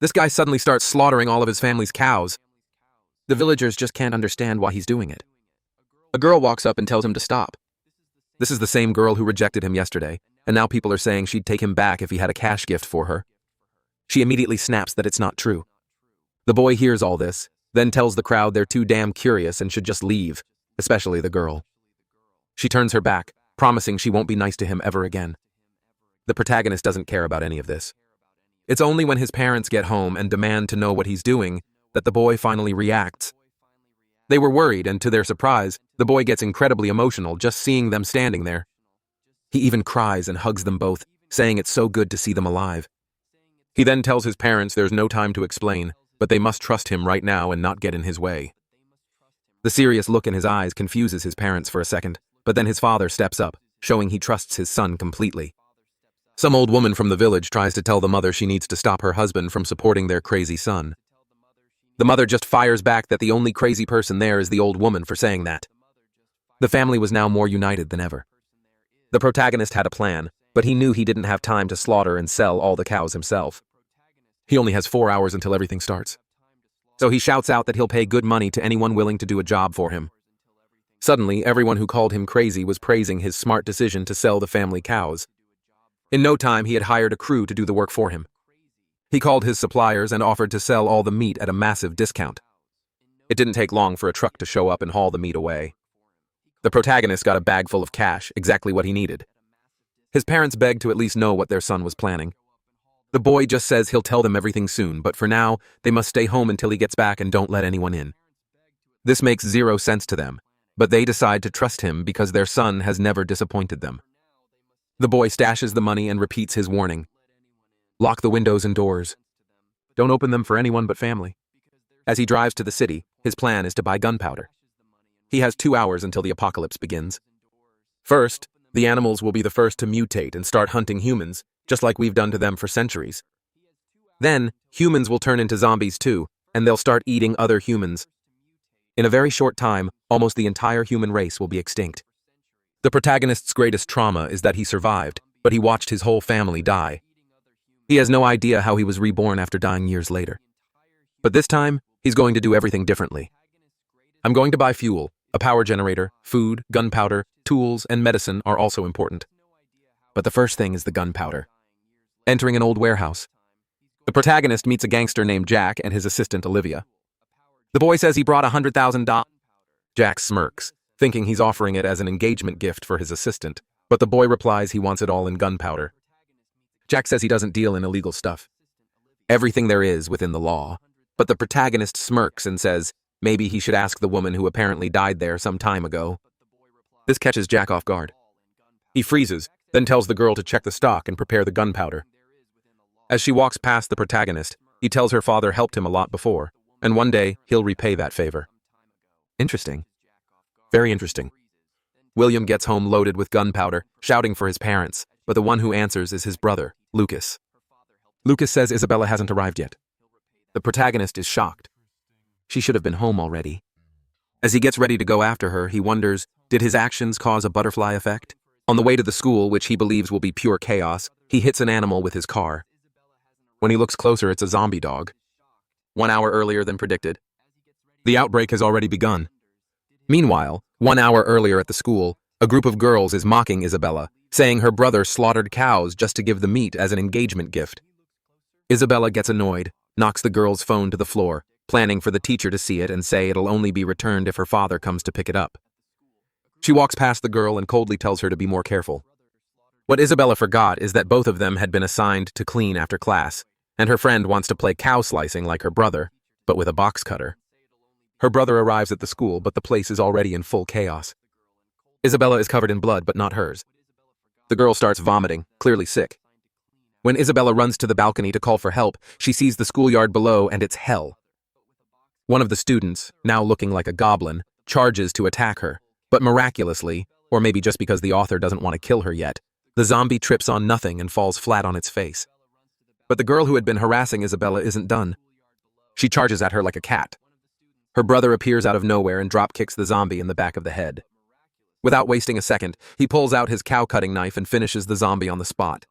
This guy suddenly starts slaughtering all of his family's cows. The villagers just can't understand why he's doing it. A girl walks up and tells him to stop. This is the same girl who rejected him yesterday, and now people are saying she'd take him back if he had a cash gift for her. She immediately snaps that it's not true. The boy hears all this, then tells the crowd they're too damn curious and should just leave, especially the girl. She turns her back, promising she won't be nice to him ever again. The protagonist doesn't care about any of this. It's only when his parents get home and demand to know what he's doing that the boy finally reacts. They were worried, and to their surprise, the boy gets incredibly emotional just seeing them standing there. He even cries and hugs them both, saying it's so good to see them alive. He then tells his parents there's no time to explain, but they must trust him right now and not get in his way. The serious look in his eyes confuses his parents for a second, but then his father steps up, showing he trusts his son completely. Some old woman from the village tries to tell the mother she needs to stop her husband from supporting their crazy son. The mother just fires back that the only crazy person there is the old woman for saying that. The family was now more united than ever. The protagonist had a plan, but he knew he didn't have time to slaughter and sell all the cows himself. He only has 4 hours until everything starts. So he shouts out that he'll pay good money to anyone willing to do a job for him. Suddenly, everyone who called him crazy was praising his smart decision to sell the family cows. In no time, he had hired a crew to do the work for him. He called his suppliers and offered to sell all the meat at a massive discount. It didn't take long for a truck to show up and haul the meat away. The protagonist got a bag full of cash, exactly what he needed. His parents begged to at least know what their son was planning. The boy just says he'll tell them everything soon, but for now, they must stay home until he gets back and don't let anyone in. This makes zero sense to them, but they decide to trust him because their son has never disappointed them. The boy stashes the money and repeats his warning. Lock the windows and doors. Don't open them for anyone but family. As he drives to the city, his plan is to buy gunpowder. He has 2 hours until the apocalypse begins. First, the animals will be the first to mutate and start hunting humans, just like we've done to them for centuries. Then, humans will turn into zombies too, and they'll start eating other humans. In a very short time, almost the entire human race will be extinct. The protagonist's greatest trauma is that he survived, but he watched his whole family die. He has no idea how he was reborn after dying years later. But this time, he's going to do everything differently. I'm going to buy fuel. A power generator, food, gunpowder, tools, and medicine are also important. But the first thing is the gunpowder. Entering an old warehouse. The protagonist meets a gangster named Jack and his assistant Olivia. The boy says he brought $100,000. Jack smirks, thinking he's offering it as an engagement gift for his assistant, but the boy replies he wants it all in gunpowder. Jack says he doesn't deal in illegal stuff. Everything there is within the law, but the protagonist smirks and says maybe he should ask the woman who apparently died there some time ago. This catches Jack off guard. He freezes, then tells the girl to check the stock and prepare the gunpowder. As she walks past the protagonist, he tells her father helped him a lot before, and one day he'll repay that favor. Interesting. Very interesting. William gets home loaded with gunpowder, shouting for his parents, but the one who answers is his brother, Lucas. Lucas says Isabella hasn't arrived yet. The protagonist is shocked. She should have been home already. As he gets ready to go after her, he wonders, did his actions cause a butterfly effect? On the way to the school, which he believes will be pure chaos, he hits an animal with his car. When he looks closer, it's a zombie dog. 1 hour earlier than predicted. The outbreak has already begun. Meanwhile, 1 hour earlier at the school, a group of girls is mocking Isabella, saying her brother slaughtered cows just to give the meat as an engagement gift. Isabella gets annoyed, knocks the girl's phone to the floor, planning for the teacher to see it and say it'll only be returned if her father comes to pick it up. She walks past the girl and coldly tells her to be more careful. What Isabella forgot is that both of them had been assigned to clean after class, and her friend wants to play cow slicing like her brother, but with a box cutter. Her brother arrives at the school, but the place is already in full chaos. Isabella is covered in blood, but not hers. The girl starts vomiting, clearly sick. When Isabella runs to the balcony to call for help, she sees the schoolyard below and it's hell. One of the students, now looking like a goblin, charges to attack her, but miraculously, or maybe just because the author doesn't want to kill her yet, the zombie trips on nothing and falls flat on its face. But the girl who had been harassing Isabella isn't done. She charges at her like a cat. Her brother appears out of nowhere and drop-kicks the zombie in the back of the head. Without wasting a second, he pulls out his cow-cutting knife and finishes the zombie on the spot.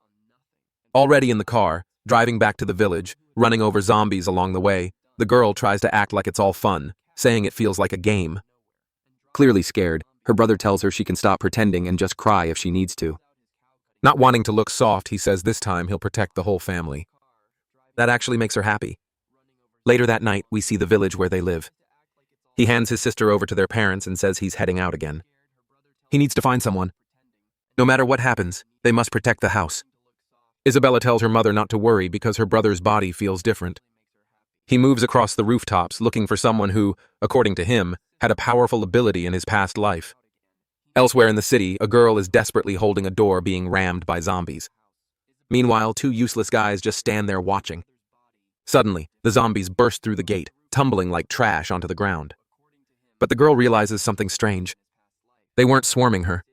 Already in the car, driving back to the village, running over zombies along the way. The girl tries to act like it's all fun, saying it feels like a game. Clearly scared, her brother tells her she can stop pretending and just cry if she needs to. Not wanting to look soft, he says this time he'll protect the whole family. That actually makes her happy. Later that night, we see the village where they live. He hands his sister over to their parents and says he's heading out again. He needs to find someone. No matter what happens, they must protect the house. Isabella tells her mother not to worry because her brother's body feels different. He moves across the rooftops looking for someone who, according to him, had a powerful ability in his past life. Elsewhere in the city, a girl is desperately holding a door being rammed by zombies. Meanwhile, two useless guys just stand there watching. Suddenly, the zombies burst through the gate, tumbling like trash onto the ground. But the girl realizes something strange. They weren't swarming her.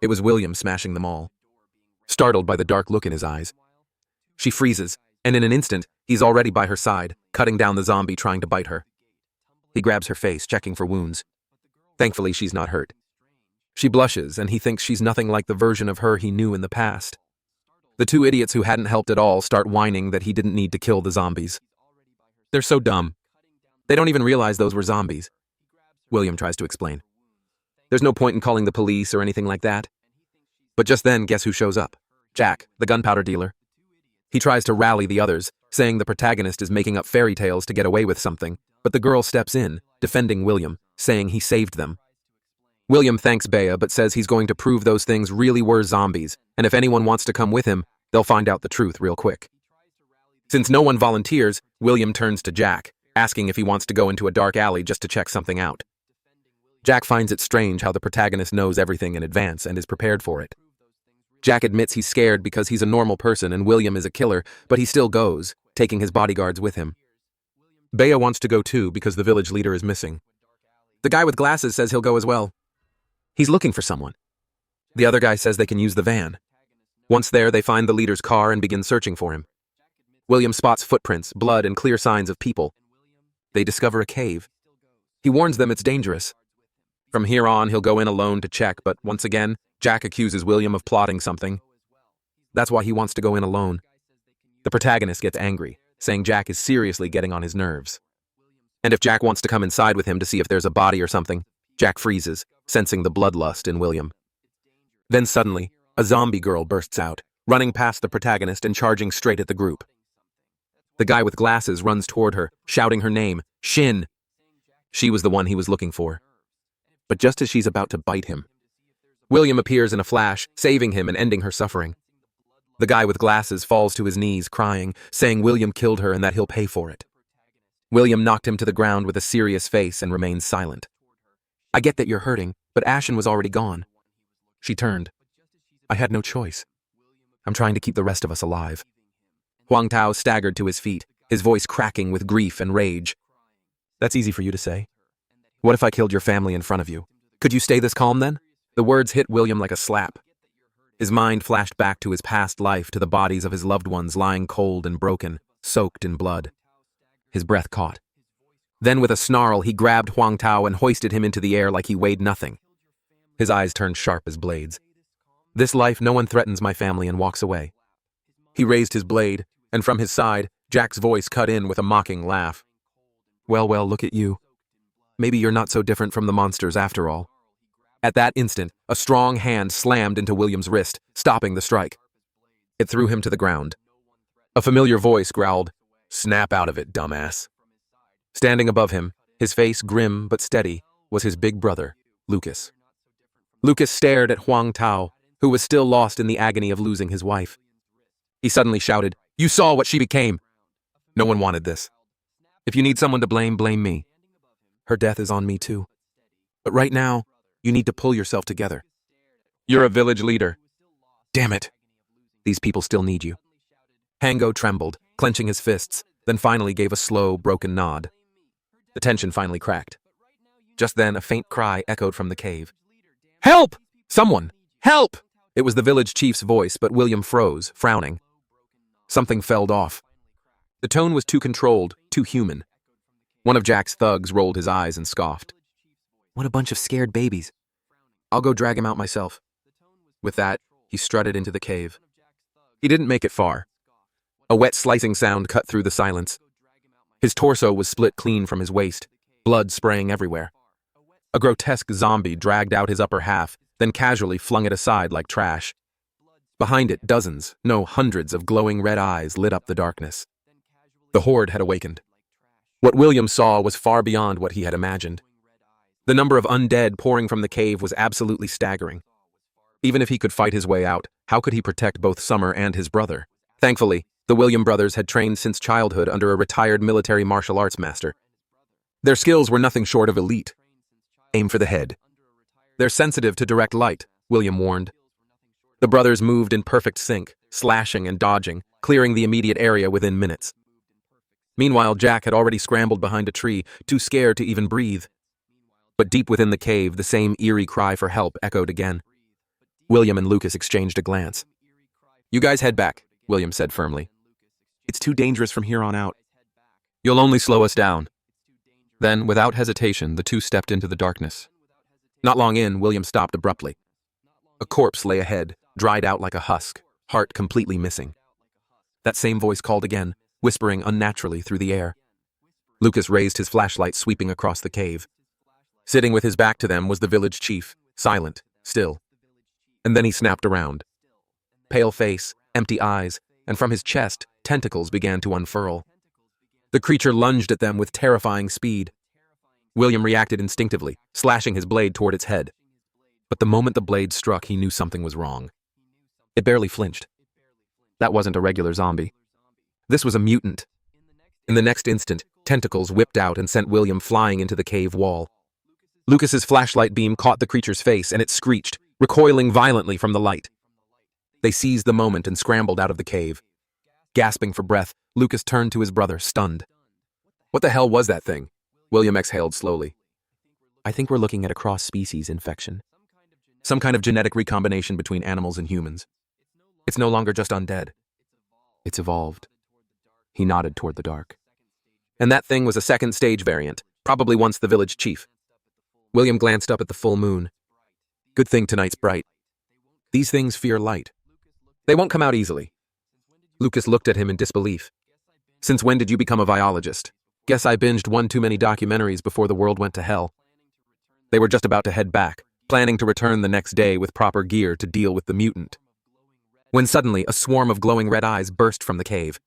It was William smashing them all. Startled by the dark look in his eyes, she freezes, and in an instant, he's already by her side, cutting down the zombie trying to bite her. He grabs her face, checking for wounds. Thankfully, she's not hurt. She blushes, and he thinks she's nothing like the version of her he knew in the past. The two idiots who hadn't helped at all start whining that he didn't need to kill the zombies. They're so dumb. They don't even realize those were zombies. William tries to explain. There's no point in calling the police or anything like that. But just then, guess who shows up? Jack, the gunpowder dealer. He tries to rally the others, saying the protagonist is making up fairy tales to get away with something, but the girl steps in, defending William, saying he saved them. William thanks Bea but says he's going to prove those things really were zombies, and if anyone wants to come with him, they'll find out the truth real quick. Since no one volunteers, William turns to Jack, asking if he wants to go into a dark alley just to check something out. Jack finds it strange how the protagonist knows everything in advance and is prepared for it. Jack admits he's scared because he's a normal person and William is a killer, but he still goes, taking his bodyguards with him. Bea wants to go too because the village leader is missing. The guy with glasses says he'll go as well. He's looking for someone. The other guy says they can use the van. Once there, they find the leader's car and begin searching for him. William spots footprints, blood, and clear signs of people. They discover a cave. He warns them it's dangerous. From here on, he'll go in alone to check, but once again, Jack accuses William of plotting something. That's why he wants to go in alone. The protagonist gets angry, saying Jack is seriously getting on his nerves. And if Jack wants to come inside with him to see if there's a body or something, Jack freezes, sensing the bloodlust in William. Then suddenly, a zombie girl bursts out, running past the protagonist and charging straight at the group. The guy with glasses runs toward her, shouting her name, Shin. She was the one he was looking for. But just as she's about to bite him, William appears in a flash, saving him and ending her suffering. The guy with glasses falls to his knees, crying, saying William killed her and that he'll pay for it. William knocked him to the ground with a serious face and remains silent. I get that you're hurting, but Ashen was already gone. She turned. I had no choice. I'm trying to keep the rest of us alive. Huang Tao staggered to his feet, his voice cracking with grief and rage. That's easy for you to say. What if I killed your family in front of you? Could you stay this calm then? The words hit William like a slap. His mind flashed back to his past life, to the bodies of his loved ones lying cold and broken, soaked in blood. His breath caught. Then with a snarl, he grabbed Huang Tao and hoisted him into the air like he weighed nothing. His eyes turned sharp as blades. This life, no one threatens my family, and walks away. He raised his blade, and from his side, Jack's voice cut in with a mocking laugh. Well, look at you. Maybe you're not so different from the monsters after all. At that instant, a strong hand slammed into William's wrist, stopping the strike. It threw him to the ground. A familiar voice growled, Snap out of it, dumbass. Standing above him, his face grim but steady, was his big brother, Lucas. Lucas stared at Huang Tao, who was still lost in the agony of losing his wife. He suddenly shouted, You saw what she became! No one wanted this. If you need someone to blame, blame me. Her death is on me too. But right now, you need to pull yourself together. You're a village leader. Damn it. These people still need you. Hango trembled, clenching his fists, then finally gave a slow, broken nod. The tension finally cracked. Just then, a faint cry echoed from the cave. Help! Someone! Help! It was the village chief's voice, but William froze, frowning. Something fell off. The tone was too controlled, too human. One of Jack's thugs rolled his eyes and scoffed. What a bunch of scared babies. I'll go drag him out myself. With that, he strutted into the cave. He didn't make it far. A wet slicing sound cut through the silence. His torso was split clean from his waist, blood spraying everywhere. A grotesque zombie dragged out his upper half, then casually flung it aside like trash. Behind it, dozens, no, hundreds of glowing red eyes lit up the darkness. The horde had awakened. What William saw was far beyond what he had imagined. The number of undead pouring from the cave was absolutely staggering. Even if he could fight his way out, how could he protect both Summer and his brother? Thankfully, the William brothers had trained since childhood under a retired military martial arts master. Their skills were nothing short of elite. Aim for the head. They're sensitive to direct light, William warned. The brothers moved in perfect sync, slashing and dodging, clearing the immediate area within minutes. Meanwhile, Jack had already scrambled behind a tree, too scared to even breathe. But deep within the cave, the same eerie cry for help echoed again. William and Lucas exchanged a glance. "You guys head back," William said firmly. "It's too dangerous from here on out. You'll only slow us down." Then, without hesitation, the two stepped into the darkness. Not long in, William stopped abruptly. A corpse lay ahead, dried out like a husk, heart completely missing. That same voice called again, whispering unnaturally through the air. Lucas raised his flashlight, sweeping across the cave. Sitting with his back to them was the village chief, silent, still. And then he snapped around. Pale face, empty eyes, and from his chest, tentacles began to unfurl. The creature lunged at them with terrifying speed. William reacted instinctively, slashing his blade toward its head. But the moment the blade struck, he knew something was wrong. It barely flinched. That wasn't a regular zombie. This was a mutant. In the next instant, tentacles whipped out and sent William flying into the cave wall. Lucas's flashlight beam caught the creature's face and it screeched, recoiling violently from the light. They seized the moment and scrambled out of the cave. Gasping for breath, Lucas turned to his brother, stunned. "What the hell was that thing?" William exhaled slowly. "I think we're looking at a cross-species infection. Some kind of genetic recombination between animals and humans. It's no longer just undead. It's evolved." He nodded toward the dark. "And that thing was a second-stage variant, probably once the village chief." William glanced up at the full moon. "Good thing tonight's bright. These things fear light. They won't come out easily." Lucas looked at him in disbelief. "Since when did you become a biologist?" "Guess I binged one too many documentaries before the world went to hell." They were just about to head back, planning to return the next day with proper gear to deal with the mutant, when suddenly a swarm of glowing red eyes burst from the cave.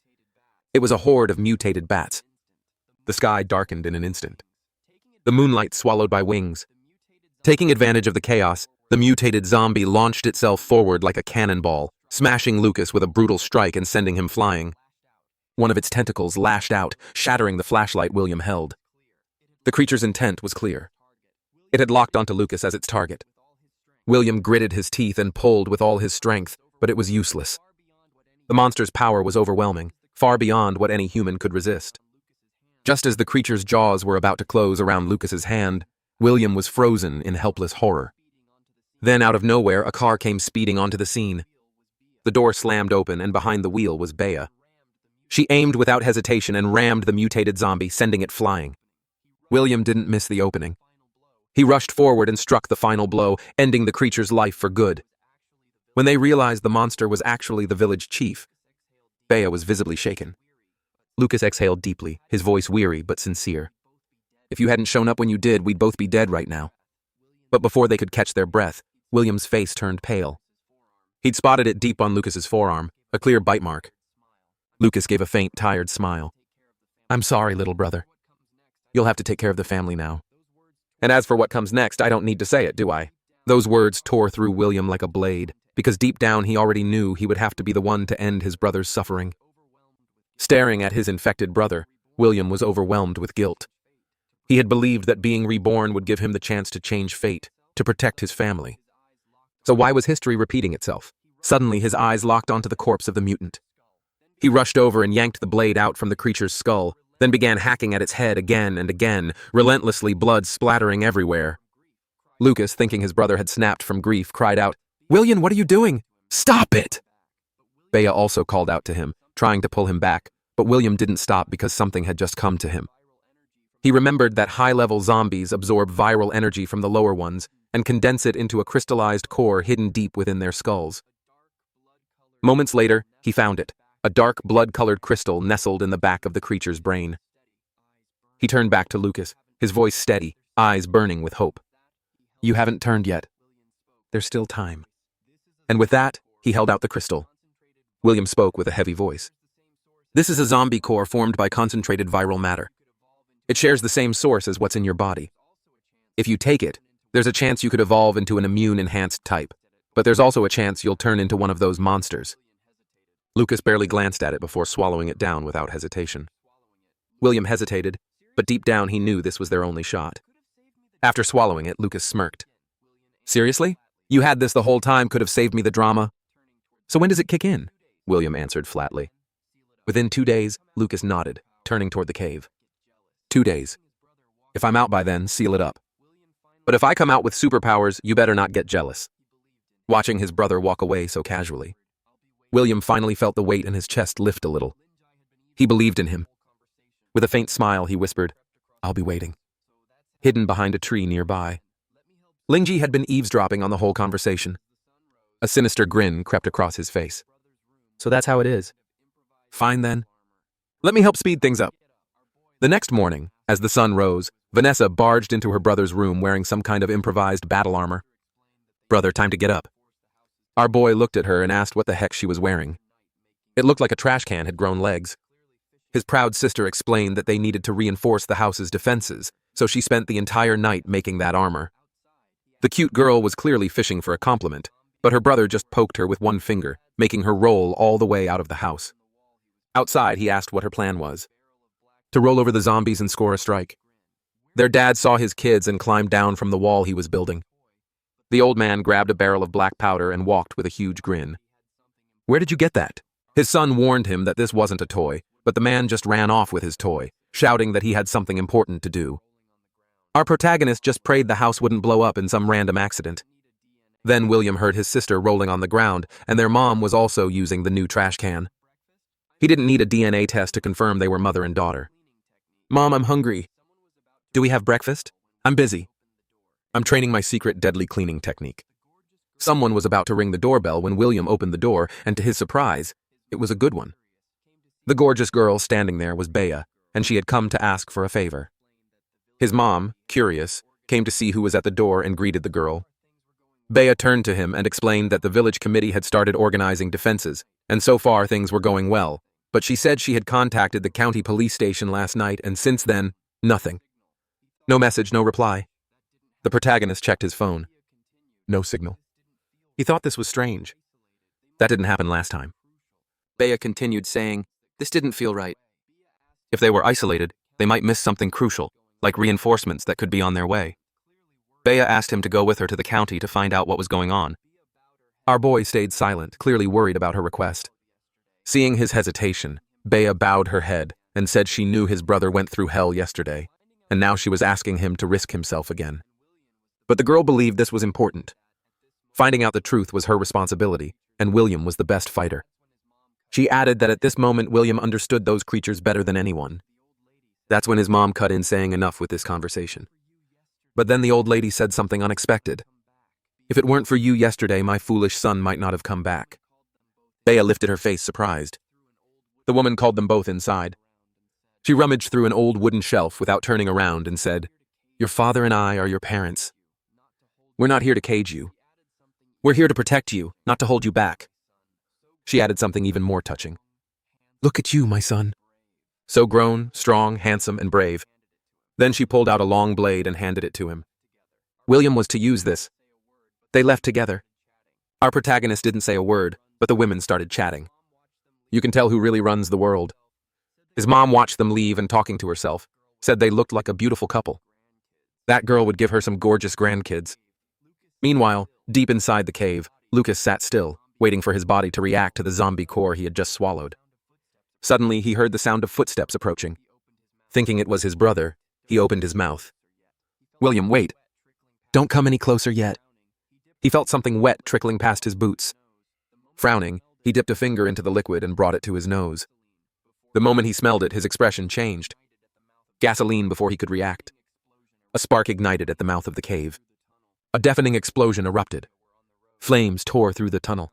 It was a horde of mutated bats. The sky darkened in an instant. The moonlight swallowed by wings. Taking advantage of the chaos, the mutated zombie launched itself forward like a cannonball, smashing Lucas with a brutal strike and sending him flying. One of its tentacles lashed out, shattering the flashlight William held. The creature's intent was clear. It had locked onto Lucas as its target. William gritted his teeth and pulled with all his strength, but it was useless. The monster's power was overwhelming, far beyond what any human could resist. Just as the creature's jaws were about to close around Lucas's hand, William was frozen in helpless horror. Then, out of nowhere, a car came speeding onto the scene. The door slammed open, and behind the wheel was Bea. She aimed without hesitation and rammed the mutated zombie, sending it flying. William didn't miss the opening. He rushed forward and struck the final blow, ending the creature's life for good. When they realized the monster was actually the village chief, Bea was visibly shaken. Lucas exhaled deeply, his voice weary but sincere. "If you hadn't shown up when you did, we'd both be dead right now." But before they could catch their breath, William's face turned pale. He'd spotted it deep on Lucas's forearm, a clear bite mark. Lucas gave a faint, tired smile. "I'm sorry, little brother. You'll have to take care of the family now. And as for what comes next, I don't need to say it, do I?" Those words tore through William like a blade, because deep down he already knew he would have to be the one to end his brother's suffering. Staring at his infected brother, William was overwhelmed with guilt. He had believed that being reborn would give him the chance to change fate, to protect his family. So why was history repeating itself? Suddenly his eyes locked onto the corpse of the mutant. He rushed over and yanked the blade out from the creature's skull, then began hacking at its head again and again, relentlessly, blood splattering everywhere. Lucas, thinking his brother had snapped from grief, cried out, "William, what are you doing? Stop it!" Bea also called out to him, trying to pull him back, but William didn't stop because something had just come to him. He remembered that high-level zombies absorb viral energy from the lower ones and condense it into a crystallized core hidden deep within their skulls. Moments later, he found it, A dark, blood-colored crystal nestled in the back of the creature's brain. He turned back to Lucas, his voice steady, eyes burning with hope. You haven't turned yet. There's still time. And with that, he held out the crystal. William spoke with a heavy voice. This is a zombie core formed by concentrated viral matter. It shares the same source as what's in your body. If you take it, there's a chance you could evolve into an immune-enhanced type, but there's also a chance you'll turn into one of those monsters. Lucas barely glanced at it before swallowing it down without hesitation. William hesitated, but deep down he knew this was their only shot. After swallowing it, Lucas smirked. Seriously? You had this the whole time, could have saved me the drama? So when does it kick in? William answered flatly. Within 2 days, Lucas nodded, turning toward the cave. 2 days. If I'm out by then, seal it up. But if I come out with superpowers, you better not get jealous. Watching his brother walk away so casually, William finally felt the weight in his chest lift a little. He believed in him. With a faint smile, he whispered, I'll be waiting. Hidden behind a tree nearby. Lingji had been eavesdropping on the whole conversation. A sinister grin crept across his face. So that's how it is. Fine then. Let me help speed things up. The next morning, as the sun rose, Vanessa barged into her brother's room wearing some kind of improvised battle armor. Brother, time to get up. Our boy looked at her and asked what the heck she was wearing. It looked like a trash can had grown legs. His proud sister explained that they needed to reinforce the house's defenses, so she spent the entire night making that armor. The cute girl was clearly fishing for a compliment, but her brother just poked her with one finger, making her roll all the way out of the house. Outside, he asked what her plan was. To roll over the zombies and score a strike. Their dad saw his kids and climbed down from the wall he was building. The old man grabbed a barrel of black powder and walked with a huge grin. Where did you get that? His son warned him that this wasn't a toy, but the man just ran off with his toy, shouting that he had something important to do. Our protagonist just prayed the house wouldn't blow up in some random accident. Then William heard his sister rolling on the ground, and their mom was also using the new trash can. He didn't need a DNA test to confirm they were mother and daughter. Mom, I'm hungry. Do we have breakfast? I'm busy. I'm training my secret deadly cleaning technique. Someone was about to ring the doorbell when William opened the door, and to his surprise, it was a good one. The gorgeous girl standing there was Bea, and she had come to ask for a favor. His mom, curious, came to see who was at the door and greeted the girl. Bea turned to him and explained that the village committee had started organizing defenses, and so far things were going well, but she said she had contacted the county police station last night and since then, nothing. No message, no reply. The protagonist checked his phone. No signal. He thought this was strange. That didn't happen last time. Bea continued saying, this didn't feel right. If they were isolated, they might miss something crucial, like reinforcements that could be on their way. Bea asked him to go with her to the county to find out what was going on. Our boy stayed silent, clearly worried about her request. Seeing his hesitation, Bea bowed her head and said she knew his brother went through hell yesterday, and now she was asking him to risk himself again. But the girl believed this was important. Finding out the truth was her responsibility, and William was the best fighter. She added that at this moment William understood those creatures better than anyone. That's when his mom cut in saying enough with this conversation. But then the old lady said something unexpected. If it weren't for you yesterday, my foolish son might not have come back. Bea lifted her face, surprised. The woman called them both inside. She rummaged through an old wooden shelf without turning around and said, Your father and I are your parents. We're not here to cage you. We're here to protect you, not to hold you back. She added something even more touching. Look at you, my son. So grown, strong, handsome, and brave. Then she pulled out a long blade and handed it to him. William was to use this. They left together. Our protagonist didn't say a word, but the women started chatting. You can tell who really runs the world. His mom watched them leave and talking to herself, said they looked like a beautiful couple. That girl would give her some gorgeous grandkids. Meanwhile, deep inside the cave, Lucas sat still, waiting for his body to react to the zombie core he had just swallowed. Suddenly, he heard the sound of footsteps approaching. Thinking it was his brother, he opened his mouth. William, wait. Don't come any closer yet. He felt something wet trickling past his boots. Frowning, he dipped a finger into the liquid and brought it to his nose. The moment he smelled it, his expression changed. Gasoline before he could react. A spark ignited at the mouth of the cave. A deafening explosion erupted. Flames tore through the tunnel.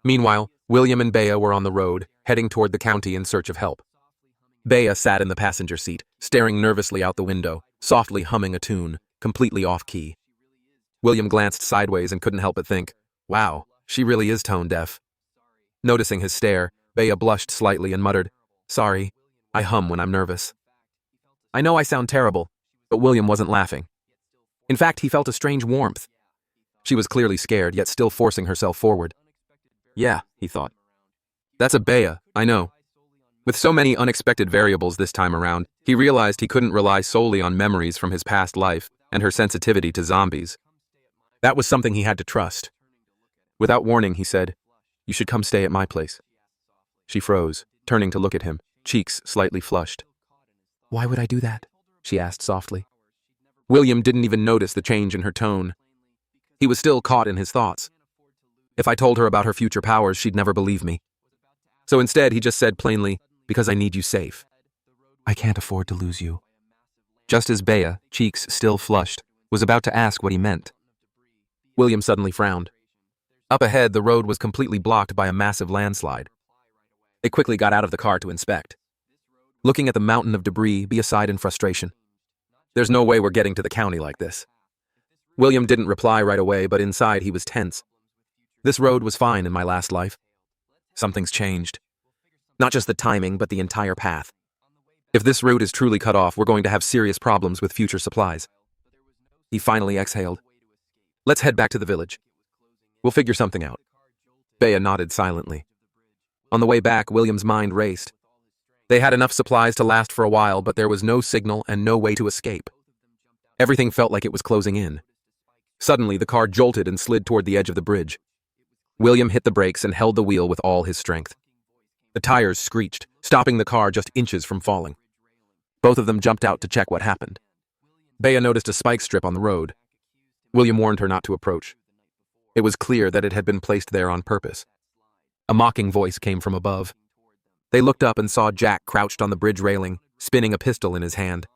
Meanwhile, William and Bea were on the road, heading toward the county in search of help. Bea sat in the passenger seat, staring nervously out the window, softly humming a tune, completely off-key. William glanced sideways and couldn't help but think, wow, she really is tone-deaf. Noticing his stare, Bea blushed slightly and muttered, sorry, I hum when I'm nervous. I know I sound terrible, but William wasn't laughing. In fact, he felt a strange warmth. She was clearly scared, yet still forcing herself forward. Yeah, he thought. That's a Bea, I know. With so many unexpected variables this time around, he realized he couldn't rely solely on memories from his past life and her sensitivity to zombies. That was something he had to trust. Without warning, he said, you should come stay at my place. She froze, turning to look at him, cheeks slightly flushed. Why would I do that? She asked softly. William didn't even notice the change in her tone. He was still caught in his thoughts. If I told her about her future powers, she'd never believe me. So instead, he just said plainly, because I need you safe. I can't afford to lose you. Just as Bea, cheeks still flushed, was about to ask what he meant, William suddenly frowned. Up ahead, the road was completely blocked by a massive landslide. They quickly got out of the car to inspect. Looking at the mountain of debris, Bea sighed in frustration. There's no way we're getting to the county like this. William didn't reply right away, but inside he was tense. This road was fine in my last life. Something's changed. Not just the timing, but the entire path. If this route is truly cut off, we're going to have serious problems with future supplies. He finally exhaled. Let's head back to the village. We'll figure something out. Bea nodded silently. On the way back, William's mind raced. They had enough supplies to last for a while, but there was no signal and no way to escape. Everything felt like it was closing in. Suddenly, the car jolted and slid toward the edge of the bridge. William hit the brakes and held the wheel with all his strength. The tires screeched, stopping the car just inches from falling. Both of them jumped out to check what happened. Bea noticed a spike strip on the road. William warned her not to approach. It was clear that it had been placed there on purpose. A mocking voice came from above. They looked up and saw Jack crouched on the bridge railing, spinning a pistol in his hand.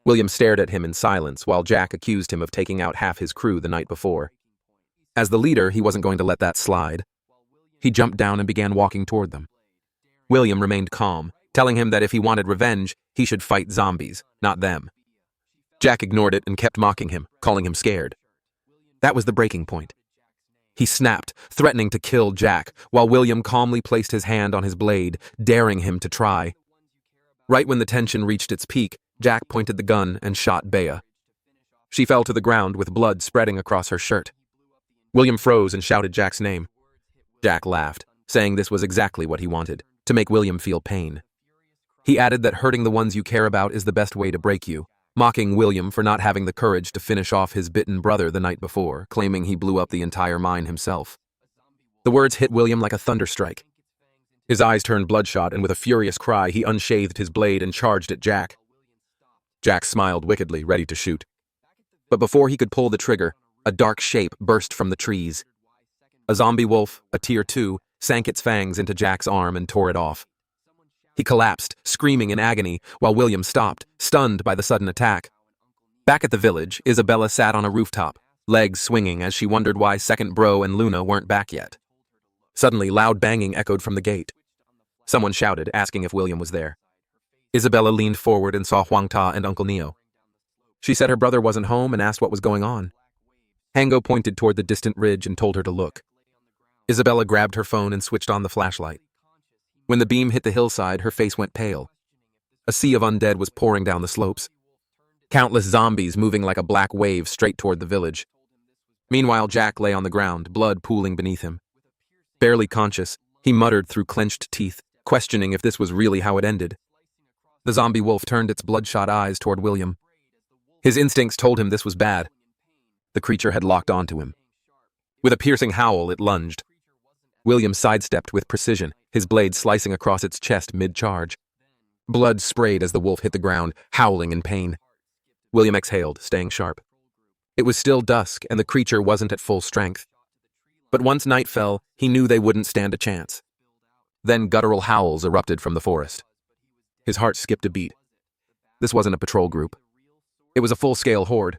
William stared at him in silence while Jack accused him of taking out half his crew the night before. As the leader, he wasn't going to let that slide. He jumped down and began walking toward them. William remained calm, telling him that if he wanted revenge, he should fight zombies, not them. Jack ignored it and kept mocking him, calling him scared. That was the breaking point. He snapped, threatening to kill Jack, while William calmly placed his hand on his blade, daring him to try. Right when the tension reached its peak, Jack pointed the gun and shot Bea. She fell to the ground with blood spreading across her shirt. William froze and shouted Jack's name. Jack laughed, saying this was exactly what he wanted, to make William feel pain. He added that hurting the ones you care about is the best way to break you, mocking William for not having the courage to finish off his bitten brother the night before, claiming he blew up the entire mine himself. The words hit William like a thunderstrike. His eyes turned bloodshot, and with a furious cry, he unsheathed his blade and charged at Jack. Jack smiled wickedly, ready to shoot. But before he could pull the trigger, a dark shape burst from the trees. A zombie wolf, a tier 2, sank its fangs into Jack's arm and tore it off. He collapsed, screaming in agony, while William stopped, stunned by the sudden attack. Back at the village, Isabella sat on a rooftop, legs swinging as she wondered why Second Bro and Luna weren't back yet. Suddenly, loud banging echoed from the gate. Someone shouted, asking if William was there. Isabella leaned forward and saw Huang Ta and Uncle Neo. She said her brother wasn't home and asked what was going on. Hango pointed toward the distant ridge and told her to look. Isabella grabbed her phone and switched on the flashlight. When the beam hit the hillside, her face went pale. A sea of undead was pouring down the slopes. Countless zombies moving like a black wave straight toward the village. Meanwhile, Jack lay on the ground, blood pooling beneath him. Barely conscious, he muttered through clenched teeth, questioning if this was really how it ended. The zombie wolf turned its bloodshot eyes toward William. His instincts told him this was bad. The creature had locked onto him. With a piercing howl, it lunged. William sidestepped with precision, his blade slicing across its chest mid-charge. Blood sprayed as the wolf hit the ground, howling in pain. William exhaled, staying sharp. It was still dusk, and the creature wasn't at full strength. But once night fell, he knew they wouldn't stand a chance. Then guttural howls erupted from the forest. His heart skipped a beat. This wasn't a patrol group. It was a full-scale horde.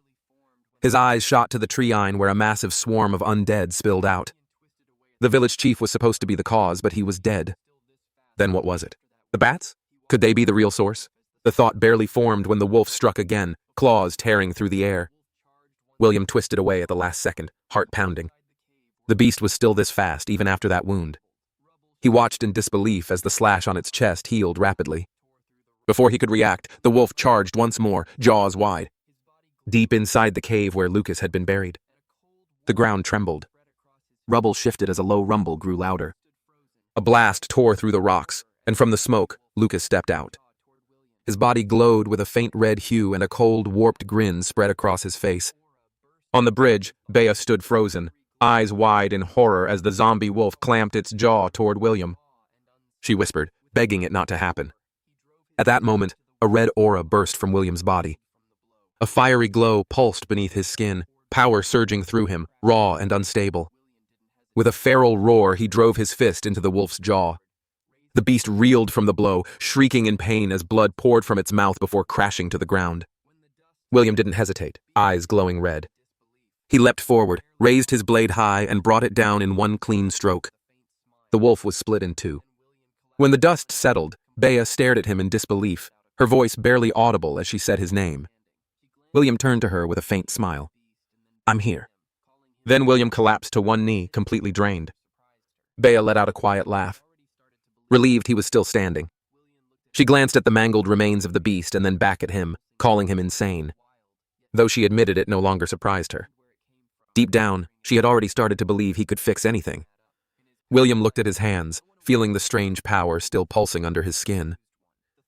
His eyes shot to the tree-line where a massive swarm of undead spilled out. The village chief was supposed to be the cause, but he was dead. Then what was it? The bats? Could they be the real source? The thought barely formed when the wolf struck again, claws tearing through the air. William twisted away at the last second, heart pounding. The beast was still this fast, even after that wound. He watched in disbelief as the slash on its chest healed rapidly. Before he could react, the wolf charged once more, jaws wide. Deep inside the cave where Lucas had been buried. The ground trembled. Rubble shifted as a low rumble grew louder. A blast tore through the rocks, and from the smoke, Lucas stepped out. His body glowed with a faint red hue and a cold, warped grin spread across his face. On the bridge, Bea stood frozen, eyes wide in horror as the zombie wolf clamped its jaw toward William. She whispered, begging it not to happen. At that moment, a red aura burst from William's body. A fiery glow pulsed beneath his skin, power surging through him, raw and unstable. With a feral roar, he drove his fist into the wolf's jaw. The beast reeled from the blow, shrieking in pain as blood poured from its mouth before crashing to the ground. William didn't hesitate, eyes glowing red. He leapt forward, raised his blade high, and brought it down in one clean stroke. The wolf was split in two. When the dust settled, Bea stared at him in disbelief, her voice barely audible as she said his name. William turned to her with a faint smile. "I'm here." Then William collapsed to one knee, completely drained. Bea let out a quiet laugh. Relieved he was still standing. She glanced at the mangled remains of the beast and then back at him, calling him insane. Though she admitted it no longer surprised her. Deep down, she had already started to believe he could fix anything. William looked at his hands, feeling the strange power still pulsing under his skin.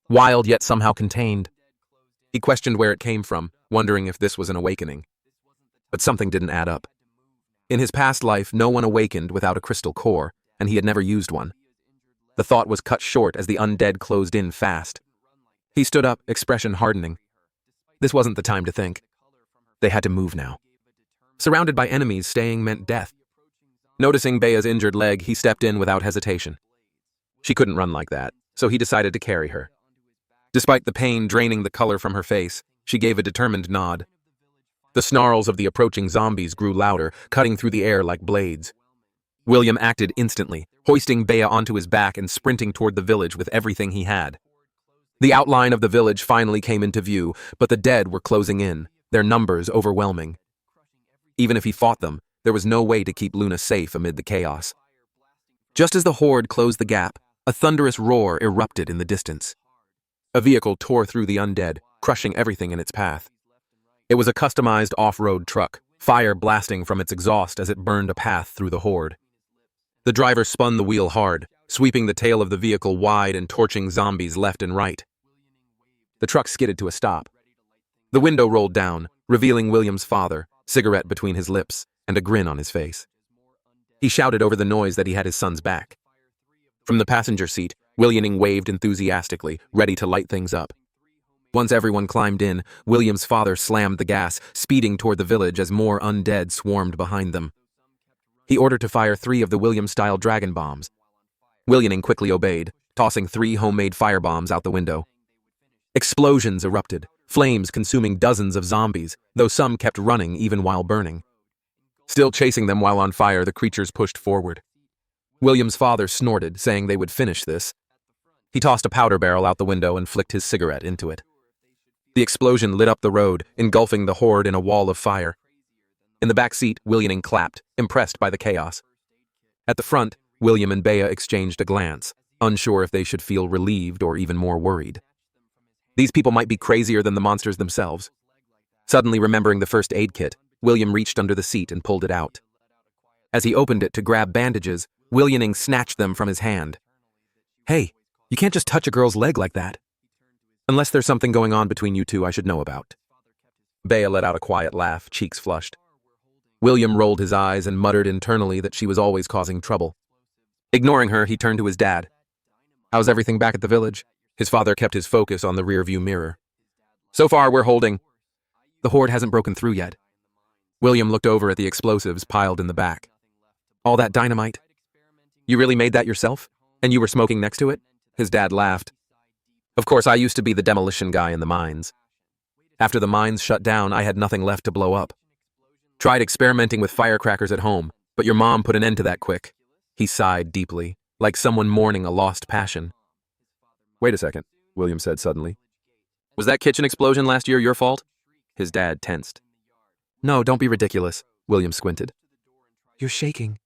Wild yet somehow contained. He questioned where it came from, wondering if this was an awakening. But something didn't add up. In his past life, no one awakened without a crystal core, and he had never used one. The thought was cut short as the undead closed in fast. He stood up, expression hardening. This wasn't the time to think. They had to move now. Surrounded by enemies, staying meant death. Noticing Bea's injured leg, he stepped in without hesitation. She couldn't run like that, so he decided to carry her. Despite the pain draining the color from her face, she gave a determined nod. The snarls of the approaching zombies grew louder, cutting through the air like blades. William acted instantly, hoisting Bea onto his back and sprinting toward the village with everything he had. The outline of the village finally came into view, but the dead were closing in, their numbers overwhelming. Even if he fought them, there was no way to keep Luna safe amid the chaos. Just as the horde closed the gap, a thunderous roar erupted in the distance. A vehicle tore through the undead, crushing everything in its path. It was a customized off-road truck, fire blasting from its exhaust as it burned a path through the horde. The driver spun the wheel hard, sweeping the tail of the vehicle wide and torching zombies left and right. The truck skidded to a stop. The window rolled down, revealing William's father, cigarette between his lips, and a grin on his face. He shouted over the noise that he had his son's back. From the passenger seat, William waved enthusiastically, ready to light things up. Once everyone climbed in, William's father slammed the gas, speeding toward the village as more undead swarmed behind them. He ordered to fire 3 of the William-style dragon bombs. William quickly obeyed, tossing 3 homemade firebombs out the window. Explosions erupted, flames consuming dozens of zombies, though some kept running even while burning. Still chasing them while on fire, the creatures pushed forward. William's father snorted, saying they would finish this. He tossed a powder barrel out the window and flicked his cigarette into it. The explosion lit up the road, engulfing the horde in a wall of fire. In the back seat, William clapped, impressed by the chaos. At the front, William and Bea exchanged a glance, unsure if they should feel relieved or even more worried. These people might be crazier than the monsters themselves. Suddenly remembering the first aid kit, William reached under the seat and pulled it out. As he opened it to grab bandages, William snatched them from his hand. "Hey, you can't just touch a girl's leg like that. Unless there's something going on between you two I should know about." Bea let out a quiet laugh, cheeks flushed. William rolled his eyes and muttered internally that she was always causing trouble. Ignoring her, he turned to his dad. "How's everything back at the village?" His father kept his focus on the rearview mirror. "So far, we're holding. The horde hasn't broken through yet." William looked over at the explosives piled in the back. "All that dynamite? You really made that yourself? And you were smoking next to it?" His dad laughed. "Of course, I used to be the demolition guy in the mines. After the mines shut down, I had nothing left to blow up. Tried experimenting with firecrackers at home, but your mom put an end to that quick. He sighed deeply, like someone mourning a lost passion. Wait a second, William said suddenly. Was that kitchen explosion last year your fault? His dad tensed. No, don't be ridiculous, William squinted. You're shaking.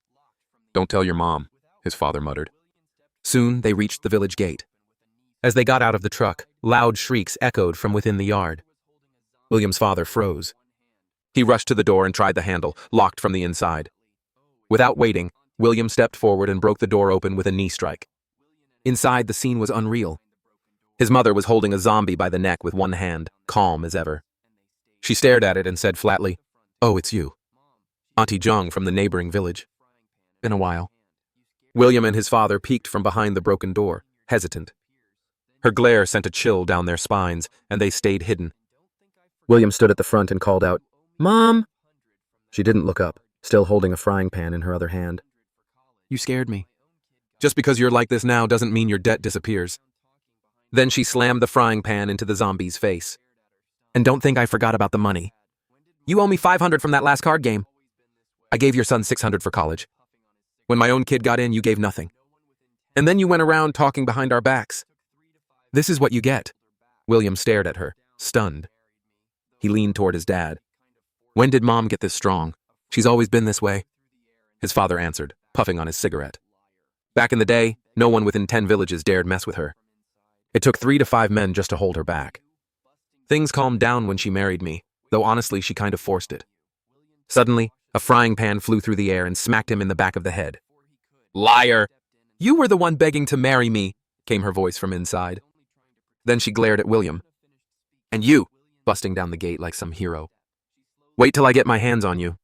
Don't tell your mom, his father muttered. Soon they reached the village gate. As they got out of the truck, loud shrieks echoed from within the yard. William's father froze. He rushed to the door and tried the handle, locked from the inside. Without waiting, William stepped forward and broke the door open with a knee strike. Inside, the scene was unreal. His mother was holding a zombie by the neck with one hand, calm as ever. She stared at it and said flatly, "Oh, it's you. Auntie Jung from the neighboring village. Been a while." William and his father peeked from behind the broken door, hesitant. Her glare sent a chill down their spines, and they stayed hidden. William stood at the front and called out, "Mom!" She didn't look up, still holding a frying pan in her other hand. You scared me. Just because you're like this now doesn't mean your debt disappears. Then she slammed the frying pan into the zombie's face. And don't think I forgot about the money. You owe me $500 from that last card game. I gave your son $600 for college. When my own kid got in, you gave nothing. And then you went around talking behind our backs. This is what you get. William stared at her, stunned. He leaned toward his dad. When did Mom get this strong? She's always been this way. His father answered, puffing on his cigarette. Back in the day, no one within 10 villages dared mess with her. It took 3 to 5 men just to hold her back. Things calmed down when she married me, though honestly she kind of forced it. Suddenly, a frying pan flew through the air and smacked him in the back of the head. Liar! You were the one begging to marry me, came her voice from inside. Then she glared at William. And you, busting down the gate like some hero. Wait till I get my hands on you.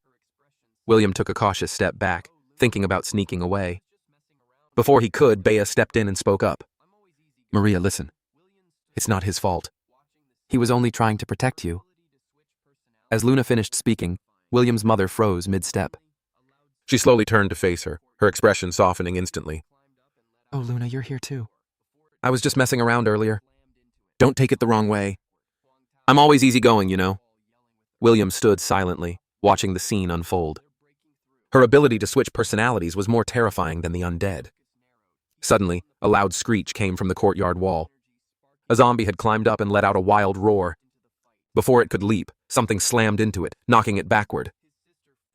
William took a cautious step back, thinking about sneaking away. Before he could, Bea stepped in and spoke up. Maria, listen. It's not his fault. He was only trying to protect you. As Luna finished speaking, William's mother froze mid-step. She slowly turned to face her, her expression softening instantly. Oh, Luna, you're here too. I was just messing around earlier. Don't take it the wrong way. I'm always easygoing, you know. William stood silently, watching the scene unfold. Her ability to switch personalities was more terrifying than the undead. Suddenly, a loud screech came from the courtyard wall. A zombie had climbed up and let out a wild roar. Before it could leap, something slammed into it, knocking it backward.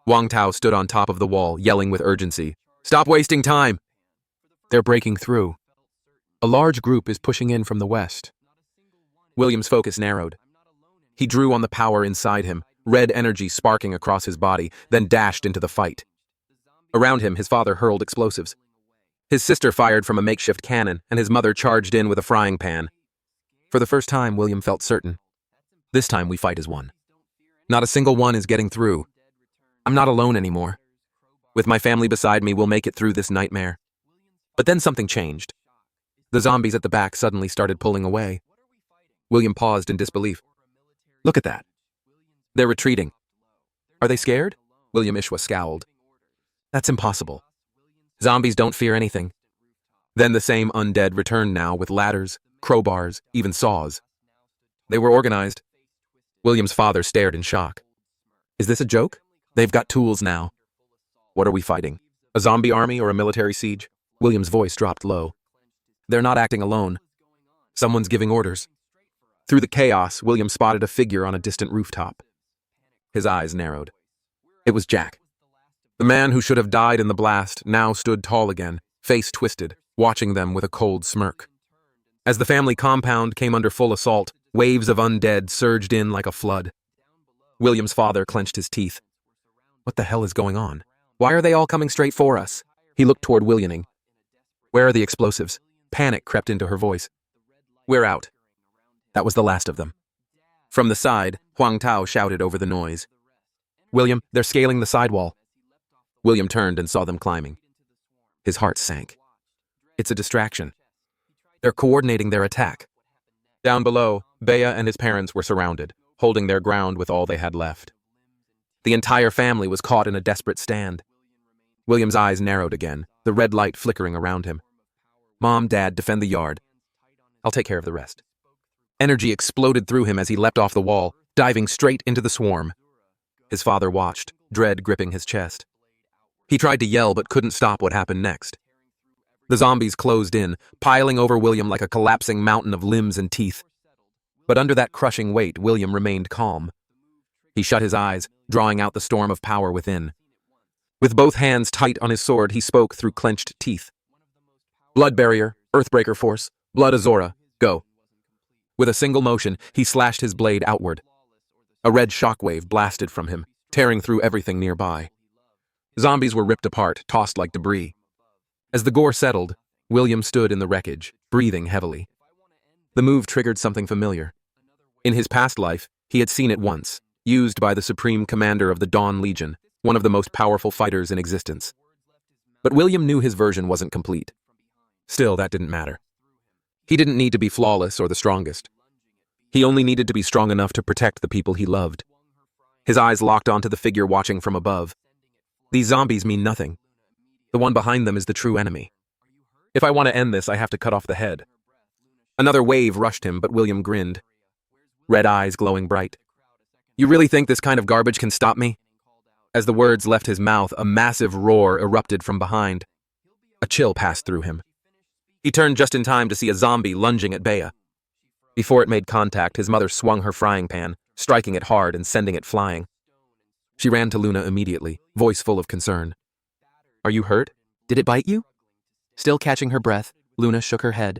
Wang Tao stood on top of the wall, yelling with urgency. Stop wasting time! They're breaking through. A large group is pushing in from the west. William's focus narrowed. He drew on the power inside him, red energy sparking across his body, then dashed into the fight. Around him, his father hurled explosives. His sister fired from a makeshift cannon, and his mother charged in with a frying pan. For the first time, William felt certain. This time we fight as one. Not a single one is getting through. I'm not alone anymore. With my family beside me, we'll make it through this nightmare. But then something changed. The zombies at the back suddenly started pulling away. William paused in disbelief. Look at that. They're retreating. Are they scared? William Ishwa scowled. That's impossible. Zombies don't fear anything. Then the same undead returned now with ladders, crowbars, even saws. They were organized. William's father stared in shock. Is this a joke? They've got tools now. What are we fighting? A zombie army or a military siege? William's voice dropped low. They're not acting alone. Someone's giving orders. Through the chaos, William spotted a figure on a distant rooftop. His eyes narrowed. It was Jack. The man who should have died in the blast now stood tall again, face twisted, watching them with a cold smirk. As the family compound came under full assault, waves of undead surged in like a flood. William's father clenched his teeth. What the hell is going on? Why are they all coming straight for us? He looked toward Williaming. Where are the explosives? Panic crept into her voice. We're out. That was the last of them. From the side, Huang Tao shouted over the noise. William, they're scaling the sidewall. William turned and saw them climbing. His heart sank. It's a distraction. They're coordinating their attack. Down below, Bea and his parents were surrounded, holding their ground with all they had left. The entire family was caught in a desperate stand. William's eyes narrowed again, the red light flickering around him. Mom, Dad, defend the yard. I'll take care of the rest. Energy exploded through him as he leapt off the wall, diving straight into the swarm. His father watched, dread gripping his chest. He tried to yell but couldn't stop what happened next. The zombies closed in, piling over William like a collapsing mountain of limbs and teeth. But under that crushing weight, William remained calm. He shut his eyes, drawing out the storm of power within. With both hands tight on his sword, he spoke through clenched teeth. Blood barrier, Earthbreaker force, blood Azora, go. With a single motion, he slashed his blade outward. A red shockwave blasted from him, tearing through everything nearby. Zombies were ripped apart, tossed like debris. As the gore settled, William stood in the wreckage, breathing heavily. The move triggered something familiar. In his past life, he had seen it once, used by the Supreme Commander of the Dawn Legion, one of the most powerful fighters in existence. But William knew his version wasn't complete. Still, that didn't matter. He didn't need to be flawless or the strongest. He only needed to be strong enough to protect the people he loved. His eyes locked onto the figure watching from above. These zombies mean nothing. The one behind them is the true enemy. If I want to end this, I have to cut off the head. Another wave rushed him, but William grinned. Red eyes glowing bright. You really think this kind of garbage can stop me? As the words left his mouth, a massive roar erupted from behind. A chill passed through him. He turned just in time to see a zombie lunging at Bea. Before it made contact, his mother swung her frying pan, striking it hard and sending it flying. She ran to Luna immediately, voice full of concern. Are you hurt? Did it bite you? Still catching her breath, Luna shook her head.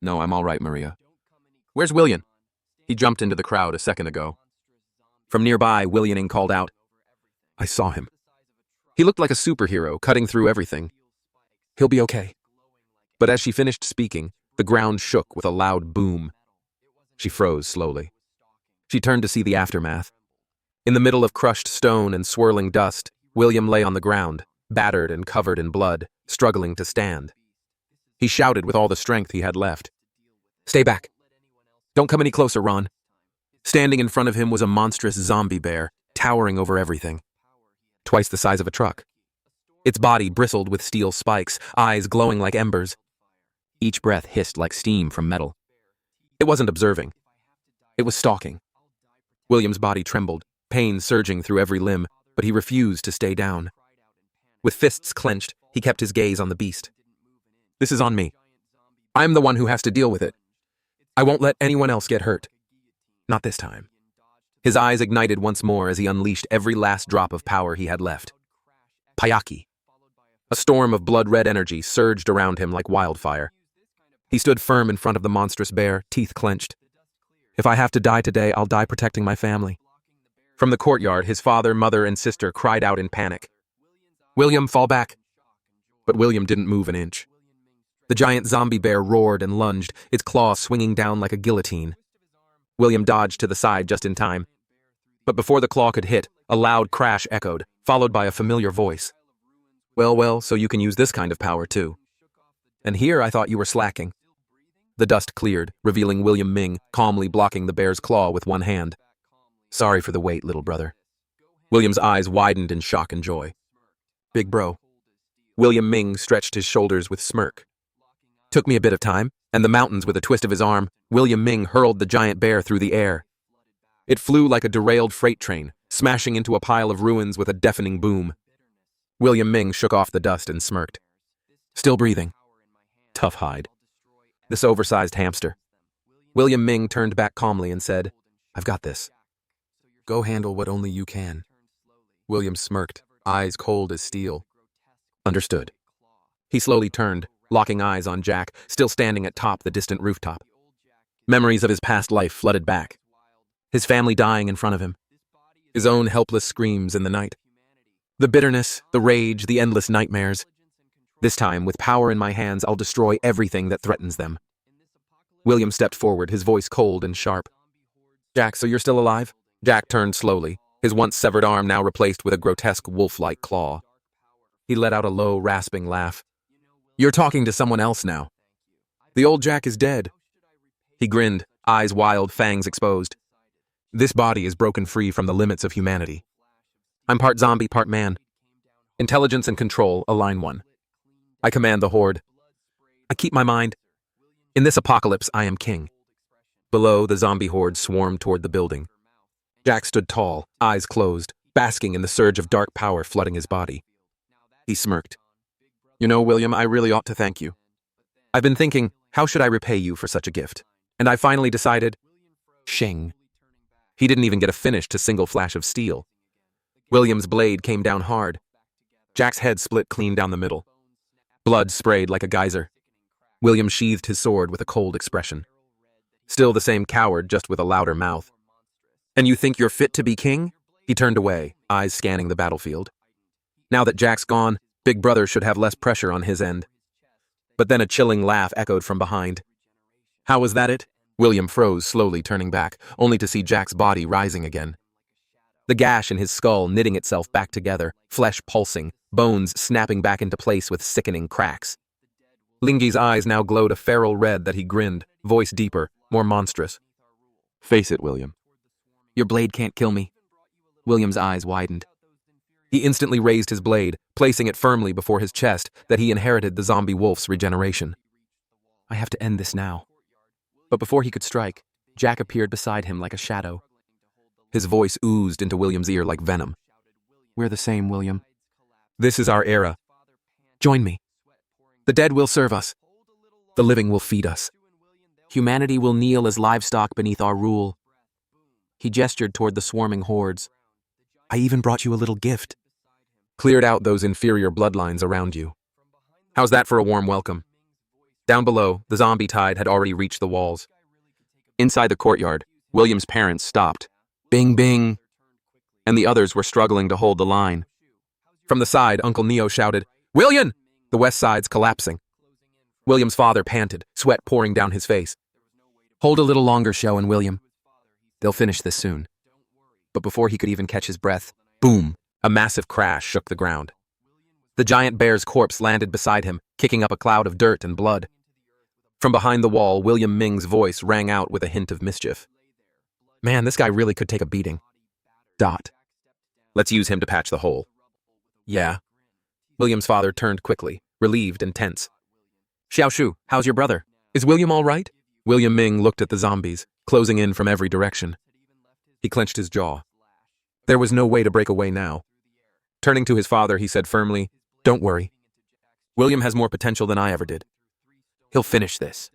No, I'm all right, Maria. Where's William? He jumped into the crowd a second ago. From nearby, William called out. I saw him. He looked like a superhero, cutting through everything. He'll be okay. But as she finished speaking, the ground shook with a loud boom. She froze slowly. She turned to see the aftermath. In the middle of crushed stone and swirling dust, William lay on the ground, battered and covered in blood, struggling to stand. He shouted with all the strength he had left. Stay back. Don't come any closer, Ron. Standing in front of him was a monstrous zombie bear, towering over everything. Twice the size of a truck. Its body bristled with steel spikes, eyes glowing like embers. Each breath hissed like steam from metal. It wasn't observing. It was stalking. William's body trembled, pain surging through every limb, but he refused to stay down. With fists clenched, he kept his gaze on the beast. This is on me. I'm the one who has to deal with it. I won't let anyone else get hurt. Not this time. His eyes ignited once more as he unleashed every last drop of power he had left. Payaki. A storm of blood-red energy surged around him like wildfire. He stood firm in front of the monstrous bear, teeth clenched. If I have to die today, I'll die protecting my family. From the courtyard, his father, mother, and sister cried out in panic. William, fall back. But William didn't move an inch. The giant zombie bear roared and lunged, its claws swinging down like a guillotine. William dodged to the side just in time. But before the claw could hit, a loud crash echoed, followed by a familiar voice. Well, so you can use this kind of power too. And here I thought you were slacking. The dust cleared, revealing William Ming, calmly blocking the bear's claw with one hand. Sorry for the wait, little brother. William's eyes widened in shock and joy. Big bro. William Ming stretched his shoulders with smirk. Took me a bit of time, and the mountains with a twist of his arm, William Ming hurled the giant bear through the air. It flew like a derailed freight train, smashing into a pile of ruins with a deafening boom. William Ming shook off the dust and smirked. Still breathing. Tough hide. This oversized hamster. William Ming turned back calmly and said, I've got this. Go handle what only you can. William smirked, eyes cold as steel. Understood. He slowly turned, locking eyes on Jack, still standing atop the distant rooftop. Memories of his past life flooded back. His family dying in front of him. His own helpless screams in the night. The bitterness, the rage, the endless nightmares. This time, with power in my hands, I'll destroy everything that threatens them. William stepped forward, his voice cold and sharp. Jack, so you're still alive? Jack turned slowly, his once severed arm now replaced with a grotesque wolf-like claw. He let out a low, rasping laugh. You're talking to someone else now. The old Jack is dead. He grinned, eyes wild, fangs exposed. This body is broken free from the limits of humanity. I'm part zombie, part man. Intelligence and control align one. I command the horde. I keep my mind. In this apocalypse, I am king. Below, the zombie horde swarmed toward the building. Jack stood tall, eyes closed, basking in the surge of dark power flooding his body. He smirked. You know, William, I really ought to thank you. I've been thinking, how should I repay you for such a gift? And I finally decided, shing. He didn't even get a finish to single flash of steel. William's blade came down hard. Jack's head split clean down the middle. Blood sprayed like a geyser. William sheathed his sword with a cold expression. Still the same coward, just with a louder mouth. And you think you're fit to be king? He turned away, eyes scanning the battlefield. Now that Jack's gone, Big Brother should have less pressure on his end. But then a chilling laugh echoed from behind. How was that it? William froze, slowly turning back, only to see Jack's body rising again. The gash in his skull knitting itself back together, flesh pulsing, bones snapping back into place with sickening cracks. Lingy's eyes now glowed a feral red that he grinned, voice deeper, more monstrous. Face it, William. Your blade can't kill me. William's eyes widened. He instantly raised his blade, placing it firmly before his chest that he inherited the zombie wolf's regeneration. I have to end this now. But before he could strike, Jack appeared beside him like a shadow. His voice oozed into William's ear like venom. We're the same, William. This is our era. Join me. The dead will serve us. The living will feed us. Humanity will kneel as livestock beneath our rule. He gestured toward the swarming hordes. I even brought you a little gift. Cleared out those inferior bloodlines around you. How's that for a warm welcome? Down below, the zombie tide had already reached the walls. Inside the courtyard, William's parents stopped. Bing, bing. And the others were struggling to hold the line. From the side, Uncle Neo shouted, William! The west side's collapsing. William's father panted, sweat pouring down his face. Hold a little longer, Show and William. They'll finish this soon. But before he could even catch his breath, boom, a massive crash shook the ground. The giant bear's corpse landed beside him, kicking up a cloud of dirt and blood. From behind the wall, William Ming's voice rang out with a hint of mischief. Man, this guy really could take a beating. Dot. Let's use him to patch the hole. Yeah. William's father turned quickly, relieved and tense. Xiaoshu, how's your brother? Is William all right? William Ming looked at the zombies, closing in from every direction. He clenched his jaw. There was no way to break away now. Turning to his father, he said firmly, Don't worry. William has more potential than I ever did. He'll finish this.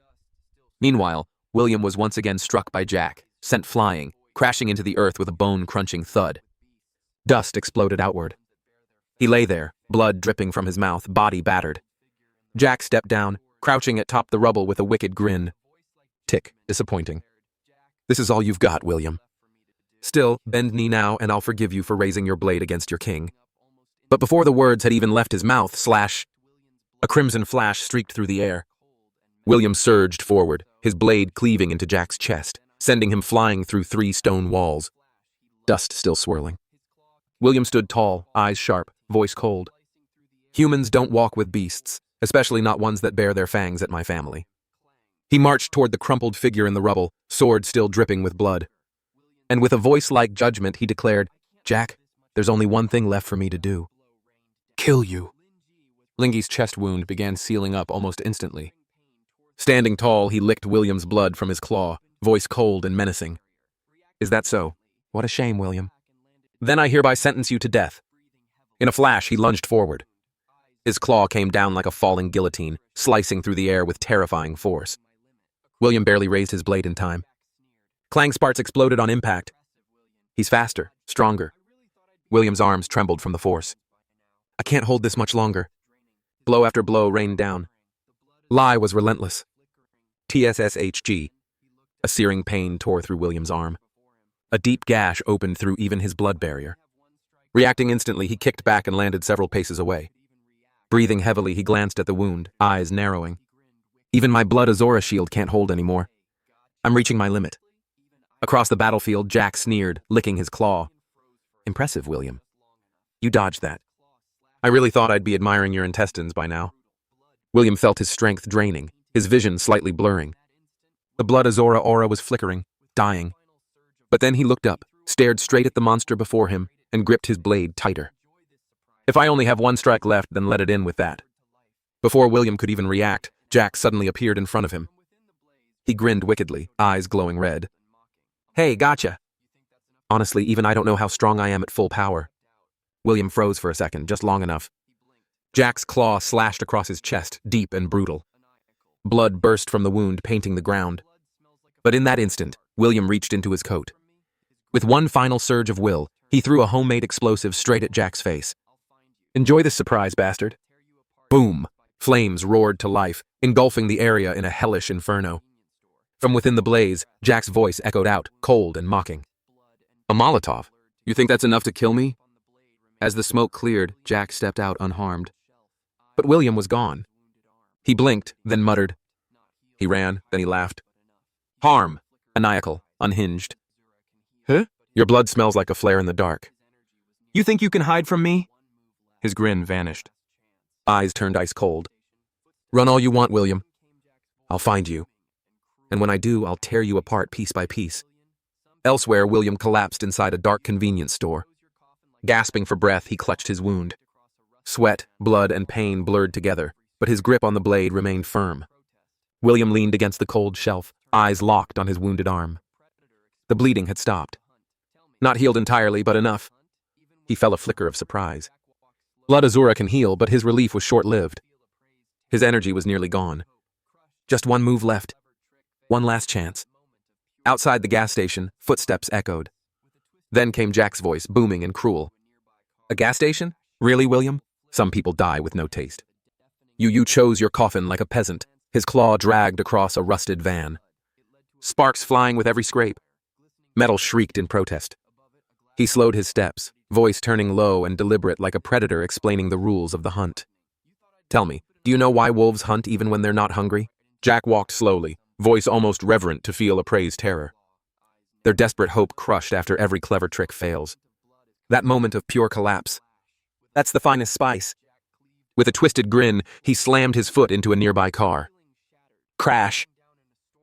Meanwhile, William was once again struck by Jack, sent flying, crashing into the earth with a bone-crunching thud. Dust exploded outward. He lay there, blood dripping from his mouth, body battered. Jack stepped down, crouching atop the rubble with a wicked grin. Tick, disappointing. This is all you've got, William. Still, bend knee now and I'll forgive you for raising your blade against your king. But before the words had even left his mouth, slash! A crimson flash streaked through the air. William surged forward, his blade cleaving into Jack's chest, sending him flying through 3 stone walls. Dust still swirling. William stood tall, eyes sharp, voice cold. Humans don't walk with beasts, especially not ones that bear their fangs at my family. He marched toward the crumpled figure in the rubble, sword still dripping with blood. And with a voice like judgment, he declared, Jack, there's only one thing left for me to do. Kill you. Lingy's chest wound began sealing up almost instantly. Standing tall, he licked William's blood from his claw, voice cold and menacing. Is that so? What a shame, William. Then I hereby sentence you to death. In a flash, he lunged forward. His claw came down like a falling guillotine, slicing through the air with terrifying force. William barely raised his blade in time. Clang sparks exploded on impact. He's faster, stronger. William's arms trembled from the force. I can't hold this much longer. Blow after blow rained down. Lie was relentless. TSSHG. A searing pain tore through William's arm. A deep gash opened through even his blood barrier. Reacting instantly, he kicked back and landed several paces away. Breathing heavily, he glanced at the wound, eyes narrowing. Even my blood Azora shield can't hold anymore. I'm reaching my limit. Across the battlefield, Jack sneered, licking his claw. Impressive, William. You dodged that. I really thought I'd be admiring your intestines by now. William felt his strength draining, his vision slightly blurring. The blood Azora aura was flickering, dying. But then he looked up, stared straight at the monster before him, and gripped his blade tighter. If I only have one strike left, then let it in with that. Before William could even react, Jack suddenly appeared in front of him. He grinned wickedly, eyes glowing red. Hey, gotcha. Honestly, even I don't know how strong I am at full power. William froze for a second, just long enough. Jack's claw slashed across his chest, deep and brutal. Blood burst from the wound, painting the ground. But in that instant, William reached into his coat. With one final surge of will, he threw a homemade explosive straight at Jack's face. "Enjoy this surprise, bastard." Boom! Flames roared to life, engulfing the area in a hellish inferno. From within the blaze, Jack's voice echoed out, cold and mocking. "A Molotov? You think that's enough to kill me?" As the smoke cleared, Jack stepped out unharmed. But William was gone. He blinked, then muttered. He ran, then he laughed. "Harm! Maniacal, unhinged. Huh? Your blood smells like a flare in the dark. You think you can hide from me?" His grin vanished. Eyes turned ice cold. "Run all you want, William. I'll find you. And when I do, I'll tear you apart piece by piece." Elsewhere, William collapsed inside a dark convenience store. Gasping for breath, he clutched his wound. Sweat, blood, and pain blurred together, but his grip on the blade remained firm. William leaned against the cold shelf, eyes locked on his wounded arm. The bleeding had stopped. Not healed entirely, but enough. He felt a flicker of surprise. Blood Azura can heal, but his relief was short-lived. His energy was nearly gone. Just one move left. One last chance. Outside the gas station, footsteps echoed. Then came Jack's voice, booming and cruel. "A gas station? Really, William? Some people die with no taste. You chose your coffin like a peasant." His claw dragged across a rusted van. Sparks flying with every scrape. Metal shrieked in protest. He slowed his steps, voice turning low and deliberate like a predator explaining the rules of the hunt. "Tell me, do you know why wolves hunt even when they're not hungry?" Jack walked slowly, voice almost reverent to feel Appraised terror. Their desperate hope crushed after every clever trick fails. That moment of pure collapse. That's the finest spice. With a twisted grin, he slammed his foot into a nearby car. Crash!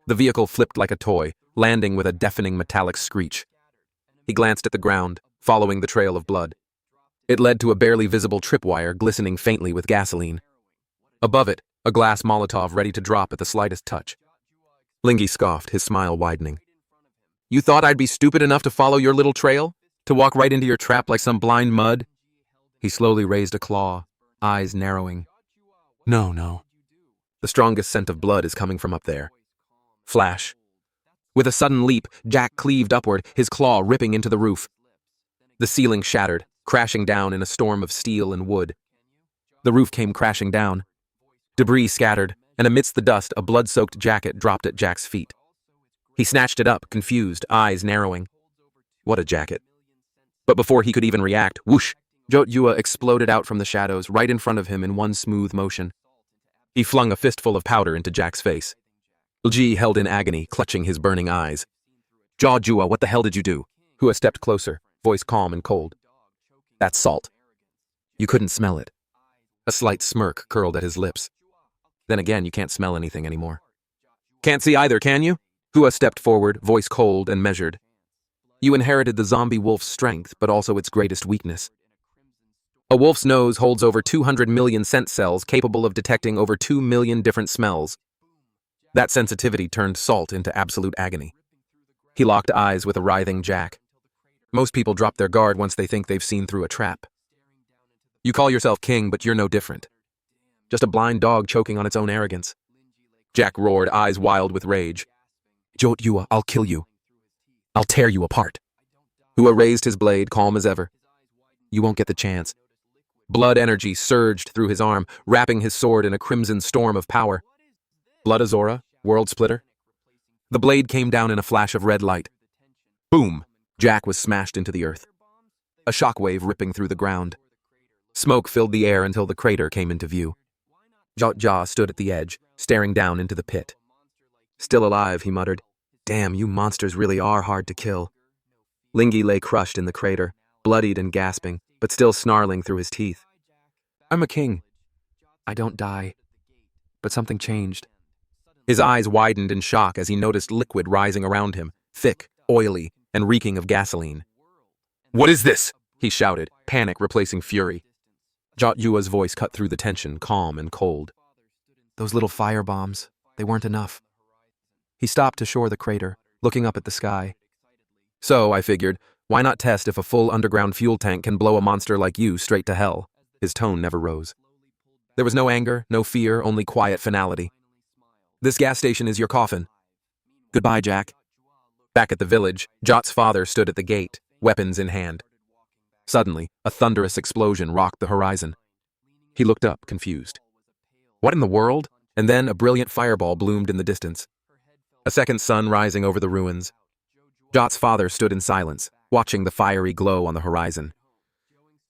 The vehicle flipped like a toy, landing with a deafening metallic screech. He glanced at the ground, following the trail of blood. It led to a barely visible tripwire glistening faintly with gasoline. Above it, a glass Molotov ready to drop at the slightest touch. Lingy scoffed, his smile widening. "You thought I'd be stupid enough to follow your little trail? To walk right into your trap like some blind mud?" He slowly raised a claw, eyes narrowing. No. The strongest scent of blood is coming from up there." Flash. With a sudden leap, Jack cleaved upward, his claw ripping into the roof. The ceiling shattered, crashing down in a storm of steel and wood. The roof came crashing down. Debris scattered, and amidst the dust, a blood-soaked jacket dropped at Jack's feet. He snatched it up, confused, eyes narrowing. What a jacket. But before he could even react, whoosh! Jinwoo exploded out from the shadows right in front of him in one smooth motion. He flung a fistful of powder into Jack's face. Ji held in agony, clutching his burning eyes. "Jinwoo, what the hell did you do?" Hua stepped closer, voice calm and cold. "That's salt. You couldn't smell it." A slight smirk curled at his lips. "Then again, you can't smell anything anymore." "Can't see either, can you?" Hua stepped forward, voice cold and measured. "You inherited the zombie wolf's strength, but also its greatest weakness. A wolf's nose holds over 200 million scent cells capable of detecting over 2 million different smells. That sensitivity turned salt into absolute agony." He locked eyes with a writhing Jack. Most people drop their guard once they think they've seen through a trap. You call yourself king, but you're no different. Just a blind dog choking on its own arrogance. Jack roared, eyes wild with rage. "Jinwoo, I'll kill you. I'll tear you apart." Hua raised his blade, calm as ever. "You won't get the chance." Blood energy surged through his arm, wrapping his sword in a crimson storm of power. Blood Azura, world splitter. The blade came down in a flash of red light. Boom! Jack was smashed into the earth. A shockwave ripping through the ground. Smoke filled the air until the crater came into view. Jia stood at the edge, staring down into the pit. "Still alive," he muttered. "Damn, you monsters really are hard to kill." Lingy lay crushed in the crater, bloodied and gasping, but still snarling through his teeth. "I'm a king. I don't die." But something changed. His eyes widened in shock as he noticed liquid rising around him, thick, oily, and reeking of gasoline. "What is this?" he shouted, panic replacing fury. Jinwoo's voice cut through the tension, calm and cold. "Those little fire bombs, they weren't enough." He stopped to shore the crater, looking up at the sky. "So, I figured, why not test if a full underground fuel tank can blow a monster like you straight to hell?" His tone never rose. There was no anger, no fear, only quiet finality. This gas station is your coffin. Goodbye, Jack. Back at the village, Jot's father stood at the gate, weapons in hand. Suddenly, a thunderous explosion rocked the horizon. He looked up, confused. What in the world? And then a brilliant fireball bloomed in the distance. A second sun rising over the ruins. Jot's father stood in silence, watching the fiery glow on the horizon.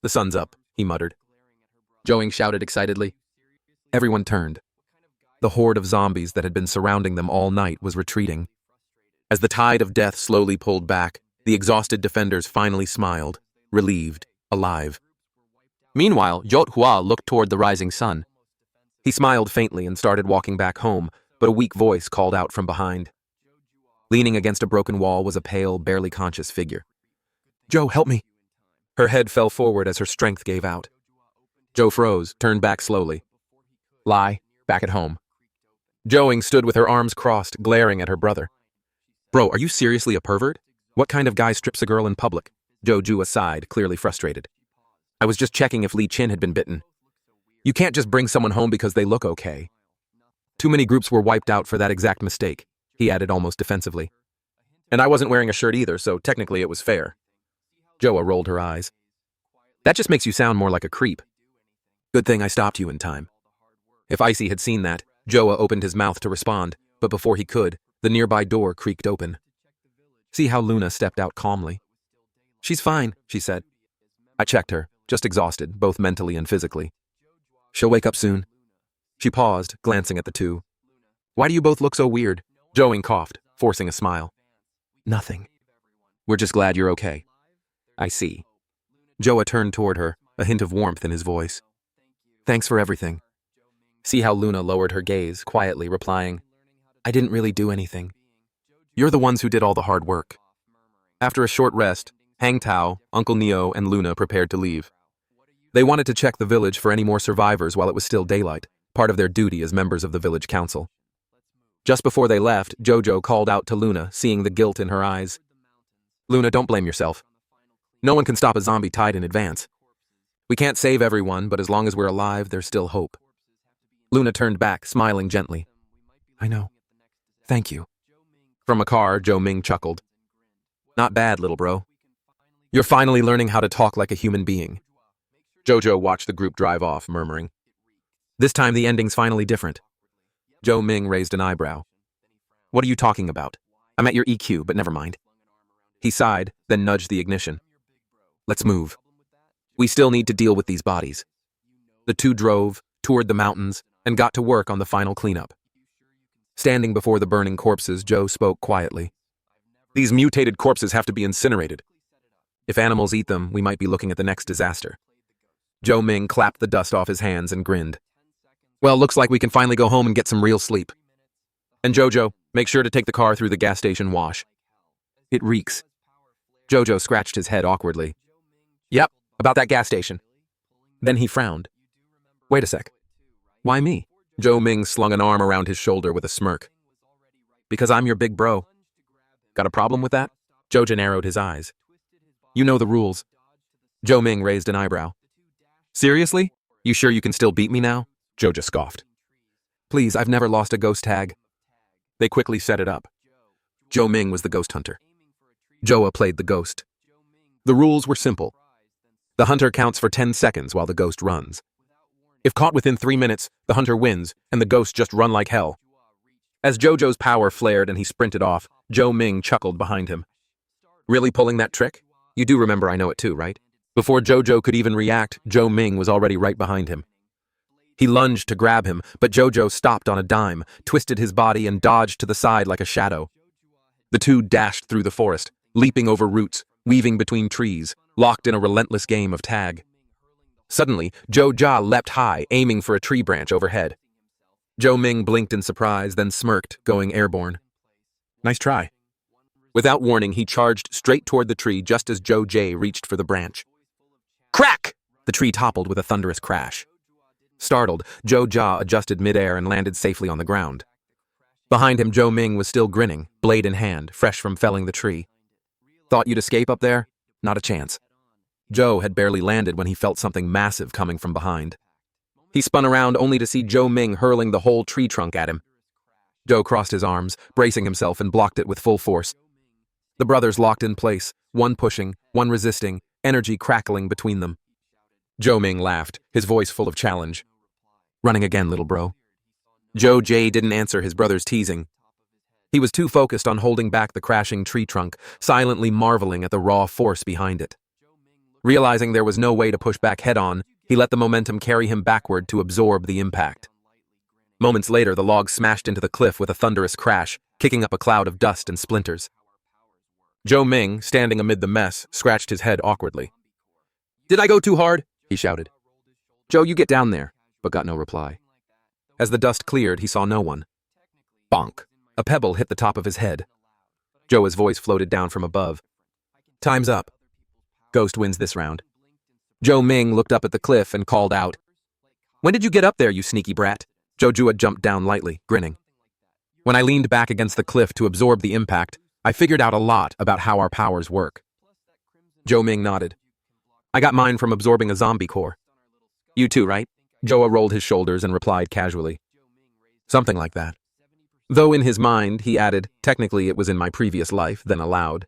The sun's up, he muttered. Joing shouted excitedly. Everyone turned. The horde of zombies that had been surrounding them all night was retreating. As the tide of death slowly pulled back, the exhausted defenders finally smiled, relieved, alive. Meanwhile, Jot Hua looked toward the rising sun. He smiled faintly and started walking back home, but a weak voice called out from behind. Leaning against a broken wall was a pale, barely conscious figure. "Joe, help me!" Her head fell forward as her strength gave out. Joe froze, turned back slowly. Lie, back at home. Joing stood with her arms crossed, glaring at her brother. "Bro, are you seriously a pervert? What kind of guy strips a girl in public?" Joe drew aside, clearly frustrated. "I was just checking if Lee Chin had been bitten. You can't just bring someone home because they look okay." Too many groups were wiped out for that exact mistake, he added almost defensively. And I wasn't wearing a shirt either, so technically it was fair. Joa rolled her eyes. That just makes you sound more like a creep. Good thing I stopped you in time. If Icy had seen that, Joa opened his mouth to respond, but before he could, the nearby door creaked open. See how Luna stepped out calmly. "She's fine," she said. I checked her, just exhausted, both mentally and physically. "She'll wake up soon." She paused, glancing at the two. "Why do you both look so weird?" Joing coughed, forcing a smile. "Nothing. We're just glad you're okay." "I see." Joa turned toward her, a hint of warmth in his voice. "Thanks for everything." See how Luna lowered her gaze, quietly replying, "I didn't really do anything. You're the ones who did all the hard work." After a short rest, Hang Tao, Uncle Neo, and Luna prepared to leave. They wanted to check the village for any more survivors while it was still daylight, part of their duty as members of the village council. Just before they left, Jojo called out to Luna, seeing the guilt in her eyes. "Luna, don't blame yourself. No one can stop a zombie tide in advance. We can't save everyone, but as long as we're alive, there's still hope." Luna turned back, smiling gently. "I know. Thank you." From a car, Joe Ming chuckled. "Not bad, little bro. You're finally learning how to talk like a human being." Jojo watched the group drive off, murmuring. "This time the ending's finally different." Joe Ming raised an eyebrow. "What are you talking about? I'm at your EQ, but never mind." He sighed, then nudged the ignition. "Let's move. We still need to deal with these bodies." The two drove, toured the mountains, and got to work on the final cleanup. Standing before the burning corpses, Joe spoke quietly. "These mutated corpses have to be incinerated. If animals eat them, we might be looking at the next disaster." Joe Ming clapped the dust off his hands and grinned. "Well, looks like we can finally go home and get some real sleep. And Jojo, make sure to take the car through the gas station wash. It reeks." Jojo scratched his head awkwardly. "Yep, about that gas station." Then he frowned. "Wait a sec. Why me?" Joe Ming slung an arm around his shoulder with a smirk. "Because I'm your big bro. Got a problem with that?" Jojo narrowed his eyes. "You know the rules." Joe Ming raised an eyebrow. "Seriously? You sure you can still beat me now?" Jojo scoffed. "Please, I've never lost a ghost tag." They quickly set it up. Joe Ming was the ghost hunter. Joa played the ghost. The rules were simple. The hunter counts for 10 seconds while the ghost runs. If caught within 3 minutes, the hunter wins, and the ghosts just run like hell. As Jojo's power flared and he sprinted off, Joe Ming chuckled behind him. "Really pulling that trick? You do remember I know it too, right?" Before Jojo could even react, Joe Ming was already right behind him. He lunged to grab him, but Jojo stopped on a dime, twisted his body and dodged to the side like a shadow. The two dashed through the forest, leaping over roots, weaving between trees, locked in a relentless game of tag. Suddenly, Joe Ja leapt high, aiming for a tree branch overhead. Joe Ming blinked in surprise, then smirked, going airborne. "Nice try." Without warning, he charged straight toward the tree just as Joe J reached for the branch. Crack! The tree toppled with a thunderous crash. Startled, Joe Ja adjusted midair and landed safely on the ground. Behind him, Joe Ming was still grinning, blade in hand, fresh from felling the tree. "Thought you'd escape up there? Not a chance." Joe had barely landed when he felt something massive coming from behind. He spun around only to see Zhou Ming hurling the whole tree trunk at him. Zhou crossed his arms, bracing himself, and blocked it with full force. The brothers locked in place, one pushing, one resisting, energy crackling between them. Zhou Ming laughed, his voice full of challenge. Running again, little bro. Zhou Jie didn't answer his brother's teasing. He was too focused on holding back the crashing tree trunk, silently marveling at the raw force behind it. Realizing there was no way to push back head-on, he let the momentum carry him backward to absorb the impact. Moments later, the log smashed into the cliff with a thunderous crash, kicking up a cloud of dust and splinters. Zhou Ming, standing amid the mess, scratched his head awkwardly. "Did I go too hard?" he shouted. "Zhou, you get down there," but got no reply. As the dust cleared, he saw no one. Bonk. A pebble hit the top of his head. Zhou's voice floated down from above. "Time's up. Ghost wins this round." Zhou Ming looked up at the cliff and called out, "When did you get up there, you sneaky brat?" Zhou Jua jumped down lightly, grinning. "When I leaned back against the cliff to absorb the impact, I figured out a lot about how our powers work." Zhou Ming nodded. "I got mine from absorbing a zombie core." "You too, right?" Zhou rolled his shoulders and replied casually. "Something like that." Though in his mind, he added, "Technically it was in my previous life," then aloud,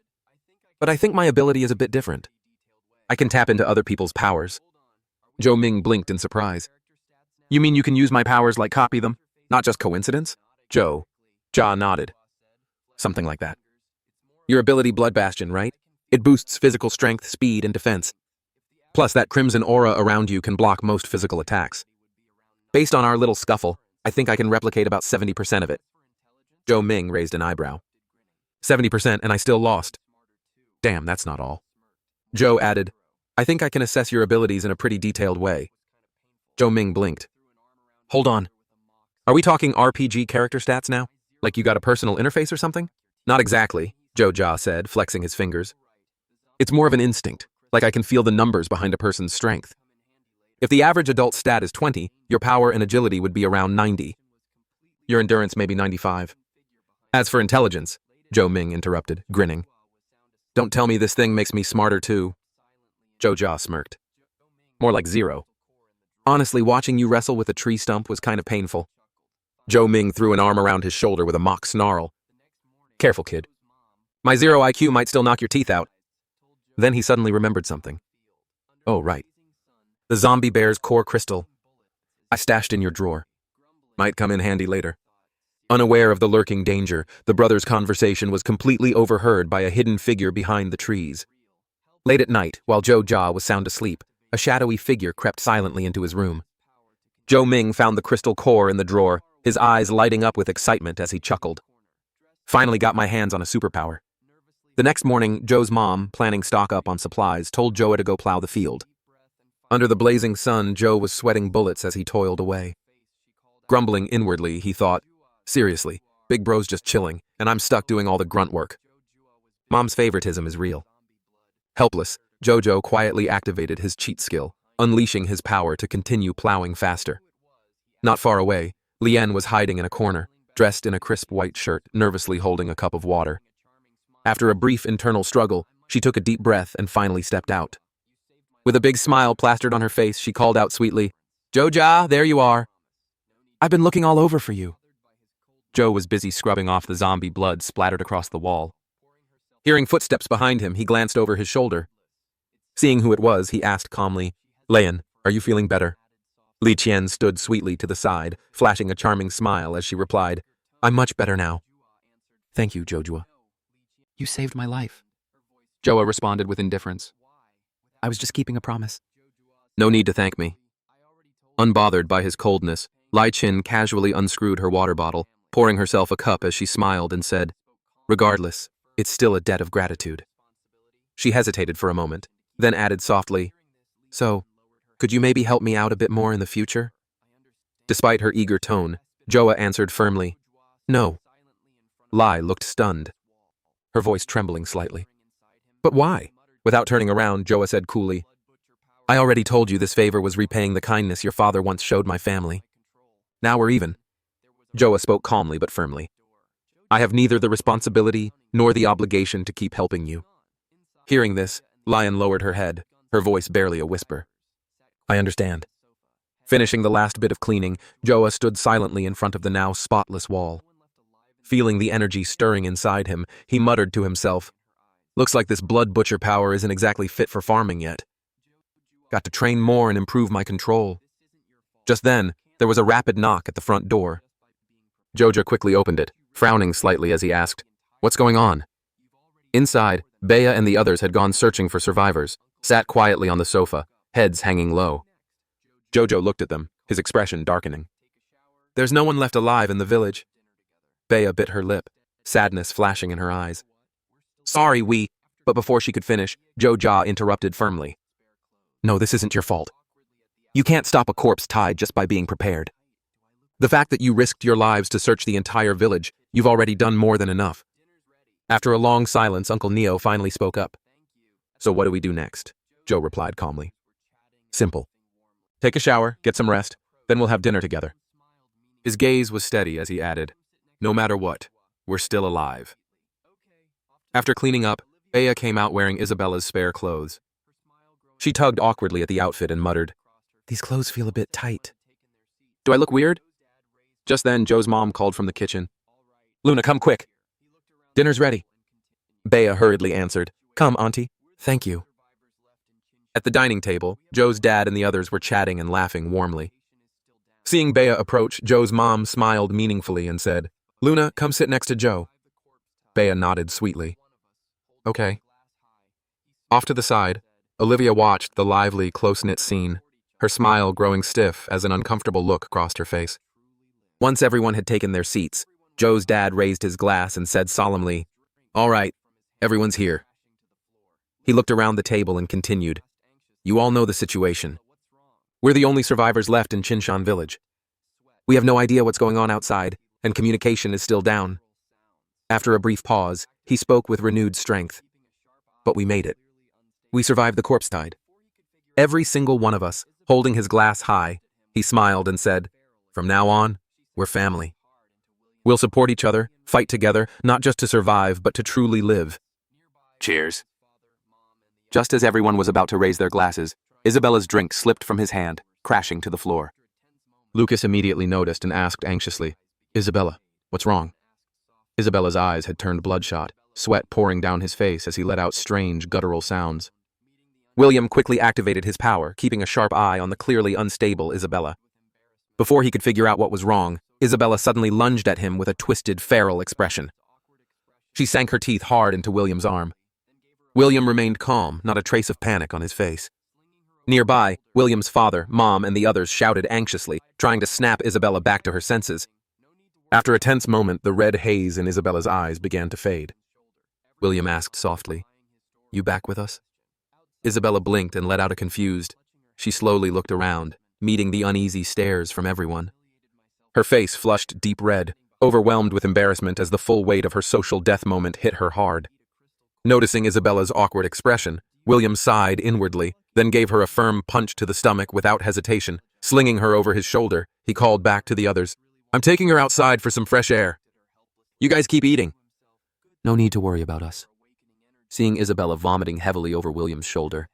"But I think my ability is a bit different. I can tap into other people's powers." Zhou Ming blinked in surprise. "You mean you can use my powers like copy them? Not just coincidence?" Zhou Jia nodded. "Something like that. Your ability Blood Bastion, right? It boosts physical strength, speed, and defense. Plus that crimson aura around you can block most physical attacks. Based on our little scuffle, I think I can replicate about 70% of it." Zhou Ming raised an eyebrow. 70% and I still lost. Damn, that's not all. Zhou added, "I think I can assess your abilities in a pretty detailed way." Zhou Ming blinked. "Hold on. Are we talking RPG character stats now? Like you got a personal interface or something?" "Not exactly," Zhou Jia said, flexing his fingers. "It's more of an instinct, like I can feel the numbers behind a person's strength. If the average adult stat is 20, your power and agility would be around 90. Your endurance may be 95. As for intelligence," Zhou Ming interrupted, grinning. "Don't tell me this thing makes me smarter too." Zhou Jia smirked. "More like 0. Honestly, watching you wrestle with a tree stump was kind of painful." Zhou Ming threw an arm around his shoulder with a mock snarl. "Careful, kid. My 0 IQ might still knock your teeth out." Then he suddenly remembered something. "Oh, right. The zombie bear's core crystal. I stashed in your drawer. Might come in handy later." Unaware of the lurking danger, the brothers' conversation was completely overheard by a hidden figure behind the trees. Late at night, while Zhou Jia was sound asleep, a shadowy figure crept silently into his room. Zhou Ming found the crystal core in the drawer, his eyes lighting up with excitement as he chuckled. "Finally got my hands on a superpower." The next morning, Zhou's mom, planning stock up on supplies, told Zhou to go plow the field. Under the blazing sun, Zhou was sweating bullets as he toiled away. Grumbling inwardly, he thought, "Seriously, Big Bro's just chilling, and I'm stuck doing all the grunt work." Mom's favoritism is real. Helpless, Jojo quietly activated his cheat skill, unleashing his power to continue plowing faster. Not far away, Lian was hiding in a corner, dressed in a crisp white shirt, nervously holding a cup of water. After a brief internal struggle, she took a deep breath and finally stepped out. With a big smile plastered on her face, she called out sweetly, "Joja, there you are. I've been looking all over for you." Zhou was busy scrubbing off the zombie blood splattered across the wall. Hearing footsteps behind him, he glanced over his shoulder. Seeing who it was, he asked calmly, "Lian, are you feeling better?" Li Qian stood sweetly to the side, flashing a charming smile as she replied, "I'm much better now." "Thank you, Jojo. You saved my life." Joa responded with indifference. "I was just keeping a promise." "No need to thank me." Unbothered by his coldness, Li Qin casually unscrewed her water bottle, pouring herself a cup as she smiled and said, "Regardless, it's still a debt of gratitude." She hesitated for a moment, then added softly, "So, could you maybe help me out a bit more in the future?" Despite her eager tone, Joa answered firmly, "No." Lai looked stunned, her voice trembling slightly. "But why?" Without turning around, Joa said coolly, "I already told you this favor was repaying the kindness your father once showed my family. Now we're even." Joa spoke calmly but firmly. "I have neither the responsibility nor the obligation to keep helping you." Hearing this, Lian lowered her head, her voice barely a whisper. "I understand." Finishing the last bit of cleaning, Joa stood silently in front of the now spotless wall. Feeling the energy stirring inside him, he muttered to himself, "Looks like this blood butcher power isn't exactly fit for farming yet. Got to train more and improve my control." Just then, there was a rapid knock at the front door. Joja quickly opened it, frowning slightly as he asked, "What's going on?" Inside, Bea and the others had gone searching for survivors, sat quietly on the sofa, heads hanging low. Jojo looked at them, his expression darkening. "There's no one left alive in the village." Bea bit her lip, sadness flashing in her eyes. "Sorry, But before she could finish, Joja interrupted firmly. "No, this isn't your fault. You can't stop a corpse tide just by being prepared. The fact that you risked your lives to search the entire village, you've already done more than enough." After a long silence, Uncle Neo finally spoke up. "So what do we do next?" Joe replied calmly. "Simple. Take a shower, get some rest, then we'll have dinner together." His gaze was steady as he added, "No matter what, we're still alive." After cleaning up, Bea came out wearing Isabella's spare clothes. She tugged awkwardly at the outfit and muttered, "These clothes feel a bit tight. Do I look weird?" Just then, Joe's mom called from the kitchen. "Luna, come quick. Dinner's ready." Bea hurriedly answered, "Come, Auntie. Thank you." At the dining table, Joe's dad and the others were chatting and laughing warmly. Seeing Bea approach, Joe's mom smiled meaningfully and said, "Luna, come sit next to Joe." Bea nodded sweetly. "Okay." Off to the side, Olivia watched the lively, close-knit scene, her smile growing stiff as an uncomfortable look crossed her face. Once everyone had taken their seats, Joe's dad raised his glass and said solemnly, "All right, everyone's here." He looked around the table and continued, "You all know the situation. We're the only survivors left in Chinshan village. We have no idea what's going on outside, and communication is still down." After a brief pause, he spoke with renewed strength. "But we made it. We survived the corpse tide. Every single one of us, holding his glass high, he smiled and said, 'From now on, we're family. We'll support each other, fight together, not just to survive, but to truly live. Cheers.'" Just as everyone was about to raise their glasses, Isabella's drink slipped from his hand, crashing to the floor. Lucas immediately noticed and asked anxiously, "Isabella, what's wrong?" Isabella's eyes had turned bloodshot, sweat pouring down his face as he let out strange, guttural sounds. William quickly activated his power, keeping a sharp eye on the clearly unstable Isabella. Before he could figure out what was wrong, Isabella suddenly lunged at him with a twisted, feral expression. She sank her teeth hard into William's arm. William remained calm, not a trace of panic on his face. Nearby, William's father, mom, and the others shouted anxiously, trying to snap Isabella back to her senses. After a tense moment, the red haze in Isabella's eyes began to fade. William asked softly, "You back with us?" Isabella blinked and let out a confused. She slowly looked around, meeting the uneasy stares from everyone. Her face flushed deep red, overwhelmed with embarrassment as the full weight of her social death moment hit her hard. Noticing Isabella's awkward expression, William sighed inwardly, then gave her a firm punch to the stomach without hesitation. Slinging her over his shoulder, he called back to the others, "I'm taking her outside for some fresh air. You guys keep eating. No need to worry about us." Seeing Isabella vomiting heavily over William's shoulder,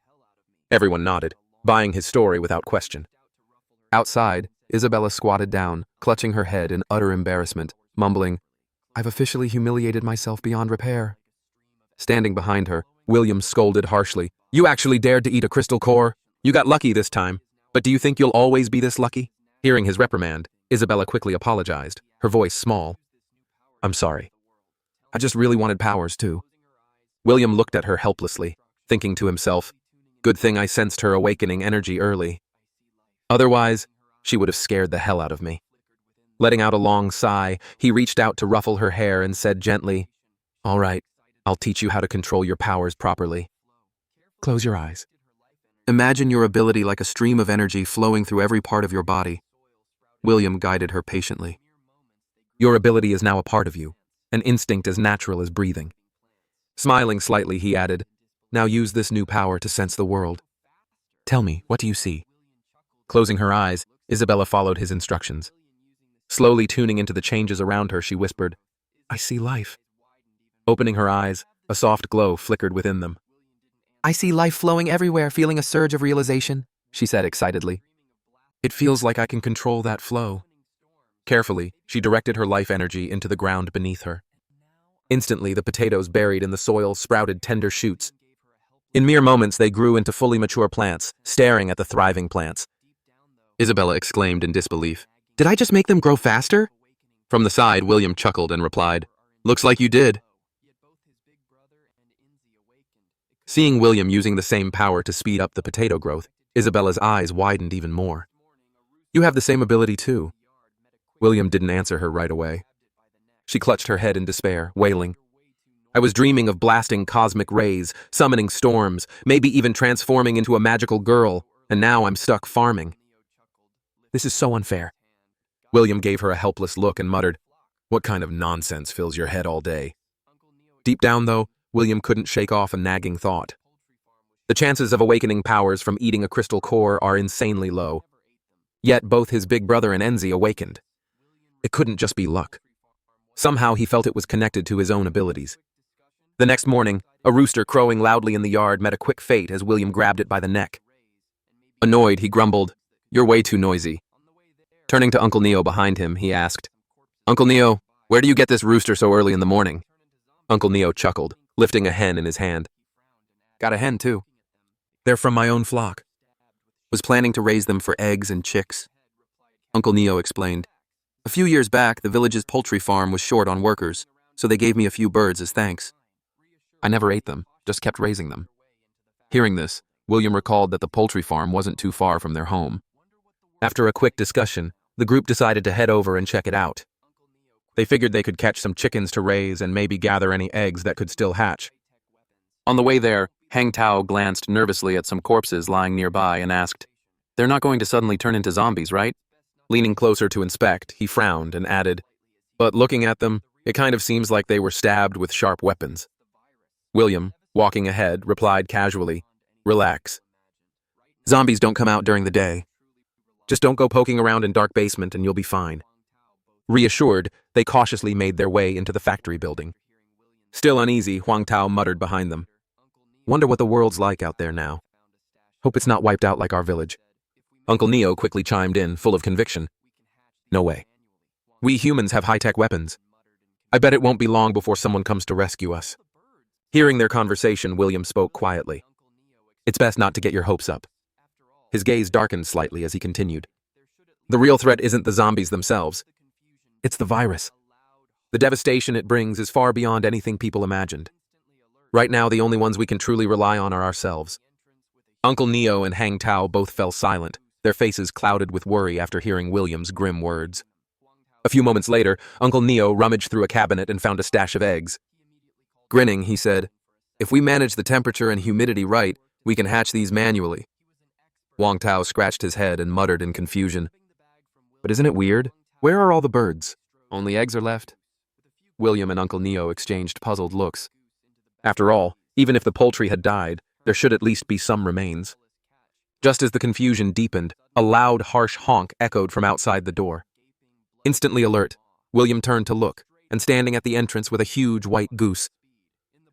everyone nodded, buying his story without question. Outside, Isabella squatted down, clutching her head in utter embarrassment, mumbling, "I've officially humiliated myself beyond repair." Standing behind her, William scolded harshly, "You actually dared to eat a crystal core? You got lucky this time, but do you think you'll always be this lucky?" Hearing his reprimand, Isabella quickly apologized, her voice small. "I'm sorry. I just really wanted powers too." William looked at her helplessly, thinking to himself, "Good thing I sensed her awakening energy early. Otherwise, she would have scared the hell out of me." Letting out a long sigh, he reached out to ruffle her hair and said gently, "All right, I'll teach you how to control your powers properly. Close your eyes. Imagine your ability like a stream of energy flowing through every part of your body." William guided her patiently. "Your ability is now a part of you, an instinct as natural as breathing." Smiling slightly, he added, "Now use this new power to sense the world. Tell me, what do you see?" Closing her eyes, Isabella followed his instructions. Slowly tuning into the changes around her, she whispered, "I see life." Opening her eyes, a soft glow flickered within them. "I see life flowing everywhere, feeling a surge of realization," she said excitedly. It feels like I can control that flow. Carefully, she directed her life energy into the ground beneath her. Instantly, the potatoes buried in the soil sprouted tender shoots. In mere moments, they grew into fully mature plants, staring at the thriving plants. Isabella exclaimed in disbelief. Did I just make them grow faster? From the side, William chuckled and replied, Looks like you did. Seeing William using the same power to speed up the potato growth, Isabella's eyes widened even more. You have the same ability too. William didn't answer her right away. She clutched her head in despair, wailing. I was dreaming of blasting cosmic rays, summoning storms, maybe even transforming into a magical girl, and now I'm stuck farming. This is so unfair. William gave her a helpless look and muttered, What kind of nonsense fills your head all day? Deep down, though, William couldn't shake off a nagging thought. The chances of awakening powers from eating a crystal core are insanely low. Yet both his big brother and Enzi awakened. It couldn't just be luck. Somehow he felt it was connected to his own abilities. The next morning, a rooster crowing loudly in the yard met a quick fate as William grabbed it by the neck. Annoyed, he grumbled, You're way too noisy. Turning to Uncle Neo behind him, he asked, Uncle Neo, where do you get this rooster so early in the morning? Uncle Neo chuckled, lifting a hen in his hand. Got a hen, too. They're from my own flock. Was planning to raise them for eggs and chicks. Uncle Neo explained. A few years back, the village's poultry farm was short on workers, so they gave me a few birds as thanks. I never ate them, just kept raising them. Hearing this, William recalled that the poultry farm wasn't too far from their home. After a quick discussion, the group decided to head over and check it out. They figured they could catch some chickens to raise and maybe gather any eggs that could still hatch. On the way there, Hang Tao glanced nervously at some corpses lying nearby and asked, They're not going to suddenly turn into zombies, right? Leaning closer to inspect, he frowned and added, But looking at them, it kind of seems like they were stabbed with sharp weapons. William, walking ahead, replied casually, Relax. Zombies don't come out during the day. Just don't go poking around in dark basement and you'll be fine. Reassured, they cautiously made their way into the factory building. Still uneasy, Huang Tao muttered behind them. Wonder what the world's like out there now. Hope it's not wiped out like our village. Uncle Neo quickly chimed in, full of conviction. No way. We humans have high-tech weapons. I bet it won't be long before someone comes to rescue us. Hearing their conversation, William spoke quietly. It's best not to get your hopes up. His gaze darkened slightly as he continued. The real threat isn't the zombies themselves. It's the virus. The devastation it brings is far beyond anything people imagined. Right now, the only ones we can truly rely on are ourselves. Uncle Neo and Hang Tao both fell silent, their faces clouded with worry after hearing William's grim words. A few moments later, Uncle Neo rummaged through a cabinet and found a stash of eggs. Grinning, he said, If we manage the temperature and humidity right, we can hatch these manually. Huang Tao scratched his head and muttered in confusion. But isn't it weird? Where are all the birds? Only eggs are left. William and Uncle Neo exchanged puzzled looks. After all, even if the poultry had died, there should at least be some remains. Just as the confusion deepened, a loud, harsh honk echoed from outside the door. Instantly alert, William turned to look, and standing at the entrance with a huge white goose.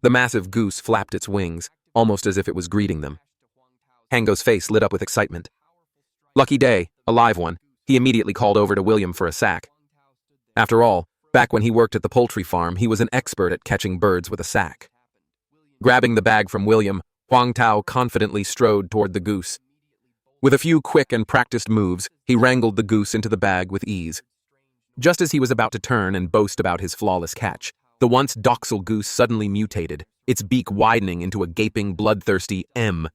The massive goose flapped its wings, almost as if it was greeting them. Hango's face lit up with excitement. Lucky day, a live one. He immediately called over to William for a sack. After all, back when he worked at the poultry farm, he was an expert at catching birds with a sack. Grabbing the bag from William, Huang Tao confidently strode toward the goose. With a few quick and practiced moves, he wrangled the goose into the bag with ease. Just as he was about to turn and boast about his flawless catch, the once docile goose suddenly mutated, its beak widening into a gaping, bloodthirsty M.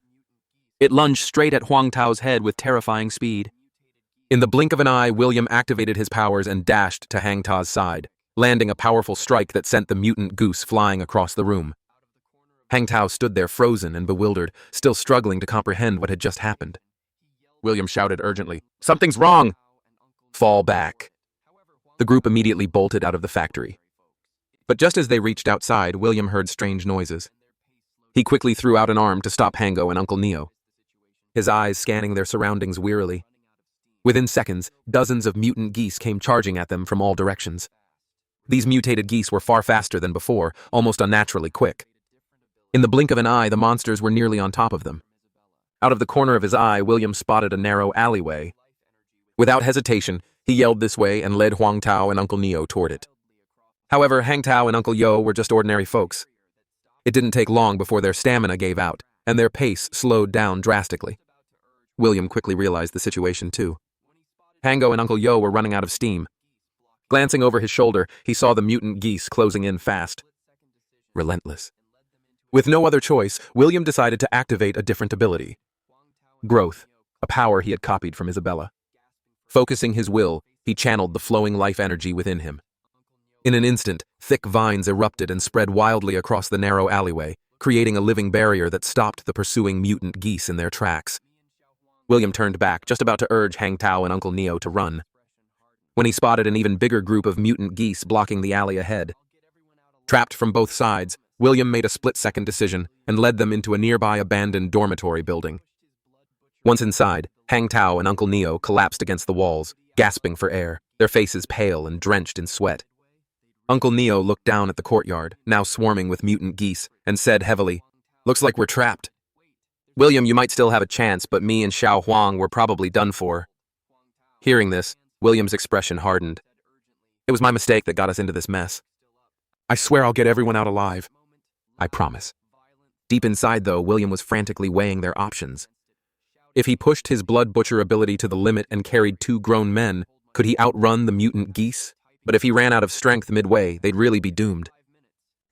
It lunged straight at Huang Tao's head with terrifying speed. In the blink of an eye, William activated his powers and dashed to Hang Tao's side, landing a powerful strike that sent the mutant goose flying across the room. Hang Tao stood there frozen and bewildered, still struggling to comprehend what had just happened. William shouted urgently, Something's wrong! Fall back. The group immediately bolted out of the factory. But just as they reached outside, William heard strange noises. He quickly threw out an arm to stop Hango and Uncle Neo, his eyes scanning their surroundings wearily. Within seconds, dozens of mutant geese came charging at them from all directions. These mutated geese were far faster than before, almost unnaturally quick. In the blink of an eye, the monsters were nearly on top of them. Out of the corner of his eye, William spotted a narrow alleyway. Without hesitation, he yelled this way and led Huang Tao and Uncle Neo toward it. However, Hang Tao and Uncle Yo were just ordinary folks. It didn't take long before their stamina gave out, and their pace slowed down drastically. William quickly realized the situation too. Hango and Uncle Yo were running out of steam. Glancing over his shoulder, he saw the mutant geese closing in fast. Relentless. With no other choice, William decided to activate a different ability. Growth, a power he had copied from Isabella. Focusing his will, he channeled the flowing life energy within him. In an instant, thick vines erupted and spread wildly across the narrow alleyway, creating a living barrier that stopped the pursuing mutant geese in their tracks. William turned back, just about to urge Hang Tao and Uncle Neo to run, when he spotted an even bigger group of mutant geese blocking the alley ahead. Trapped from both sides, William made a split-second decision and led them into a nearby abandoned dormitory building. Once inside, Hang Tao and Uncle Neo collapsed against the walls, gasping for air, their faces pale and drenched in sweat. Uncle Neo looked down at the courtyard, now swarming with mutant geese, and said heavily, "Looks like we're trapped." "William, you might still have a chance, but me and Xiao Huang were probably done for." Hearing this, William's expression hardened. "It was my mistake that got us into this mess. I swear I'll get everyone out alive. I promise." Deep inside, though, William was frantically weighing their options. If he pushed his blood butcher ability to the limit and carried 2 grown men, could he outrun the mutant geese? But if he ran out of strength midway, they'd really be doomed.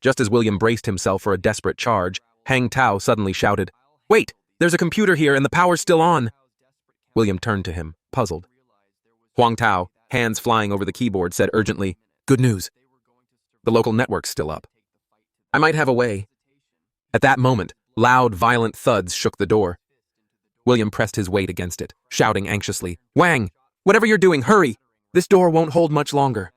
Just as William braced himself for a desperate charge, Hang Tao suddenly shouted, "Wait! There's a computer here and the power's still on!" William turned to him, puzzled. Huang Tao, hands flying over the keyboard, said urgently, "Good news. The local network's still up. I might have a way." At that moment, loud, violent thuds shook the door. William pressed his weight against it, shouting anxiously, "Wang! Whatever you're doing, hurry! This door won't hold much longer."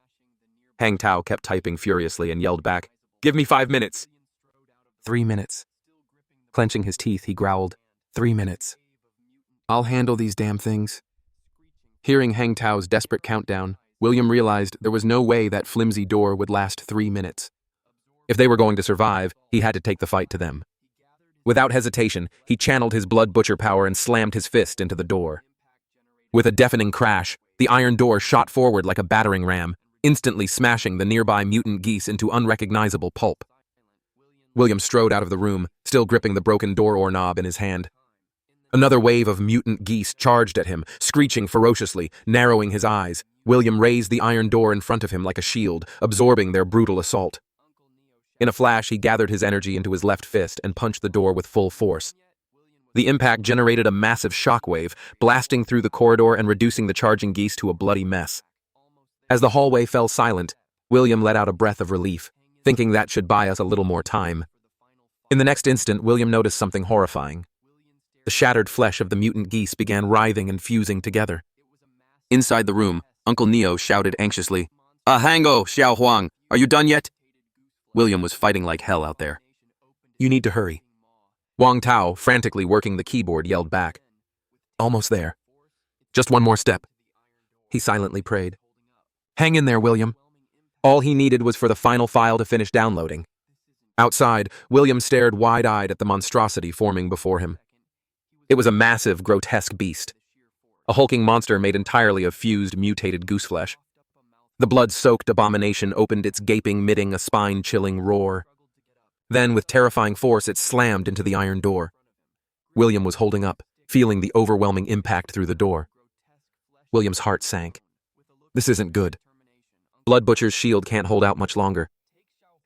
Hang Tao kept typing furiously and yelled back, "Give me 5 minutes." 3 minutes. Clenching his teeth, he growled, 3 minutes. "I'll handle these damn things." Hearing Hang Tao's desperate countdown, William realized there was no way that flimsy door would last 3 minutes. If they were going to survive, he had to take the fight to them. Without hesitation, he channeled his blood butcher power and slammed his fist into the door. With a deafening crash, the iron door shot forward like a battering ram, instantly smashing the nearby mutant geese into unrecognizable pulp. William strode out of the room, still gripping the broken door knob in his hand. Another wave of mutant geese charged at him, screeching ferociously, narrowing his eyes. William raised the iron door in front of him like a shield, absorbing their brutal assault. In a flash, he gathered his energy into his left fist and punched the door with full force. The impact generated a massive shockwave, blasting through the corridor and reducing the charging geese to a bloody mess. As the hallway fell silent, William let out a breath of relief, thinking that should buy us a little more time. In the next instant, William noticed something horrifying. The shattered flesh of the mutant geese began writhing and fusing together. Inside the room, Uncle Neo shouted anxiously, "Hango, Xiao Huang, are you done yet?" William was fighting like hell out there. "You need to hurry." Huang Tao, frantically working the keyboard, yelled back, "Almost there. Just one more step." He silently prayed. "Hang in there, William." All he needed was for the final file to finish downloading. Outside, William stared wide-eyed at the monstrosity forming before him. It was a massive, grotesque beast. A hulking monster made entirely of fused, mutated gooseflesh. The blood-soaked abomination opened its gaping, emitting a spine-chilling roar. Then, with terrifying force, it slammed into the iron door. William was holding up, feeling the overwhelming impact through the door. William's heart sank. This isn't good. Blood Butcher's shield can't hold out much longer.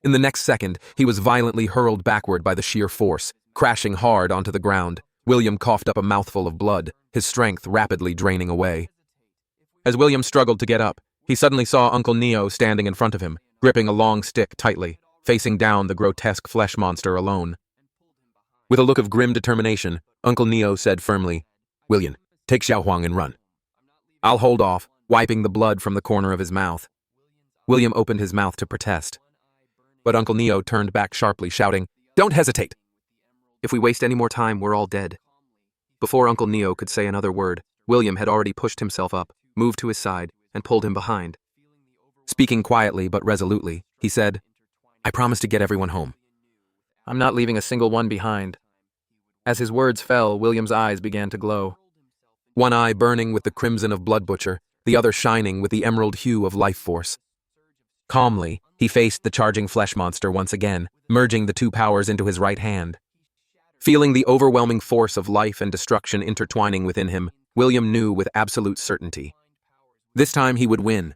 In the next second, he was violently hurled backward by the sheer force, crashing hard onto the ground. William coughed up a mouthful of blood, his strength rapidly draining away. As William struggled to get up, he suddenly saw Uncle Neo standing in front of him, gripping a long stick tightly, facing down the grotesque flesh monster alone. With a look of grim determination, Uncle Neo said firmly, "William, take Xiao Huang and run." "I'll hold off," wiping the blood from the corner of his mouth. William opened his mouth to protest. But Uncle Neo turned back sharply, shouting, "Don't hesitate! If we waste any more time, we're all dead." Before Uncle Neo could say another word, William had already pushed himself up, moved to his side, and pulled him behind. Speaking quietly but resolutely, he said, "I promise to get everyone home. I'm not leaving a single one behind." As his words fell, William's eyes began to glow. one eye burning with the crimson of Blood Butcher, the other shining with the emerald hue of Life Force. Calmly, he faced the charging flesh monster once again, merging the two powers into his right hand. Feeling the overwhelming force of life and destruction intertwining within him, William knew with absolute certainty. This time he would win.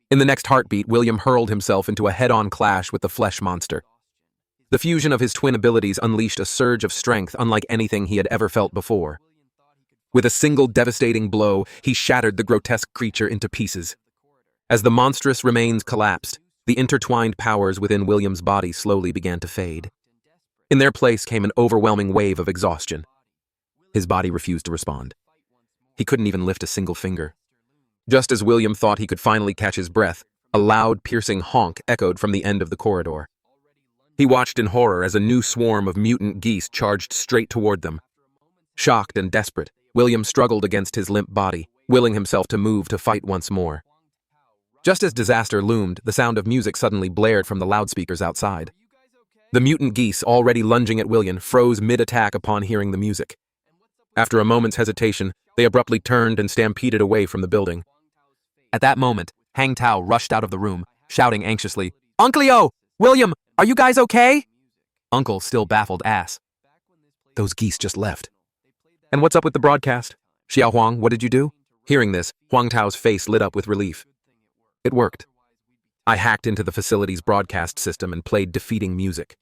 In the next heartbeat, William hurled himself into a head-on clash with the flesh monster. The fusion of his twin abilities unleashed a surge of strength unlike anything he had ever felt before. With a single devastating blow, he shattered the grotesque creature into pieces. As the monstrous remains collapsed, the intertwined powers within William's body slowly began to fade. In their place came an overwhelming wave of exhaustion. His body refused to respond. He couldn't even lift a single finger. Just as William thought he could finally catch his breath, a loud, piercing honk echoed from the end of the corridor. He watched in horror as a new swarm of mutant geese charged straight toward them. Shocked and desperate, William struggled against his limp body, willing himself to move to fight once more. Just as disaster loomed, the sound of music suddenly blared from the loudspeakers outside. The mutant geese, already lunging at William, froze mid-attack upon hearing the music. After a moment's hesitation, they abruptly turned and stampeded away from the building. At that moment, Hang Tao rushed out of the room, shouting anxiously, "Uncle Leo! William, are you guys okay?" Uncle still baffled asked, "Those geese just left." "And what's up with the broadcast? Xiao Huang, what did you do?" Hearing this, Huang Tao's face lit up with relief. "It worked. I hacked into the facility's broadcast system and played defeating music."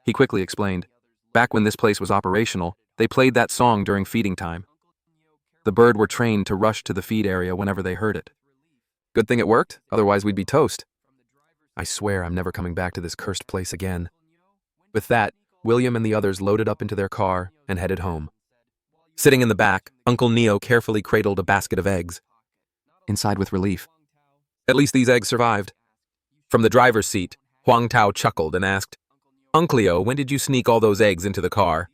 He quickly explained, "Back when this place was operational, they played that song during feeding time. The bird were trained to rush to the feed area whenever they heard it. Good thing it worked, otherwise we'd be toast. I swear I'm never coming back to this cursed place again." With that, William and the others loaded up into their car and headed home. Sitting in the back, Uncle Neo carefully cradled a basket of eggs. He sighed with relief. At least these eggs survived. From the driver's seat, Huang Tao chuckled and asked, "Uncle Leo, when did you sneak all those eggs into the car?"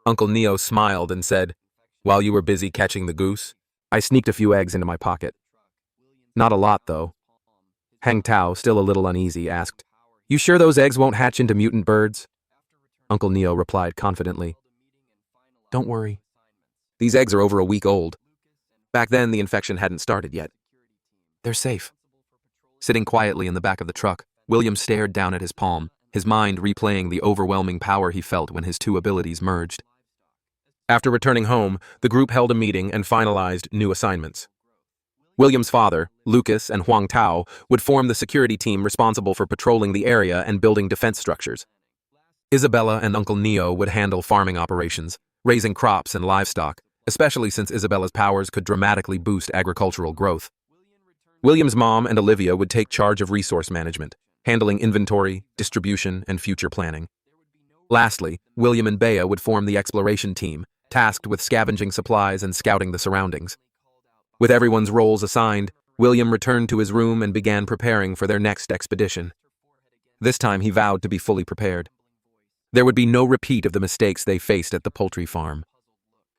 Uncle Neo smiled and said, "While you were busy catching the goose, I sneaked a few eggs into my pocket. Not a lot, though." Hang Tao, still a little uneasy, asked, "You sure those eggs won't hatch into mutant birds?" Uncle Neo replied confidently, "Don't worry. These eggs are over a week old. Back then, the infection hadn't started yet. They're safe." Sitting quietly in the back of the truck, William stared down at his palm, his mind replaying the overwhelming power he felt when his two abilities merged. After returning home, the group held a meeting and finalized new assignments. William's father, Lucas, and Huang Tao would form the security team responsible for patrolling the area and building defense structures. Isabella and Uncle Neo would handle farming operations, raising crops and livestock, especially since Isabella's powers could dramatically boost agricultural growth. William's mom and Olivia would take charge of resource management, handling inventory, distribution, and future planning. Lastly, William and Bea would form the exploration team, tasked with scavenging supplies and scouting the surroundings. With everyone's roles assigned, William returned to his room and began preparing for their next expedition. This time he vowed to be fully prepared. There would be no repeat of the mistakes they faced at the poultry farm.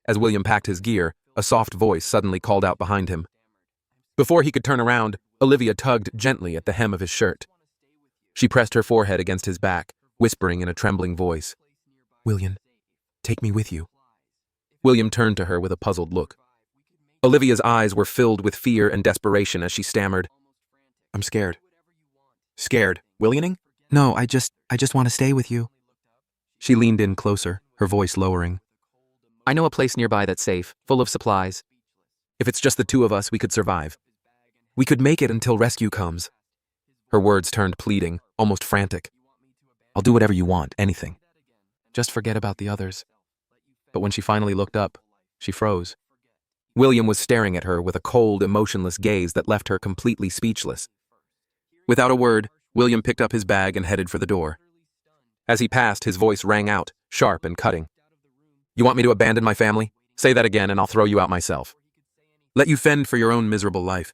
As William packed his gear, a soft voice suddenly called out behind him. Before he could turn around, Olivia tugged gently at the hem of his shirt. She pressed her forehead against his back, whispering in a trembling voice, "William, take me with you." William turned to her with a puzzled look. Olivia's eyes were filled with fear and desperation as she stammered, "I'm scared." "Scared? Willioning?" "No, I just want to stay with you." She leaned in closer, her voice lowering. "I know a place nearby that's safe, full of supplies. If it's just the two of us, we could survive. We could make it until rescue comes." Her words turned pleading, almost frantic. "I'll do whatever you want, anything. Just forget about the others." But when she finally looked up, she froze. William was staring at her with a cold, emotionless gaze that left her completely speechless. Without a word, William picked up his bag and headed for the door. As he passed, his voice rang out, sharp and cutting. "You want me to abandon my family? Say that again and I'll throw you out myself. Let you fend for your own miserable life.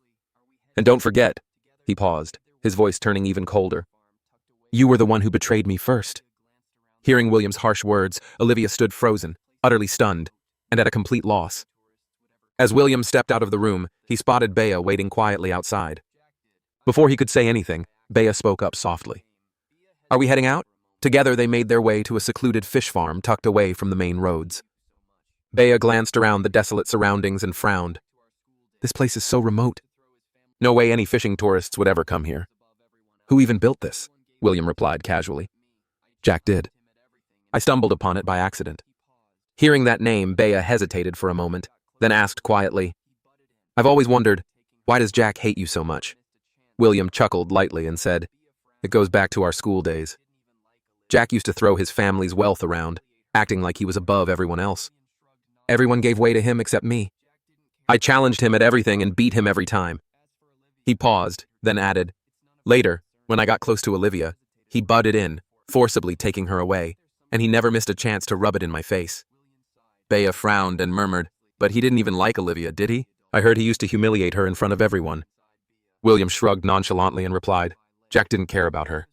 And don't forget," he paused, his voice turning even colder, "you were the one who betrayed me first." Hearing William's harsh words, Olivia stood frozen, utterly stunned, and at a complete loss. As William stepped out of the room, he spotted Bea waiting quietly outside. Before he could say anything, Bea spoke up softly. "Are we heading out?" Together they made their way to a secluded fish farm tucked away from the main roads. Bea glanced around the desolate surroundings and frowned. This place is so remote. No way any fishing tourists would ever come here. Who even built this? William replied casually. Jack did. I stumbled upon it by accident. Hearing that name, Bea hesitated for a moment, then asked quietly, I've always wondered, why does Jack hate you so much? William chuckled lightly and said, It goes back to our school days. Jack used to throw his family's wealth around, acting like he was above everyone else. Everyone gave way to him except me. I challenged him at everything and beat him every time. He paused, then added, Later, when I got close to Olivia, he butted in, forcibly taking her away, and he never missed a chance to rub it in my face. Bea frowned and murmured, But he didn't even like Olivia, did he? I heard he used to humiliate her in front of everyone. William shrugged nonchalantly and replied, Jack didn't care about her.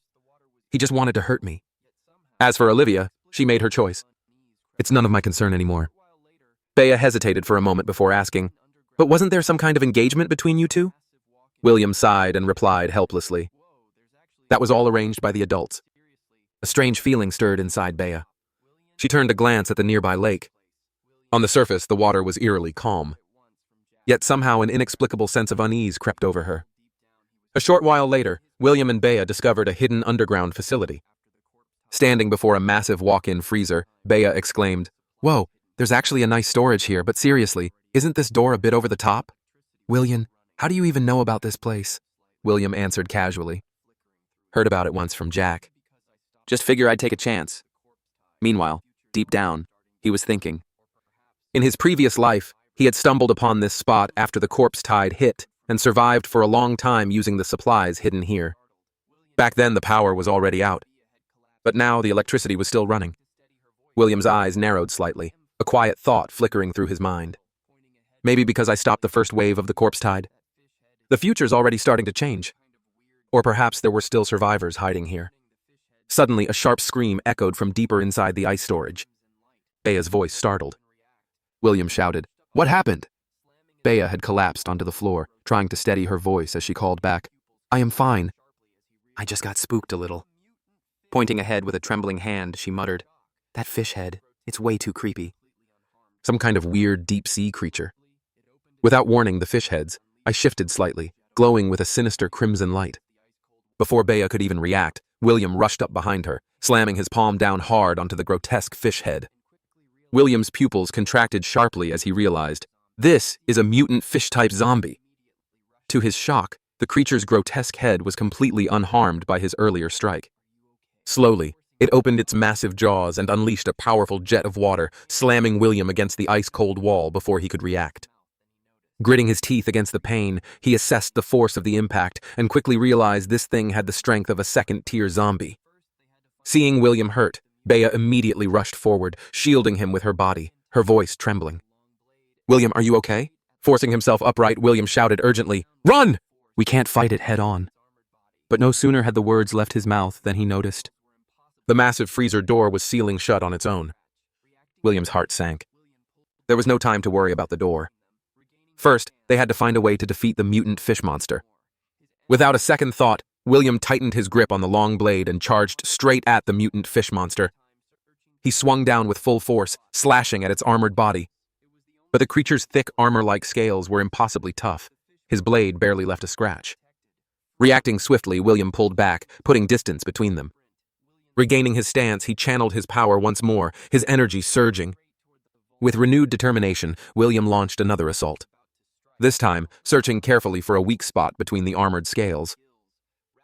He just wanted to hurt me. As for Olivia, she made her choice. It's none of my concern anymore. Bea hesitated for a moment before asking, But wasn't there some kind of engagement between you two? William sighed and replied helplessly, That was all arranged by the adults. A strange feeling stirred inside Bea. She turned to glance at the nearby lake. On the surface, the water was eerily calm. Yet somehow an inexplicable sense of unease crept over her. A short while later, William and Bea discovered a hidden underground facility. Standing before a massive walk-in freezer, Bea exclaimed, Whoa, there's actually a nice storage here, but seriously, isn't this door a bit over the top? William, how do you even know about this place? William answered casually. Heard about it once from Jack. Just figure I'd take a chance. Meanwhile, deep down, he was thinking. In his previous life, he had stumbled upon this spot after the corpse tide hit and survived for a long time using the supplies hidden here. Back then, the power was already out. But now the electricity was still running. William's eyes narrowed slightly, a quiet thought flickering through his mind. Maybe because I stopped the first wave of the corpse tide. The future's already starting to change. Or perhaps there were still survivors hiding here. Suddenly, a sharp scream echoed from deeper inside the ice storage. Bea's voice startled. William shouted, What happened? Bea had collapsed onto the floor, trying to steady her voice as she called back, I am fine. I just got spooked a little. Pointing ahead with a trembling hand, she muttered, That fish head, it's way too creepy. Some kind of weird deep-sea creature. Without warning the fish heads, I shifted slightly, glowing with a sinister crimson light. Before Bea could even react, William rushed up behind her, slamming his palm down hard onto the grotesque fish head. William's pupils contracted sharply as he realized, This is a mutant fish-type zombie. To his shock, the creature's grotesque head was completely unharmed by his earlier strike. Slowly, it opened its massive jaws and unleashed a powerful jet of water, slamming William against the ice-cold wall before he could react. Gritting his teeth against the pain, he assessed the force of the impact and quickly realized this thing had the strength of a second-tier zombie. Seeing William hurt, Bea immediately rushed forward, shielding him with her body, her voice trembling. William, are you okay? Forcing himself upright, William shouted urgently, Run! We can't fight it head-on. But no sooner had the words left his mouth than he noticed. The massive freezer door was sealing shut on its own. William's heart sank. There was no time to worry about the door. First, they had to find a way to defeat the mutant fish monster. Without a second thought, William tightened his grip on the long blade and charged straight at the mutant fish monster. He swung down with full force, slashing at its armored body. But the creature's thick armor-like scales were impossibly tough. His blade barely left a scratch. Reacting swiftly, William pulled back, putting distance between them. Regaining his stance, he channeled his power once more, his energy surging. With renewed determination, William launched another assault. This time, searching carefully for a weak spot between the armored scales.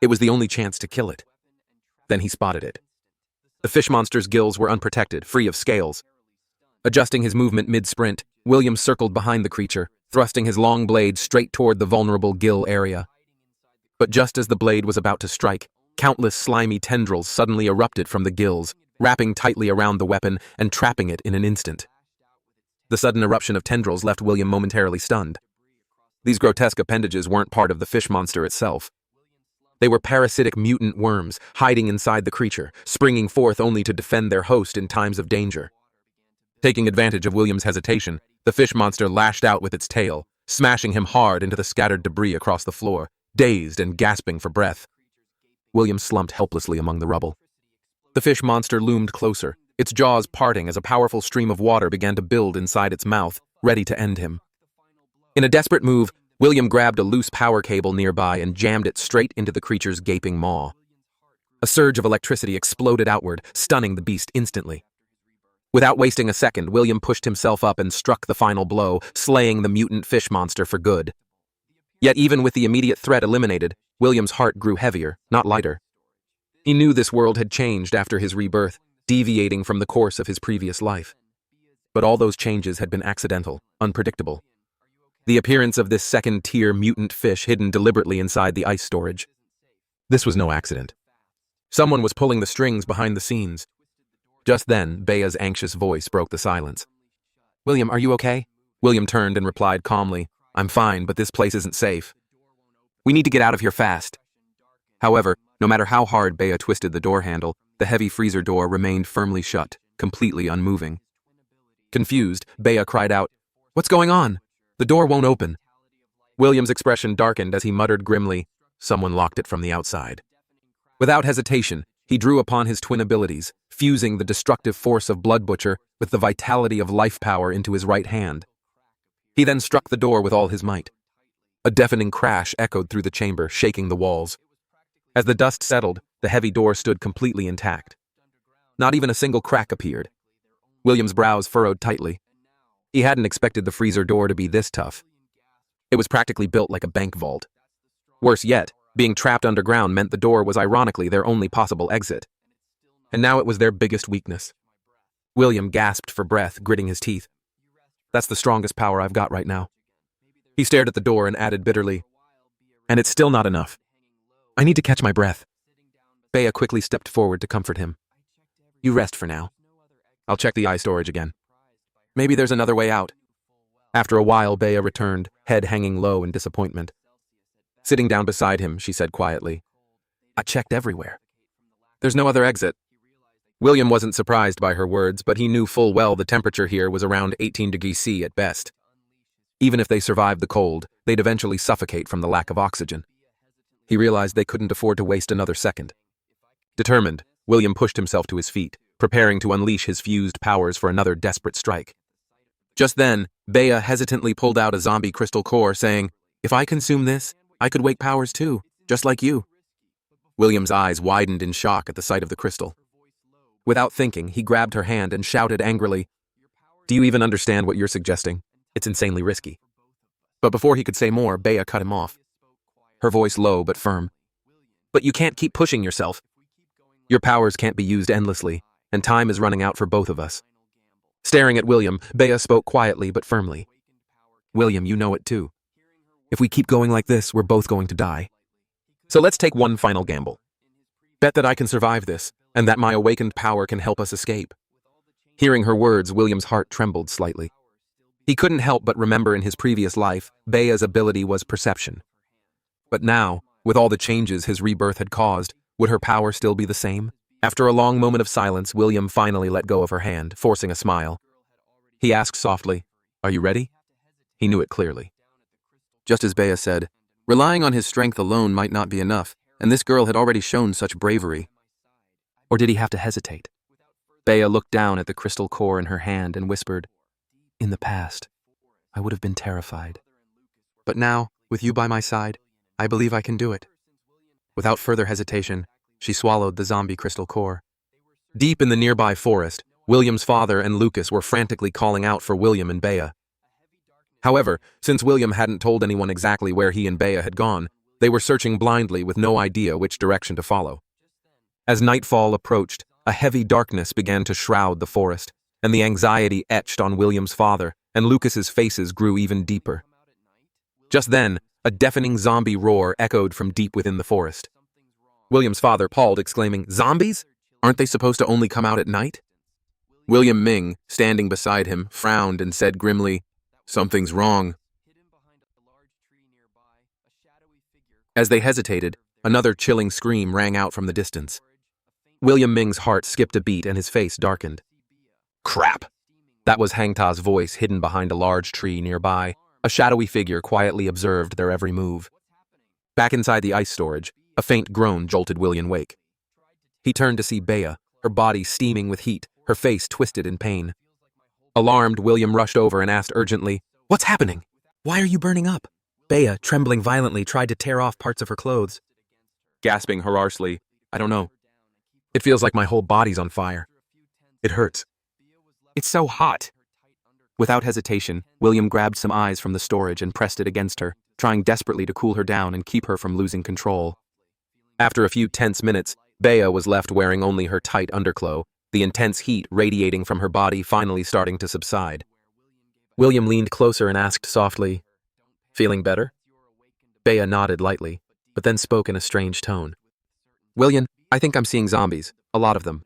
It was the only chance to kill it. Then he spotted it. The fish monster's gills were unprotected, free of scales. Adjusting his movement mid-sprint, William circled behind the creature, thrusting his long blade straight toward the vulnerable gill area. But just as the blade was about to strike, countless slimy tendrils suddenly erupted from the gills, wrapping tightly around the weapon and trapping it in an instant. The sudden eruption of tendrils left William momentarily stunned. These grotesque appendages weren't part of the fish monster itself. They were parasitic mutant worms, hiding inside the creature, springing forth only to defend their host in times of danger. Taking advantage of William's hesitation, the fish monster lashed out with its tail, smashing him hard into the scattered debris across the floor, dazed and gasping for breath. William slumped helplessly among the rubble. The fish monster loomed closer, its jaws parting as a powerful stream of water began to build inside its mouth, ready to end him. In a desperate move, William grabbed a loose power cable nearby and jammed it straight into the creature's gaping maw. A surge of electricity exploded outward, stunning the beast instantly. Without wasting a second, William pushed himself up and struck the final blow, slaying the mutant fish monster for good. Yet even with the immediate threat eliminated, William's heart grew heavier, not lighter. He knew this world had changed after his rebirth, deviating from the course of his previous life. But all those changes had been accidental, unpredictable. The appearance of this second-tier mutant fish hidden deliberately inside the ice storage. This was no accident. Someone was pulling the strings behind the scenes. Just then, Bea's anxious voice broke the silence. "William, are you okay?" William turned and replied calmly, "I'm fine, but this place isn't safe. We need to get out of here fast." However, no matter how hard Bea twisted the door handle, the heavy freezer door remained firmly shut, completely unmoving. Confused, Bea cried out, "What's going on? The door won't open." William's expression darkened as he muttered grimly, "Someone locked it from the outside." Without hesitation, he drew upon his twin abilities, fusing the destructive force of Blood Butcher with the vitality of life power into his right hand. He then struck the door with all his might. A deafening crash echoed through the chamber, shaking the walls. As the dust settled, the heavy door stood completely intact. Not even a single crack appeared. William's brows furrowed tightly. He hadn't expected the freezer door to be this tough. It was practically built like a bank vault. Worse yet, being trapped underground meant the door was ironically their only possible exit. And now it was their biggest weakness. William gasped for breath, gritting his teeth. "That's the strongest power I've got right now." He stared at the door and added bitterly, "And it's still not enough. I need to catch my breath." Bea quickly stepped forward to comfort him. "You rest for now. I'll check the eye storage again. Maybe there's another way out." After a while, Bea returned, head hanging low in disappointment. Sitting down beside him, she said quietly, "I checked everywhere. There's no other exit." William wasn't surprised by her words, but he knew full well the temperature here was around 18 degrees C at best. Even if they survived the cold, they'd eventually suffocate from the lack of oxygen. He realized they couldn't afford to waste another second. Determined, William pushed himself to his feet, preparing to unleash his fused powers for another desperate strike. Just then, Bea hesitantly pulled out a zombie crystal core, saying, "If I consume this, I could wake powers too, just like you." William's eyes widened in shock at the sight of the crystal. Without thinking, he grabbed her hand and shouted angrily, "Do you even understand what you're suggesting? It's insanely risky." But before he could say more, Bea cut him off. Her voice low but firm. "But you can't keep pushing yourself. Your powers can't be used endlessly, and time is running out for both of us." Staring at William, Bea spoke quietly but firmly. "William, you know it too. If we keep going like this, we're both going to die. So let's take one final gamble. Bet that I can survive this, and that my awakened power can help us escape." Hearing her words, William's heart trembled slightly. He couldn't help but remember in his previous life, Bea's ability was perception. But now, with all the changes his rebirth had caused, would her power still be the same? After a long moment of silence, William finally let go of her hand, forcing a smile. He asked softly, "Are you ready?" He knew it clearly. Just as Bea said, relying on his strength alone might not be enough, and this girl had already shown such bravery. Or did he have to hesitate? Bea looked down at the crystal core in her hand and whispered, "In the past, I would have been terrified. But now, with you by my side, I believe I can do it." Without further hesitation, she swallowed the zombie crystal core. Deep in the nearby forest, William's father and Lucas were frantically calling out for William and Bea. However, since William hadn't told anyone exactly where he and Bea had gone, they were searching blindly with no idea which direction to follow. As nightfall approached, a heavy darkness began to shroud the forest, and the anxiety etched on William's father and Lucas's faces grew even deeper. Just then, a deafening zombie roar echoed from deep within the forest. William's father appalled, exclaiming, "Zombies? Aren't they supposed to only come out at night?" William Ming, standing beside him, frowned and said grimly, "Something's wrong." As they hesitated, another chilling scream rang out from the distance. William Ming's heart skipped a beat and his face darkened. "Crap!" That was Hangta's voice hidden behind a large tree nearby. A shadowy figure quietly observed their every move. Back inside the ice storage, a faint groan jolted William wake. He turned to see Bea, her body steaming with heat, her face twisted in pain. Alarmed, William rushed over and asked urgently, "What's happening? Why are you burning up?" Bea, trembling violently, tried to tear off parts of her clothes. Gasping harshly, "I don't know. It feels like my whole body's on fire. It hurts. It's so hot." Without hesitation, William grabbed some ice from the storage and pressed it against her, trying desperately to cool her down and keep her from losing control. After a few tense minutes, Bea was left wearing only her tight underclothes, the intense heat radiating from her body finally starting to subside. William leaned closer and asked softly, "Feeling better?" Bea nodded lightly, but then spoke in a strange tone. "William, I think I'm seeing zombies, a lot of them."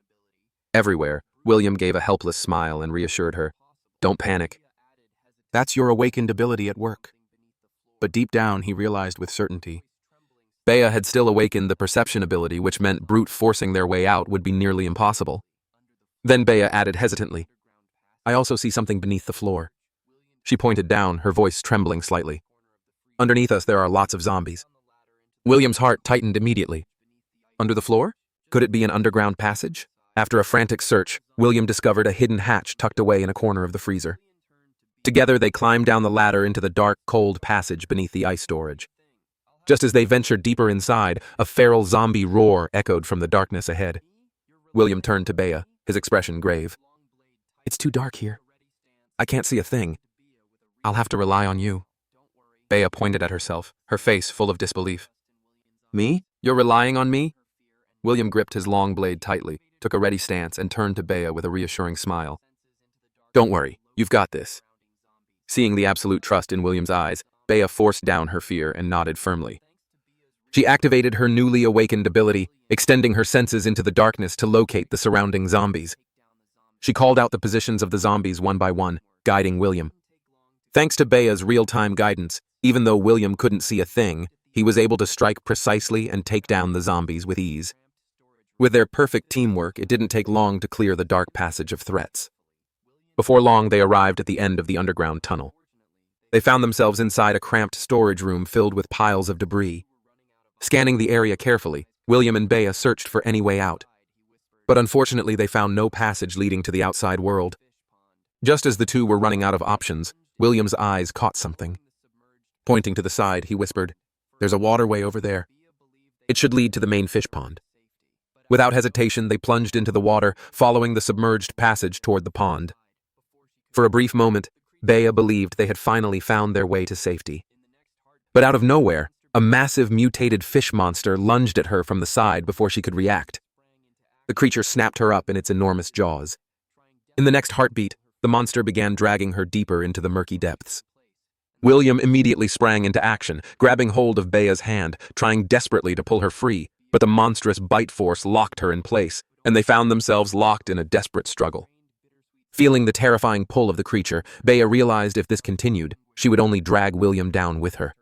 Everywhere, William gave a helpless smile and reassured her, "Don't panic. That's your awakened ability at work." But deep down, he realized with certainty. Bea had still awakened the perception ability, which meant brute forcing their way out would be nearly impossible. Then Bea added hesitantly, "I also see something beneath the floor." She pointed down, her voice trembling slightly. "Underneath us, there are lots of zombies." William's heart tightened immediately. Under the floor? Could it be an underground passage? After a frantic search, William discovered a hidden hatch tucked away in a corner of the freezer. Together, they climbed down the ladder into the dark, cold passage beneath the ice storage. Just as they ventured deeper inside, a feral zombie roar echoed from the darkness ahead. William turned to Bea, his expression grave. "It's too dark here. I can't see a thing. I'll have to rely on you." Bea pointed at herself, her face full of disbelief. "Me? You're relying on me?" William gripped his long blade tightly, took a ready stance, and turned to Bea with a reassuring smile. "Don't worry, you've got this." Seeing the absolute trust in William's eyes, Bea forced down her fear and nodded firmly. She activated her newly awakened ability, extending her senses into the darkness to locate the surrounding zombies. She called out the positions of the zombies one by one, guiding William. Thanks to Bea's real-time guidance, even though William couldn't see a thing, he was able to strike precisely and take down the zombies with ease. With their perfect teamwork, it didn't take long to clear the dark passage of threats. Before long, they arrived at the end of the underground tunnel. They found themselves inside a cramped storage room filled with piles of debris. Scanning the area carefully, William and Bea searched for any way out. But unfortunately, they found no passage leading to the outside world. Just as the two were running out of options, William's eyes caught something. Pointing to the side, he whispered, "There's a waterway over there. It should lead to the main fish pond." Without hesitation, they plunged into the water, following the submerged passage toward the pond. For a brief moment, Bea believed they had finally found their way to safety. But out of nowhere, a massive mutated fish monster lunged at her from the side before she could react. The creature snapped her up in its enormous jaws. In the next heartbeat, the monster began dragging her deeper into the murky depths. William immediately sprang into action, grabbing hold of Bea's hand, trying desperately to pull her free, but the monstrous bite force locked her in place, and they found themselves locked in a desperate struggle. Feeling the terrifying pull of the creature, Bea realized if this continued, she would only drag William down with her.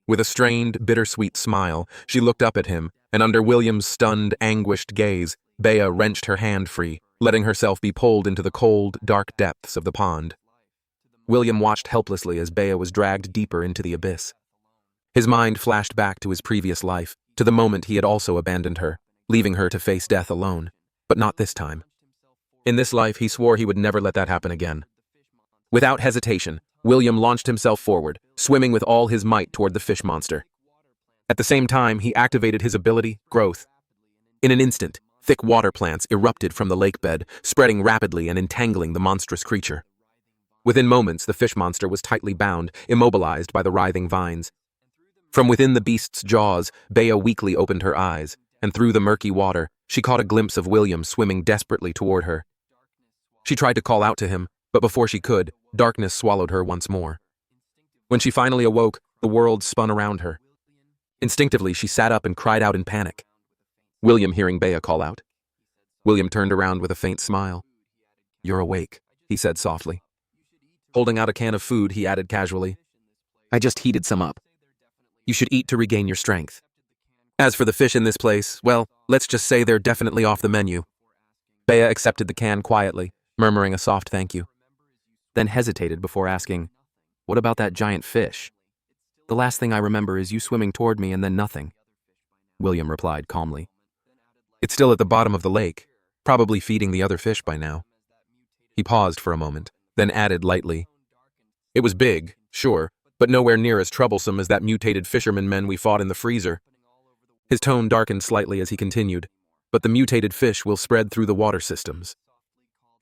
With a strained, bittersweet smile, she looked up at him, and under William's stunned, anguished gaze, Bea wrenched her hand free, letting herself be pulled into the cold, dark depths of the pond. William watched helplessly as Bea was dragged deeper into the abyss. His mind flashed back to his previous life, to the moment he had also abandoned her, leaving her to face death alone, but not this time. In this life, he swore he would never let that happen again. Without hesitation, William launched himself forward, swimming with all his might toward the fish monster. At the same time, he activated his ability, Growth. In an instant, thick water plants erupted from the lake bed, spreading rapidly and entangling the monstrous creature. Within moments, the fish monster was tightly bound, immobilized by the writhing vines. From within the beast's jaws, Bea weakly opened her eyes, and through the murky water, she caught a glimpse of William swimming desperately toward her. She tried to call out to him, but before she could, darkness swallowed her once more. When she finally awoke, the world spun around her. Instinctively, she sat up and cried out in panic. William hearing Bea call out. William turned around with a faint smile. "You're awake," he said softly. Holding out a can of food, he added casually, "I just heated some up. You should eat to regain your strength. As for the fish in this place, well, let's just say they're definitely off the menu." Bea accepted the can quietly, murmuring a soft thank you. Then hesitated before asking, "What about that giant fish? The last thing I remember is you swimming toward me and then nothing." William replied calmly, "It's still at the bottom of the lake. Probably feeding the other fish by now. He paused for a moment, then added lightly. It was big, sure, but nowhere near as troublesome as that mutated fisherman men we fought in the freezer. His tone darkened slightly as he continued, but the mutated fish will spread through the water systems.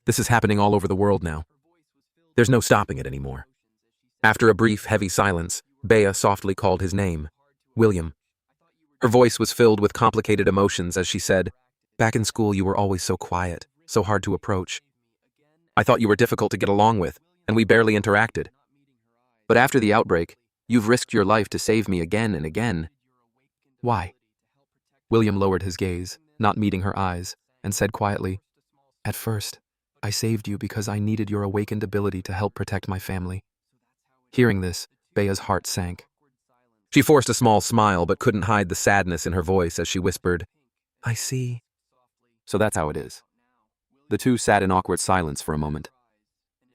This is happening all over the world now. There's no stopping it anymore. After a brief, heavy silence, Bea softly called his name, William. Her voice was filled with complicated emotions as she said, "Back in school you were always so quiet, so hard to approach. I thought you were difficult to get along with, and we barely interacted. But after the outbreak, you've risked your life to save me again and again. Why?" William lowered his gaze, not meeting her eyes, and said quietly, "At first, I saved you because I needed your awakened ability to help protect my family." Hearing this, Bea's heart sank. She forced a small smile but couldn't hide the sadness in her voice as she whispered, "I see." So that's how it is. The two sat in awkward silence for a moment.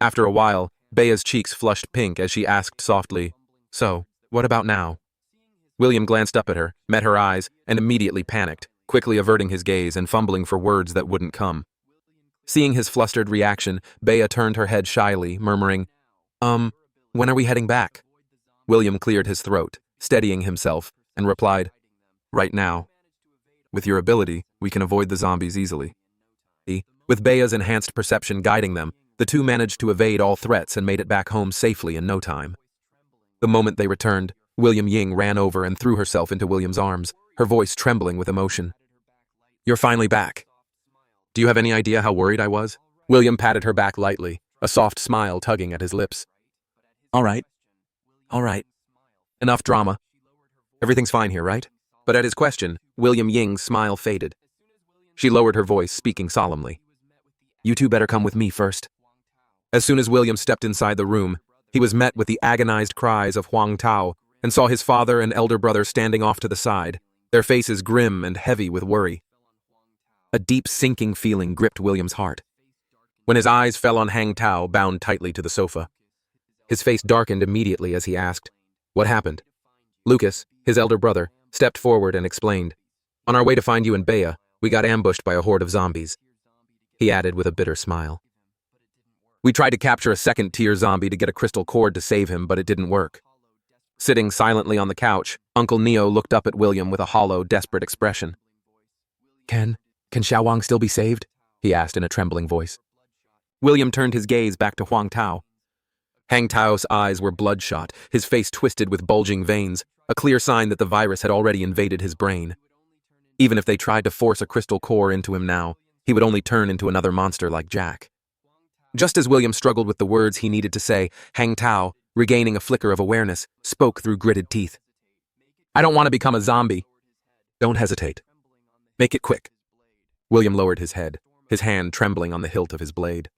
After a while, Bea's cheeks flushed pink as she asked softly, "So, what about now?" William glanced up at her, met her eyes, and immediately panicked, quickly averting his gaze and fumbling for words that wouldn't come. Seeing his flustered reaction, Bea turned her head shyly, murmuring, When are we heading back?" William cleared his throat, steadying himself, and replied, "Right now. With your ability, we can avoid the zombies easily." With Bea's enhanced perception guiding them, the two managed to evade all threats and made it back home safely in no time. The moment they returned, William Ying ran over and threw herself into William's arms, her voice trembling with emotion. "You're finally back. Do you have any idea how worried I was?" William patted her back lightly, a soft smile tugging at his lips. All right. Enough drama. Everything's fine here, right?" But at his question, William Ying's smile faded. She lowered her voice, speaking solemnly. "You two better come with me first." As soon as William stepped inside the room, he was met with the agonized cries of Huang Tao and saw his father and elder brother standing off to the side, their faces grim and heavy with worry. A deep sinking feeling gripped William's heart. When his eyes fell on Hang Tao bound tightly to the sofa, his face darkened immediately as he asked, "What happened?" Lucas, his elder brother, stepped forward and explained, "On our way to find you and Bea, we got ambushed by a horde of zombies." He added with a bitter smile, "We tried to capture a second-tier zombie to get a crystal cord to save him, but it didn't work." Sitting silently on the couch, Uncle Neo looked up at William with a hollow, desperate expression. Can Xiaowang still be saved?" he asked in a trembling voice. William turned his gaze back to Huang Tao. Hang Tao's eyes were bloodshot, his face twisted with bulging veins, a clear sign that the virus had already invaded his brain. Even if they tried to force a crystal core into him now, he would only turn into another monster like Jack. Just as William struggled with the words he needed to say, Hang Tao, regaining a flicker of awareness, spoke through gritted teeth. "I don't want to become a zombie." "Don't hesitate. Make it quick." William lowered his head, his hand trembling on the hilt of his blade.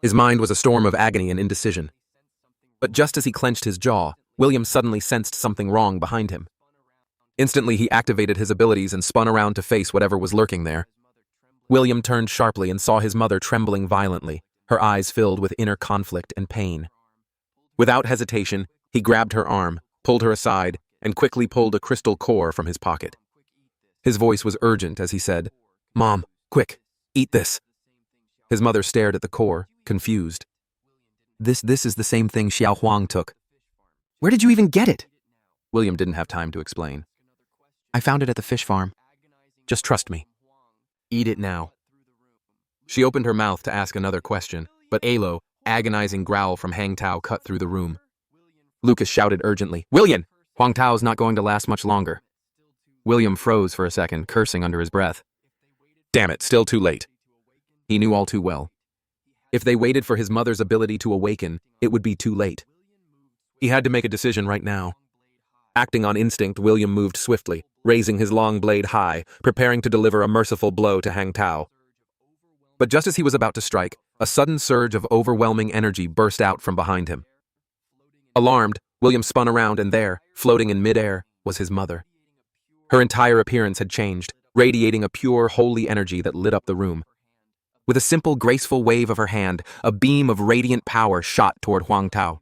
His mind was a storm of agony and indecision. But just as he clenched his jaw, William suddenly sensed something wrong behind him. Instantly, he activated his abilities and spun around to face whatever was lurking there. William turned sharply and saw his mother trembling violently, her eyes filled with inner conflict and pain. Without hesitation, he grabbed her arm, pulled her aside, and quickly pulled a crystal core from his pocket. His voice was urgent as he said, "Mom, quick, eat this." His mother stared at the core, confused. This is the same thing Xiao Huang took." "Where did you even get it?" William didn't have time to explain. "I found it at the fish farm. Just trust me. Eat it now." She opened her mouth to ask another question, but Alo, agonizing growl from Hang Tao cut through the room. Lucas shouted urgently, "William! Huang Tao's not going to last much longer." William froze for a second, cursing under his breath. Damn it, still too late. He knew all too well. If they waited for his mother's ability to awaken, it would be too late. He had to make a decision right now. Acting on instinct, William moved swiftly, raising his long blade high, preparing to deliver a merciful blow to Hang Tao. But just as he was about to strike, a sudden surge of overwhelming energy burst out from behind him. Alarmed, William spun around and there, floating in midair, was his mother. Her entire appearance had changed, radiating a pure, holy energy that lit up the room. With a simple, graceful wave of her hand, a beam of radiant power shot toward Huang Tao.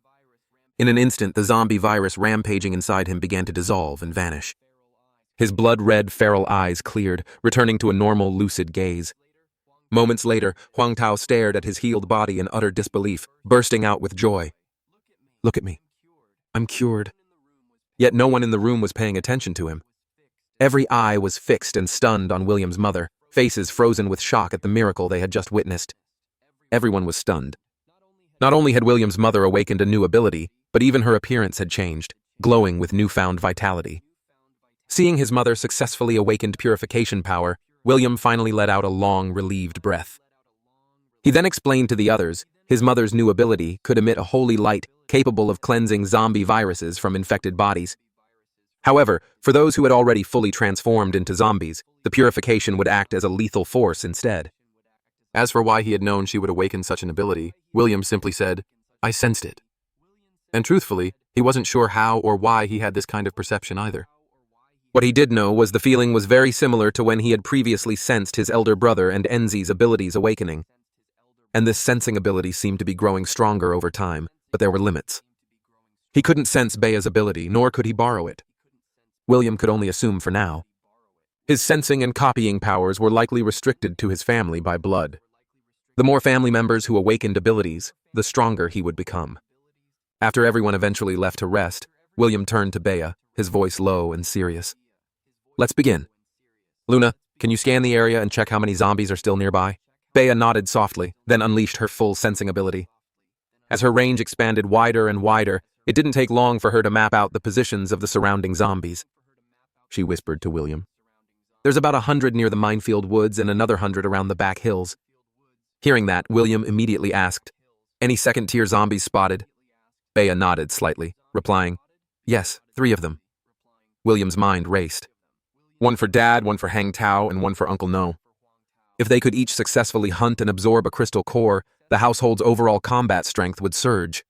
In an instant, the zombie virus rampaging inside him began to dissolve and vanish. His blood-red, feral eyes cleared, returning to a normal, lucid gaze. Moments later, Huang Tao stared at his healed body in utter disbelief, bursting out with joy. Look at me. I'm cured. Yet no one in the room was paying attention to him. Every eye was fixed and stunned on William's mother, faces frozen with shock at the miracle they had just witnessed. Everyone was stunned. Not only had William's mother awakened a new ability, but even her appearance had changed, glowing with newfound vitality. Seeing his mother successfully awakened purification power, William finally let out a long, relieved breath. He then explained to the others, his mother's new ability could emit a holy light capable of cleansing zombie viruses from infected bodies. However, for those who had already fully transformed into zombies, the purification would act as a lethal force instead. As for why he had known she would awaken such an ability, William simply said, "I sensed it." And truthfully, he wasn't sure how or why he had this kind of perception either. What he did know was the feeling was very similar to when he had previously sensed his elder brother and Enzi's abilities awakening. And this sensing ability seemed to be growing stronger over time, but there were limits. He couldn't sense Bea's ability, nor could he borrow it. William could only assume for now. His sensing and copying powers were likely restricted to his family by blood. The more family members who awakened abilities, the stronger he would become. After everyone eventually left to rest, William turned to Bea, his voice low and serious. "Let's begin. Luna, can you scan the area and check how many zombies are still nearby?" Bea nodded softly, then unleashed her full sensing ability. As her range expanded wider and wider, it didn't take long for her to map out the positions of the surrounding zombies. She whispered to William. "There's about 100 near the minefield woods and another 100 around the back hills." Hearing that, William immediately asked, "Any second-tier zombies spotted?" Bea nodded slightly, replying, "Yes, 3 of them." William's mind raced. 1 for Dad, 1 for Hang Tao, and 1 for Uncle No. If they could each successfully hunt and absorb a crystal core, the household's overall combat strength would surge.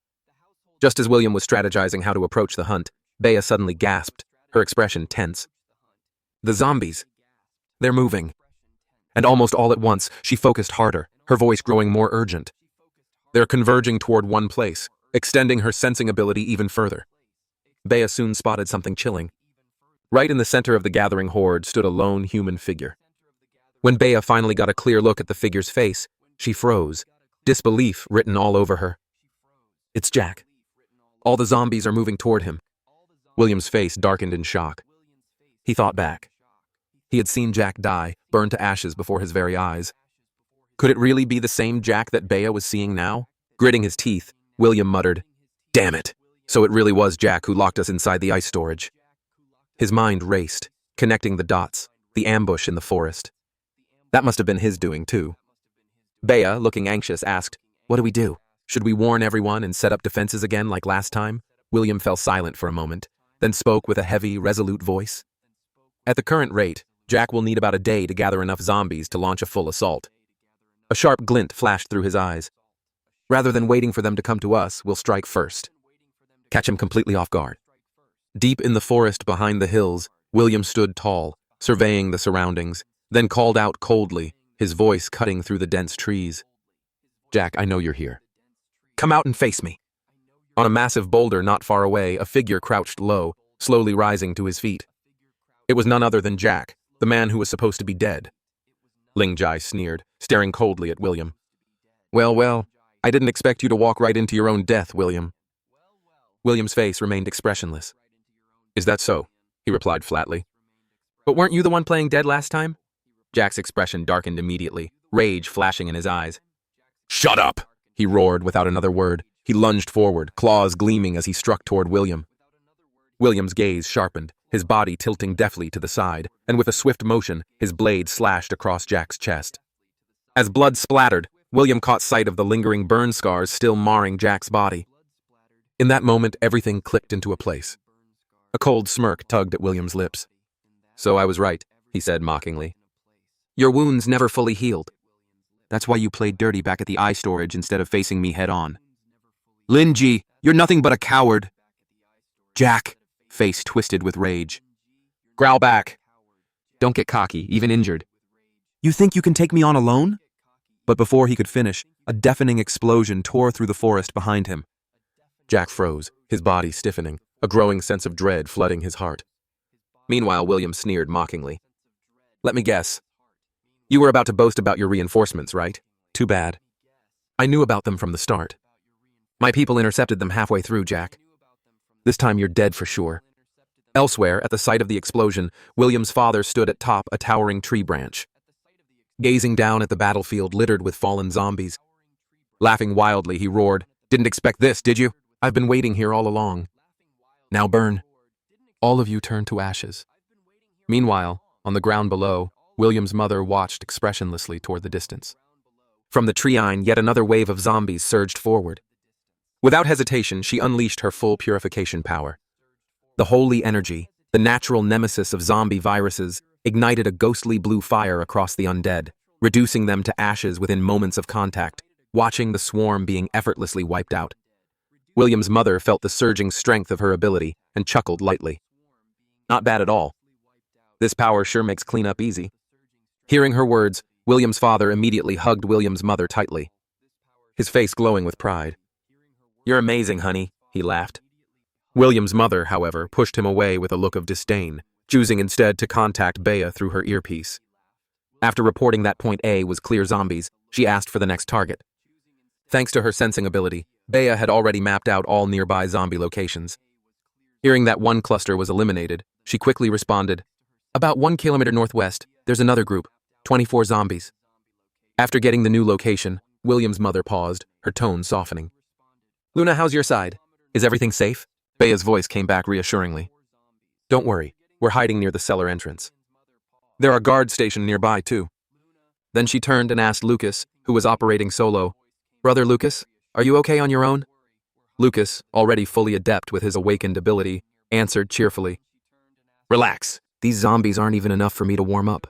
Just as William was strategizing how to approach the hunt, Bea suddenly gasped, her expression tense. "The zombies. They're moving." And almost all at once, she focused harder, her voice growing more urgent. "They're converging toward one place, extending her sensing ability even further." Bea soon spotted something chilling. Right in the center of the gathering horde stood a lone human figure. When Bea finally got a clear look at the figure's face, she froze, disbelief written all over her. "It's Jack. All the zombies are moving toward him." William's face darkened in shock. He thought back. He had seen Jack die, burned to ashes before his very eyes. Could it really be the same Jack that Bea was seeing now? Gritting his teeth, William muttered, "Damn it! So it really was Jack who locked us inside the ice storage." His mind raced, connecting the dots, the ambush in the forest. That must have been his doing too. Bea, looking anxious, asked, "What do we do? Should we warn everyone and set up defenses again like last time?" William fell silent for a moment, then spoke with a heavy, resolute voice. "At the current rate, Jack will need about a day to gather enough zombies to launch a full assault." A sharp glint flashed through his eyes. "Rather than waiting for them to come to us, we'll strike first. Catch him completely off guard." Deep in the forest behind the hills, William stood tall, surveying the surroundings, then called out coldly, his voice cutting through the dense trees. "Jack, I know you're here. Come out and face me." On a massive boulder not far away, a figure crouched low, slowly rising to his feet. It was none other than Jack, the man who was supposed to be dead. Ling Jai sneered, staring coldly at William. Well, I didn't expect you to walk right into your own death, William." William's face remained expressionless. "Is that so?" he replied flatly. "But weren't you the one playing dead last time?" Jack's expression darkened immediately, rage flashing in his eyes. "Shut up!" he roared without another word. He lunged forward, claws gleaming as he struck toward William. William's gaze sharpened, his body tilting deftly to the side, and with a swift motion, his blade slashed across Jack's chest. As blood splattered, William caught sight of the lingering burn scars still marring Jack's body. In that moment, everything clicked into a place. A cold smirk tugged at William's lips. "So I was right," he said mockingly. "Your wounds never fully healed. That's why you played dirty back at the eye storage instead of facing me head-on. Linji, you're nothing but a coward." Jack, face twisted with rage. "Growl back. Don't get cocky, even injured. You think you can take me on alone?" But before he could finish, a deafening explosion tore through the forest behind him. Jack froze, his body stiffening, a growing sense of dread flooding his heart. Meanwhile, William sneered mockingly. "Let me guess. You were about to boast about your reinforcements, right? Too bad. I knew about them from the start. My people intercepted them halfway through, Jack. This time you're dead for sure. Elsewhere, at the site of the explosion, William's father stood atop a towering tree branch, gazing down at the battlefield littered with fallen zombies. Laughing wildly, he roared, "Didn't expect this, did you? I've been waiting here all along. Now burn." All of you turned to ashes. Meanwhile, on the ground below, William's mother watched expressionlessly toward the distance. From the tree-line, yet another wave of zombies surged forward. Without hesitation, she unleashed her full purification power. The holy energy, the natural nemesis of zombie viruses, ignited a ghostly blue fire across the undead, reducing them to ashes within moments of contact, watching the swarm being effortlessly wiped out. William's mother felt the surging strength of her ability and chuckled lightly. Not bad at all. This power sure makes cleanup easy. Hearing her words, William's father immediately hugged William's mother tightly, his face glowing with pride. "You're amazing, honey," he laughed. William's mother, however, pushed him away with a look of disdain, choosing instead to contact Bea through her earpiece. After reporting that point A was clear zombies, she asked for the next target. Thanks to her sensing ability, Bea had already mapped out all nearby zombie locations. Hearing that one cluster was eliminated, she quickly responded, "About 1 kilometer northwest, there's another group, 24 zombies." After getting the new location, William's mother paused, her tone softening. "Luna, how's your side? Is everything safe?" Bea's voice came back reassuringly. "Don't worry, we're hiding near the cellar entrance. There are guards stationed nearby, too." Then she turned and asked Lucas, who was operating solo, "Brother Lucas, are you okay on your own?" Lucas, already fully adept with his awakened ability, answered cheerfully, "Relax, these zombies aren't even enough for me to warm up."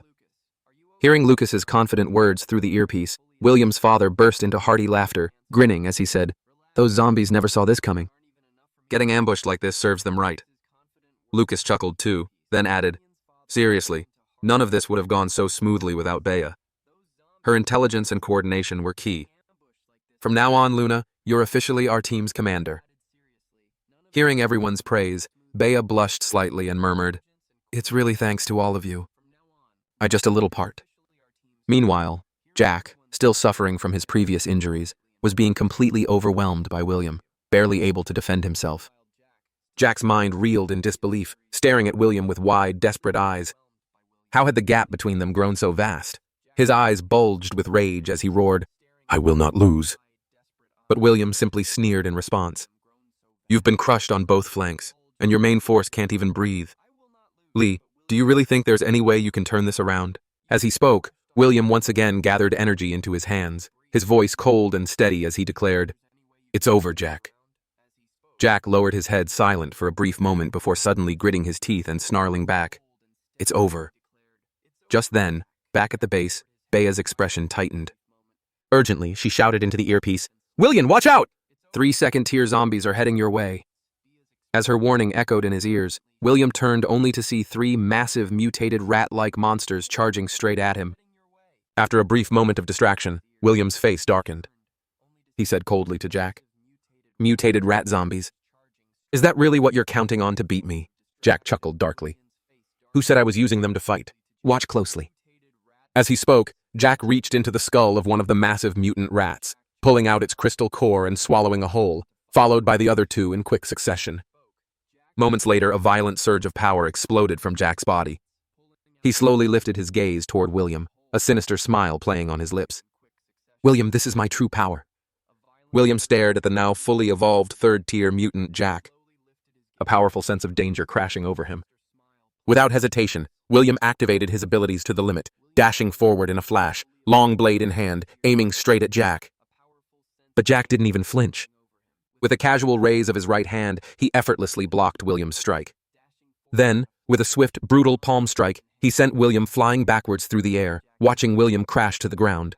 Hearing Lucas's confident words through the earpiece, William's father burst into hearty laughter, grinning as he said, "Those zombies never saw this coming. Getting ambushed like this serves them right." Lucas chuckled too, then added, "Seriously, none of this would have gone so smoothly without Bea. Her intelligence and coordination were key. From now on, Luna, you're officially our team's commander." Hearing everyone's praise, Bea blushed slightly and murmured, "It's really thanks to all of you. I just a little part." Meanwhile, Jack, still suffering from his previous injuries, was being completely overwhelmed by William, barely able to defend himself. Jack's mind reeled in disbelief, staring at William with wide, desperate eyes. How had the gap between them grown so vast? His eyes bulged with rage as he roared, "I will not lose." But William simply sneered in response. "You've been crushed on both flanks, and your main force can't even breathe. Lee, do you really think there's any way you can turn this around?" As he spoke, William once again gathered energy into his hands, his voice cold and steady as he declared, "It's over, Jack." Jack lowered his head silent for a brief moment before suddenly gritting his teeth and snarling back, "It's over." Just then, back at the base, Bea's expression tightened. Urgently, she shouted into the earpiece, "William, watch out! 3-second-tier zombies are heading your way." As her warning echoed in his ears, William turned only to see 3 massive mutated rat-like monsters charging straight at him. After a brief moment of distraction, William's face darkened. He said coldly to Jack, "Mutated rat zombies. Is that really what you're counting on to beat me?" Jack chuckled darkly. "Who said I was using them to fight? Watch closely." As he spoke, Jack reached into the skull of one of the massive mutant rats, pulling out its crystal core and swallowing a whole, followed by the other 2 in quick succession. Moments later, a violent surge of power exploded from Jack's body. He slowly lifted his gaze toward William, a sinister smile playing on his lips. "William, this is my true power." William stared at the now fully evolved 3rd-tier mutant Jack, a powerful sense of danger crashing over him. Without hesitation, William activated his abilities to the limit, dashing forward in a flash, long blade in hand, aiming straight at Jack. But Jack didn't even flinch. With a casual raise of his right hand, he effortlessly blocked William's strike. Then, with a swift, brutal palm strike, he sent William flying backwards through the air, watching William crash to the ground.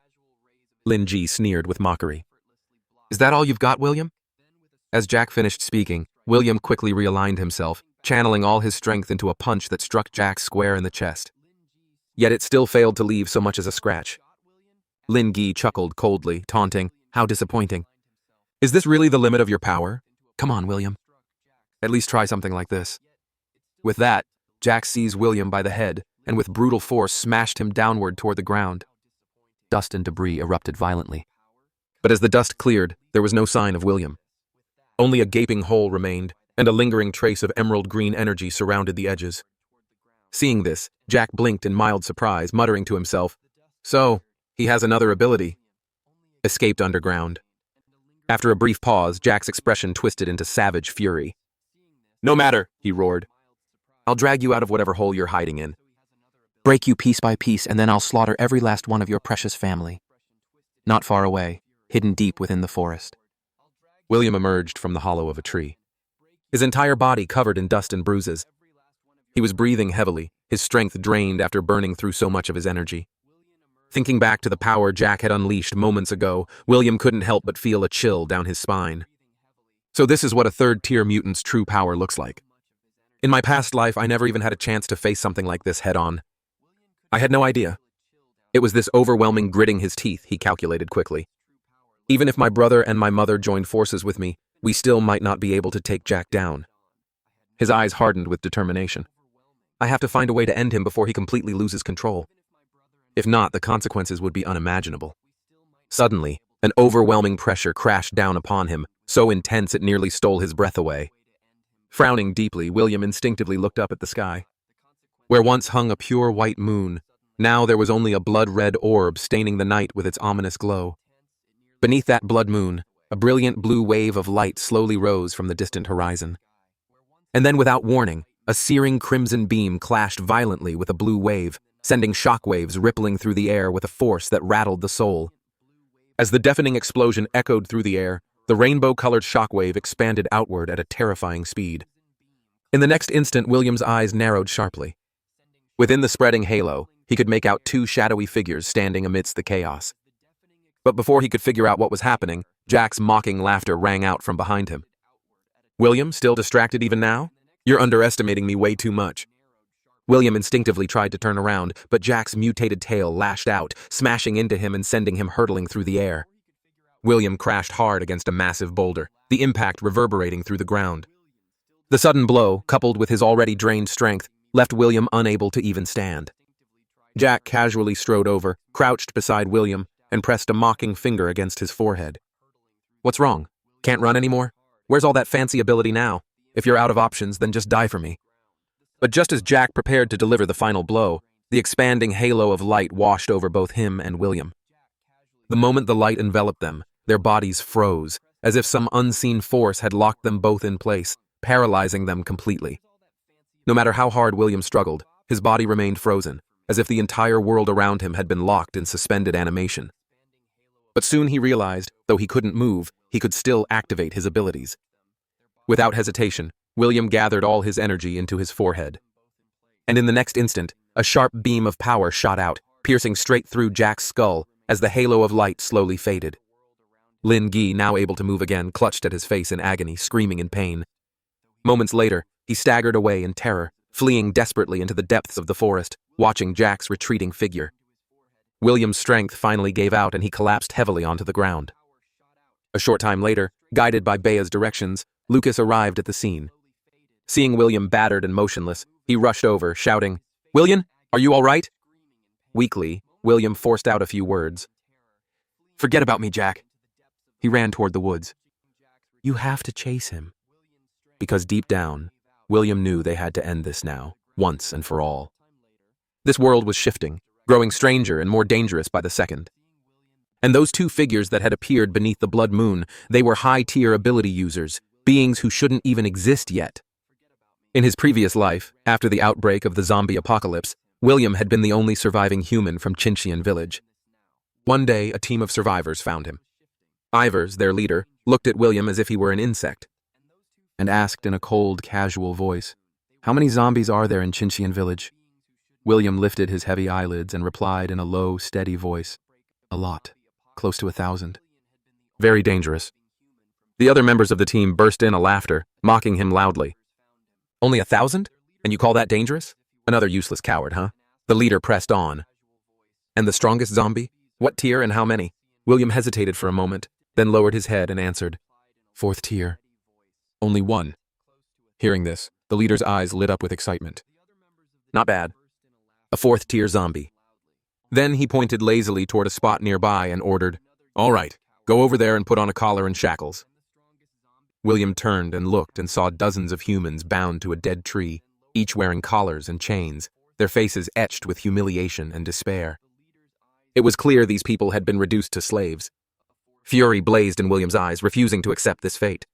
Lin Ji sneered with mockery. "Is that all you've got, William?" As Jack finished speaking, William quickly realigned himself, channeling all his strength into a punch that struck Jack square in the chest. Yet it still failed to leave so much as a scratch. Lin Ji chuckled coldly, taunting, "How disappointing. Is this really the limit of your power? Come on, William. At least try something like this." With that, Jack seized William by the head and with brutal force smashed him downward toward the ground, Dust and debris erupted violently. But as the dust cleared, there was no sign of William. Only a gaping hole remained, and a lingering trace of emerald green energy surrounded the edges. Seeing this, Jack blinked in mild surprise, muttering to himself, "So, he has another ability." Escaped underground. After a brief pause, Jack's expression twisted into savage fury. "No matter," he roared. "I'll drag you out of whatever hole you're hiding in. Break you piece by piece, and then I'll slaughter every last one of your precious family." Not far away, hidden deep within the forest, William emerged from the hollow of a tree, his entire body covered in dust and bruises. He was breathing heavily, his strength drained after burning through so much of his energy. Thinking back to the power Jack had unleashed moments ago, William couldn't help but feel a chill down his spine. So this is what a third-tier mutant's true power looks like. In my past life, I never even had a chance to face something like this head-on. I had no idea. It was this overwhelming gritting his teeth, he calculated quickly. Even if my brother and my mother joined forces with me, we still might not be able to take Jack down. His eyes hardened with determination. I have to find a way to end him before he completely loses control. If not, the consequences would be unimaginable. Suddenly, an overwhelming pressure crashed down upon him, so intense it nearly stole his breath away. Frowning deeply, William instinctively looked up at the sky. Where once hung a pure white moon, now there was only a blood-red orb staining the night with its ominous glow. Beneath that blood moon, a brilliant blue wave of light slowly rose from the distant horizon. And then, without warning, a searing crimson beam clashed violently with a blue wave, sending shockwaves rippling through the air with a force that rattled the soul. As the deafening explosion echoed through the air, the rainbow-colored shockwave expanded outward at a terrifying speed. In the next instant, William's eyes narrowed sharply. Within the spreading halo, he could make out two shadowy figures standing amidst the chaos. But before he could figure out what was happening, Jack's mocking laughter rang out from behind him. "William, still distracted even now? You're underestimating me way too much." William instinctively tried to turn around, but Jack's mutated tail lashed out, smashing into him and sending him hurtling through the air. William crashed hard against a massive boulder, the impact reverberating through the ground. The sudden blow, coupled with his already drained strength, left William unable to even stand. Jack casually strode over, crouched beside William, and pressed a mocking finger against his forehead. "What's wrong? Can't run anymore? Where's all that fancy ability now? If you're out of options, then just die for me." But just as Jack prepared to deliver the final blow, the expanding halo of light washed over both him and William. The moment the light enveloped them, their bodies froze, as if some unseen force had locked them both in place, paralyzing them completely. No matter how hard William struggled, his body remained frozen, as if the entire world around him had been locked in suspended animation. But soon he realized, though he couldn't move, he could still activate his abilities. Without hesitation, William gathered all his energy into his forehead. And in the next instant, a sharp beam of power shot out, piercing straight through Jack's skull as the halo of light slowly faded. Lin Gi, now able to move again, clutched at his face in agony, screaming in pain. Moments later, he staggered away in terror, fleeing desperately into the depths of the forest, watching Jack's retreating figure. William's strength finally gave out and he collapsed heavily onto the ground. A short time later, guided by Bea's directions, Lucas arrived at the scene. Seeing William battered and motionless, he rushed over, shouting, "William, are you all right?" Weakly, William forced out a few words. "Forget about me, Jack." He ran toward the woods. "You have to chase him." Because deep down, William knew they had to end this now, once and for all. This world was shifting, growing stranger and more dangerous by the second. And those two figures that had appeared beneath the blood moon, they were high-tier ability users, beings who shouldn't even exist yet. In his previous life, after the outbreak of the zombie apocalypse, William had been the only surviving human from Jinwoo village. One day, a team of survivors found him. Ivers, their leader, looked at William as if he were an insect, and asked in a cold, casual voice, "How many zombies are there in Jinwoo village?" William lifted his heavy eyelids and replied in a low, steady voice, "A lot. Close to 1,000. Very dangerous." The other members of the team burst in a laughter, mocking him loudly. "Only 1,000? And you call that dangerous? Another useless coward, huh?" The leader pressed on. "And the strongest zombie? What tier and how many?" William hesitated for a moment, then lowered his head and answered, "4th tier. Only one." Hearing this, the leader's eyes lit up with excitement. "Not bad. A 4th tier zombie. Then he pointed lazily toward a spot nearby and ordered, "All right, go over there and put on a collar and shackles." William turned and looked and saw dozens of humans bound to a dead tree, each wearing collars and chains, their faces etched with humiliation and despair. It was clear these people had been reduced to slaves. Fury blazed in William's eyes, refusing to accept this fate.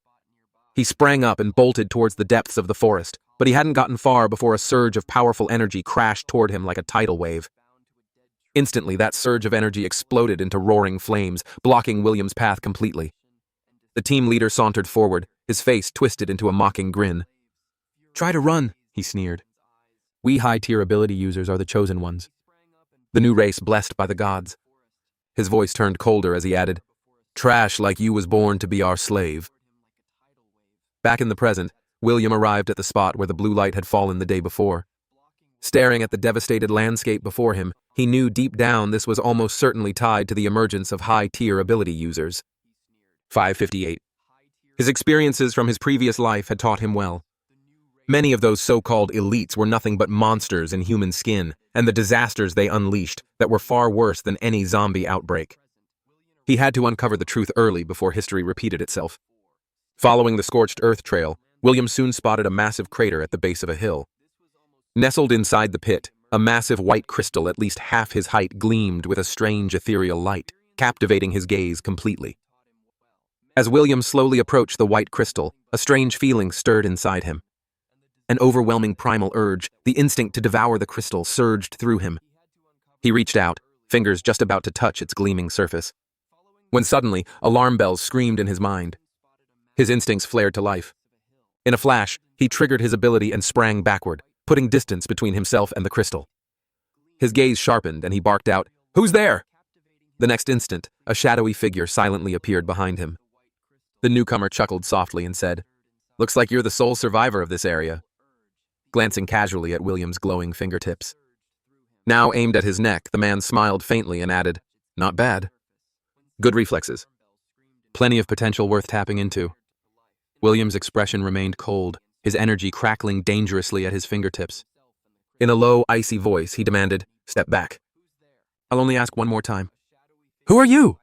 He sprang up and bolted towards the depths of the forest, but he hadn't gotten far before a surge of powerful energy crashed toward him like a tidal wave. Instantly, that surge of energy exploded into roaring flames, blocking William's path completely. The team leader sauntered forward, his face twisted into a mocking grin. "Try to run," he sneered. "We high-tier ability users are the chosen ones. The new race blessed by the gods." His voice turned colder as he added, "Trash like you was born to be our slave." Back in the present, William arrived at the spot where the blue light had fallen the day before. Staring at the devastated landscape before him, he knew deep down this was almost certainly tied to the emergence of high-tier ability users. 558. His experiences from his previous life had taught him well. Many of those so-called elites were nothing but monsters in human skin, and the disasters they unleashed that were far worse than any zombie outbreak. He had to uncover the truth early before history repeated itself. Following the scorched earth trail, William soon spotted a massive crater at the base of a hill. Nestled inside the pit, a massive white crystal at least half his height gleamed with a strange ethereal light, captivating his gaze completely. As William slowly approached the white crystal, a strange feeling stirred inside him. An overwhelming primal urge, the instinct to devour the crystal, surged through him. He reached out, fingers just about to touch its gleaming surface. When suddenly, alarm bells screamed in his mind. His instincts flared to life. In a flash, he triggered his ability and sprang backward, putting distance between himself and the crystal. His gaze sharpened and he barked out, "Who's there?" The next instant, a shadowy figure silently appeared behind him. The newcomer chuckled softly and said, "Looks like you're the sole survivor of this area," glancing casually at William's glowing fingertips. Now aimed at his neck, the man smiled faintly and added, "Not bad. Good reflexes. Plenty of potential worth tapping into." William's expression remained cold, his energy crackling dangerously at his fingertips. In a low, icy voice, he demanded, "Step back. I'll only ask one more time." "Who are you?"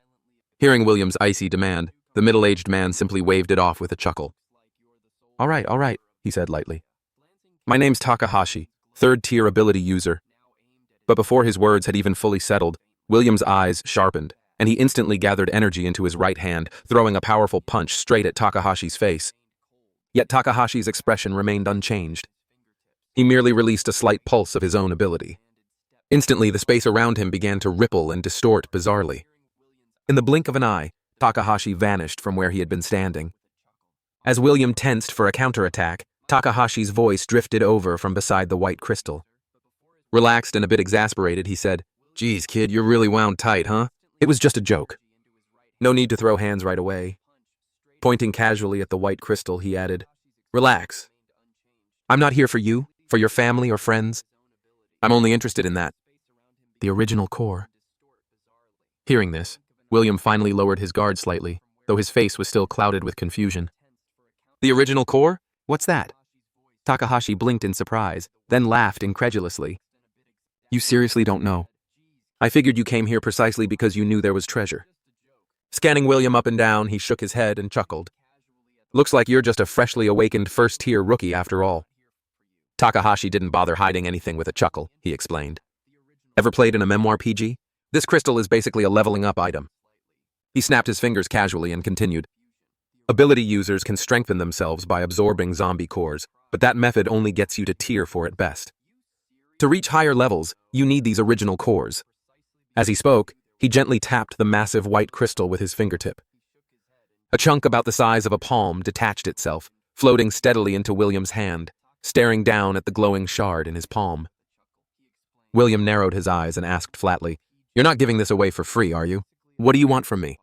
Hearing William's icy demand, the middle-aged man simply waved it off with a chuckle. All right, he said lightly. "My name's Takahashi, third-tier ability user." But before his words had even fully settled, William's eyes sharpened, and he instantly gathered energy into his right hand, throwing a powerful punch straight at Takahashi's face. Yet Takahashi's expression remained unchanged. He merely released a slight pulse of his own ability. Instantly, the space around him began to ripple and distort bizarrely. In the blink of an eye, Takahashi vanished from where he had been standing. As William tensed for a counterattack, Takahashi's voice drifted over from beside the white crystal. Relaxed and a bit exasperated, he said, "Geez, kid, you're really wound tight, huh? It was just a joke. No need to throw hands right away." Pointing casually at the white crystal, he added, "Relax. I'm not here for you, for your family or friends. I'm only interested in that. The original core." Hearing this, William finally lowered his guard slightly, though his face was still clouded with confusion. "The original core? What's that?" Takahashi blinked in surprise, then laughed incredulously. "You seriously don't know? I figured you came here precisely because you knew there was treasure." Scanning William up and down, he shook his head and chuckled. "Looks like you're just a freshly awakened first-tier rookie after all." Takahashi didn't bother hiding anything with a chuckle, he explained. "Ever played in a memoir PG? This crystal is basically a leveling up item." He snapped his fingers casually and continued. "Ability users can strengthen themselves by absorbing zombie cores, but that method only gets you to tier 4 at best. To reach higher levels, you need these original cores." As he spoke, he gently tapped the massive white crystal with his fingertip. A chunk about the size of a palm detached itself, floating steadily into William's hand, staring down at the glowing shard in his palm. William narrowed his eyes and asked flatly, "You're not giving this away for free, are you? What do you want from me?"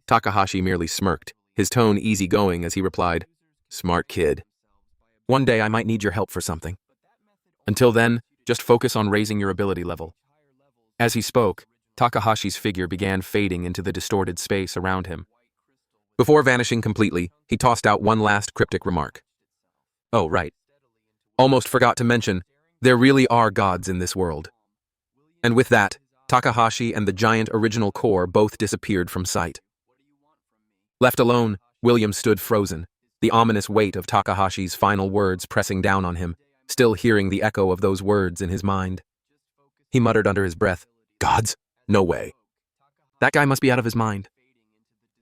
Takahashi merely smirked, his tone easygoing as he replied, "Smart kid. One day I might need your help for something. Until then, just focus on raising your ability level." As he spoke, Takahashi's figure began fading into the distorted space around him. Before vanishing completely, he tossed out one last cryptic remark. "Oh, right. Almost forgot to mention, there really are gods in this world." And with that, Takahashi and the giant original core both disappeared from sight. Left alone, William stood frozen, the ominous weight of Takahashi's final words pressing down on him, still hearing the echo of those words in his mind. He muttered under his breath, "Gods? No way. That guy must be out of his mind."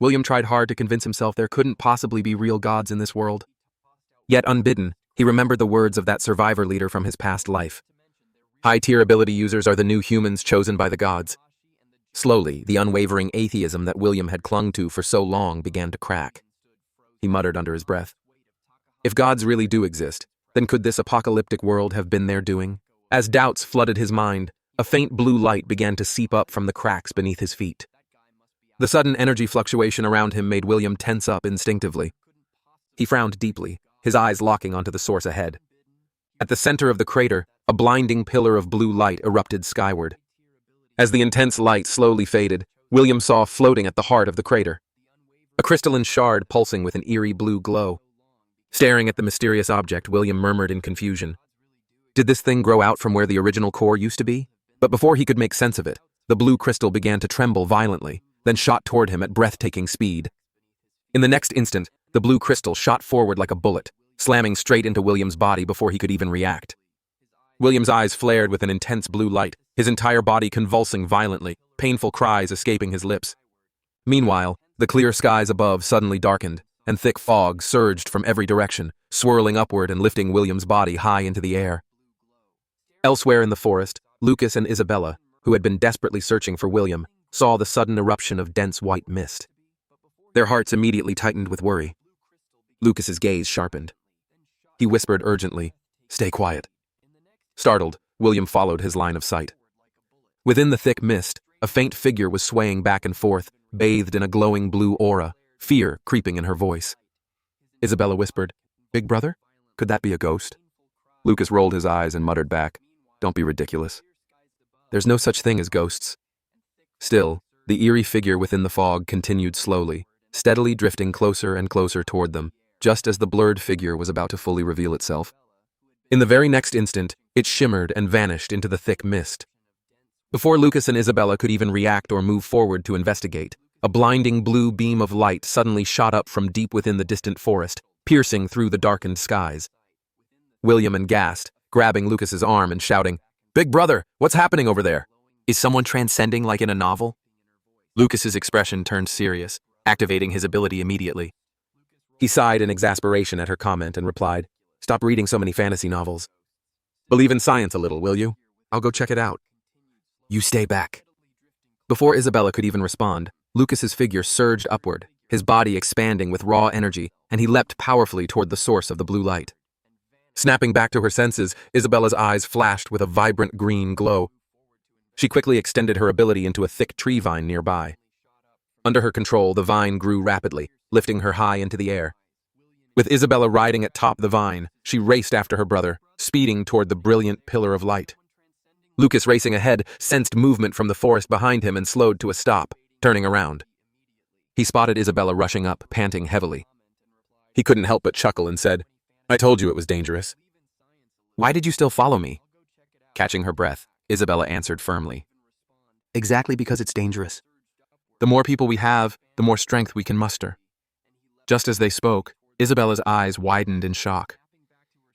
William tried hard to convince himself there couldn't possibly be real gods in this world. Yet unbidden, he remembered the words of that survivor leader from his past life. High-tier ability users are the new humans chosen by the gods. Slowly, the unwavering atheism that William had clung to for so long began to crack. He muttered under his breath, "If gods really do exist, then could this apocalyptic world have been their doing?" As doubts flooded his mind, a faint blue light began to seep up from the cracks beneath his feet. The sudden energy fluctuation around him made William tense up instinctively. He frowned deeply, his eyes locking onto the source ahead. At the center of the crater, a blinding pillar of blue light erupted skyward. As the intense light slowly faded, William saw floating at the heart of the crater a crystalline shard pulsing with an eerie blue glow. Staring at the mysterious object, William murmured in confusion. Did this thing grow out from where the original core used to be? But before he could make sense of it, the blue crystal began to tremble violently, then shot toward him at breathtaking speed. In the next instant, the blue crystal shot forward like a bullet, slamming straight into William's body before he could even react. William's eyes flared with an intense blue light, his entire body convulsing violently, painful cries escaping his lips. Meanwhile, the clear skies above suddenly darkened, and thick fog surged from every direction, swirling upward and lifting William's body high into the air. Elsewhere in the forest, Lucas and Isabella, who had been desperately searching for William, saw the sudden eruption of dense white mist. Their hearts immediately tightened with worry. Lucas's gaze sharpened. He whispered urgently, "Stay quiet." Startled, William followed his line of sight. Within the thick mist, a faint figure was swaying back and forth, bathed in a glowing blue aura, fear creeping in her voice. Isabella whispered, "Big brother? Could that be a ghost?" Lucas rolled his eyes and muttered back, "Don't be ridiculous. There's no such thing as ghosts." Still, the eerie figure within the fog continued slowly, steadily drifting closer and closer toward them, just as the blurred figure was about to fully reveal itself. In the very next instant, it shimmered and vanished into the thick mist. Before Lucas and Isabella could even react or move forward to investigate, a blinding blue beam of light suddenly shot up from deep within the distant forest, piercing through the darkened skies. William aghast, grabbing Lucas's arm and shouting, "Big brother, what's happening over there? Is someone transcending like in a novel?" Lucas's expression turned serious, activating his ability immediately. He sighed in exasperation at her comment and replied, "Stop reading so many fantasy novels. Believe in science a little, will you? I'll go check it out." "You stay back." Before Isabella could even respond, Lucas's figure surged upward, his body expanding with raw energy, and he leapt powerfully toward the source of the blue light. Snapping back to her senses, Isabella's eyes flashed with a vibrant green glow. She quickly extended her ability into a thick tree vine nearby. Under her control, the vine grew rapidly, lifting her high into the air. With Isabella riding atop the vine, she raced after her brother, speeding toward the brilliant pillar of light. Lucas, racing ahead, sensed movement from the forest behind him and slowed to a stop, turning around. He spotted Isabella rushing up, panting heavily. He couldn't help but chuckle and said, "I told you it was dangerous." "Why did you still follow me?" Catching her breath, Isabella answered firmly, "Exactly because it's dangerous. The more people we have, the more strength we can muster." Just as they spoke, Isabella's eyes widened in shock.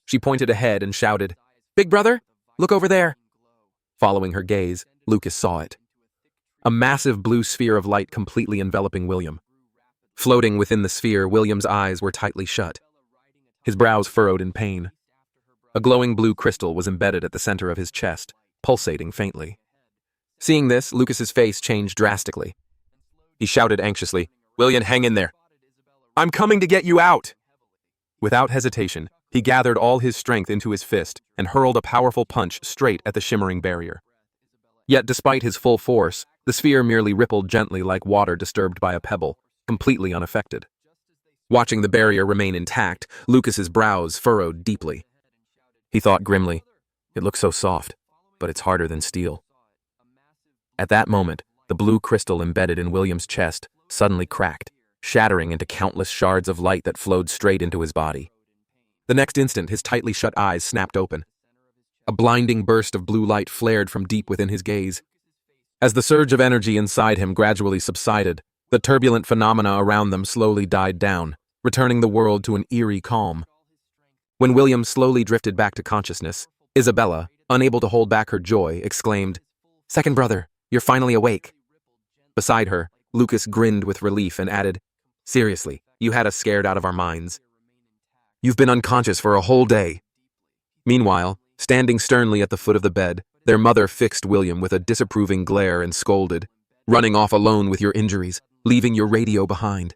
She pointed ahead and shouted, "Big brother, look over there." Following her gaze, Lucas saw it. A massive blue sphere of light completely enveloping William. Floating within the sphere, William's eyes were tightly shut. His brows furrowed in pain. A glowing blue crystal was embedded at the center of his chest, pulsating faintly. Seeing this, Lucas's face changed drastically. He shouted anxiously, "William, hang in there. I'm coming to get you out!" Without hesitation, he gathered all his strength into his fist and hurled a powerful punch straight at the shimmering barrier. Yet despite his full force, the sphere merely rippled gently like water disturbed by a pebble, completely unaffected. Watching the barrier remain intact, Lucas's brows furrowed deeply. He thought grimly, "It looks so soft, but it's harder than steel." At that moment, the blue crystal embedded in William's chest suddenly cracked, shattering into countless shards of light that flowed straight into his body. The next instant, his tightly shut eyes snapped open. A blinding burst of blue light flared from deep within his gaze. As the surge of energy inside him gradually subsided, the turbulent phenomena around them slowly died down, returning the world to an eerie calm. When William slowly drifted back to consciousness, Isabella, unable to hold back her joy, exclaimed, "Second brother, you're finally awake." Beside her, Lucas grinned with relief and added, "Seriously, you had us scared out of our minds. You've been unconscious for a whole day." Meanwhile, standing sternly at the foot of the bed, their mother fixed William with a disapproving glare and scolded, "Running off alone with your injuries, leaving your radio behind.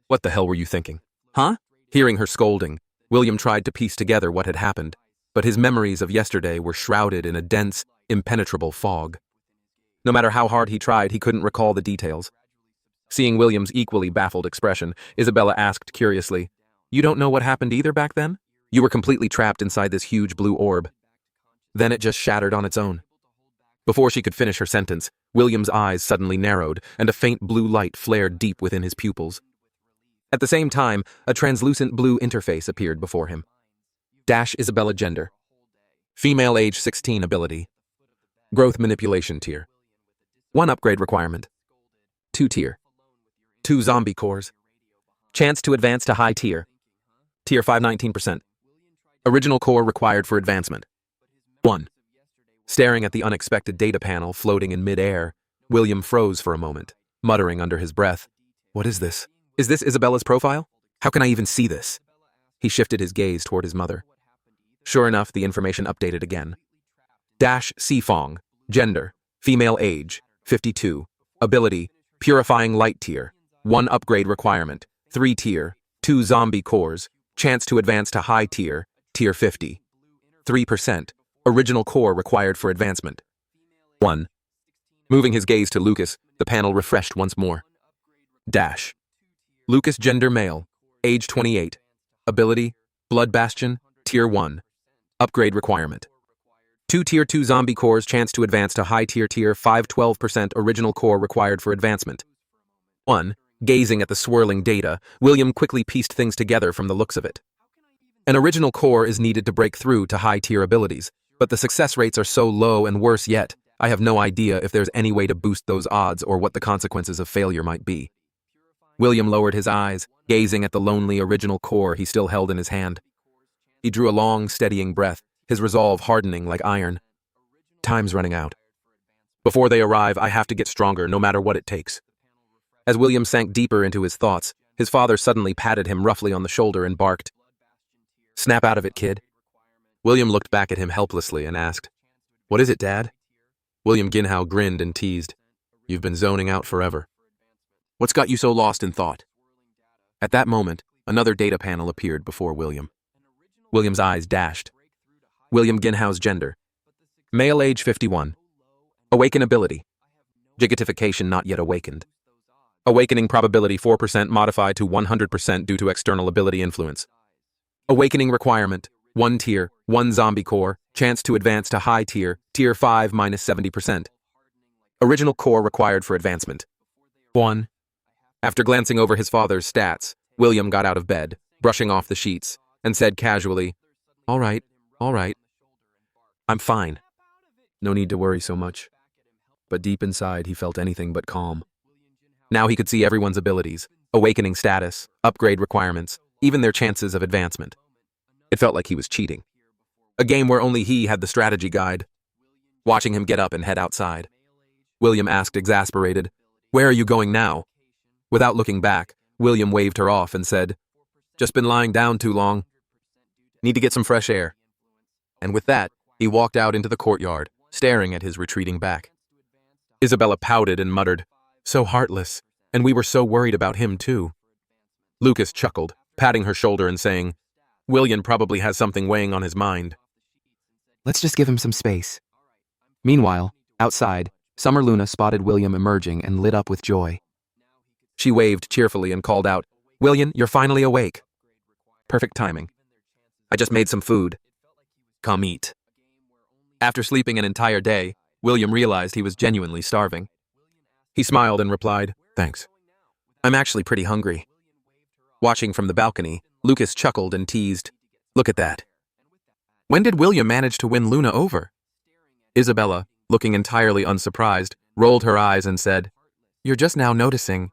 What the hell were you thinking? Huh?" Hearing her scolding, William tried to piece together what had happened, but his memories of yesterday were shrouded in a dense, impenetrable fog. No matter how hard he tried, he couldn't recall the details. Seeing William's equally baffled expression, Isabella asked curiously, "You don't know what happened either back then? You were completely trapped inside this huge blue orb. Then it just shattered on its own." Before she could finish her sentence, William's eyes suddenly narrowed, and a faint blue light flared deep within his pupils. At the same time, a translucent blue interface appeared before him. Isabella gender. Female age 16 ability. Growth manipulation tier. 1 upgrade requirement. 2 tier. 2 zombie cores. Chance to advance to high tier. Tier 5 19%. Original core required for advancement. 1. Staring at the unexpected data panel floating in mid-air, William froze for a moment, muttering under his breath, "What is this? Is this Isabella's profile? How can I even see this?" He shifted his gaze toward his mother. Sure enough, the information updated again. Sifong, gender, female age, 52, ability, purifying light tier, 1 upgrade requirement, 3 tier, 2 zombie cores, chance to advance to high tier, tier 50, 3%, original core required for advancement. 1. Moving his gaze to Lucas, the panel refreshed once more. Lucas gender male, age 28, ability, blood bastion, tier 1, upgrade requirement. 2 tier 2 zombie cores, chance to advance to high tier tier 5 12% original core required for advancement. 1. Gazing at the swirling data, William quickly pieced things together from the looks of it. An original core is needed to break through to high tier abilities, but the success rates are so low, and worse yet, I have no idea if there's any way to boost those odds or what the consequences of failure might be. William lowered his eyes, gazing at the lonely original core he still held in his hand. He drew a long, steadying breath, his resolve hardening like iron. Time's running out. Before they arrive, I have to get stronger, no matter what it takes. As William sank deeper into his thoughts, his father suddenly patted him roughly on the shoulder and barked, "Snap out of it, kid." William looked back at him helplessly and asked, "What is it, Dad?" William Jinwoo grinned and teased, "You've been zoning out forever. What's got you so lost in thought?" At that moment, another data panel appeared before William. William's eyes dashed. William Jinwoo's gender. Male age 51. Awaken ability. Jigatification not yet awakened. Awakening probability 4% modified to 100% due to external ability influence. Awakening requirement, 1 tier, 1 zombie core, chance to advance to high tier, tier 5 minus 70%. Original core required for advancement. 1. After glancing over his father's stats, William got out of bed, brushing off the sheets, and said casually, all right. I'm fine. No need to worry so much." But deep inside, he felt anything but calm. Now he could see everyone's abilities, awakening status, upgrade requirements, even their chances of advancement. It felt like he was cheating. A game where only he had the strategy guide. Watching him get up and head outside, William asked, exasperated, "Where are you going now?" Without looking back, William waved her off and said, "Just been lying down too long. Need to get some fresh air." And with that, he walked out into the courtyard, staring at his retreating back. Isabella pouted and muttered, "So heartless, and we were so worried about him too." Lucas chuckled, patting her shoulder and saying, "William probably has something weighing on his mind. Let's just give him some space." Meanwhile, outside, Summer Luna spotted William emerging and lit up with joy. She waved cheerfully and called out, "William, you're finally awake." "Perfect timing. I just made some food. Come eat." After sleeping an entire day, William realized he was genuinely starving. He smiled and replied, "Thanks. I'm actually pretty hungry." Watching from the balcony, Lucas chuckled and teased, "Look at that. When did William manage to win Luna over?" Isabella, looking entirely unsurprised, rolled her eyes and said, "You're just now noticing."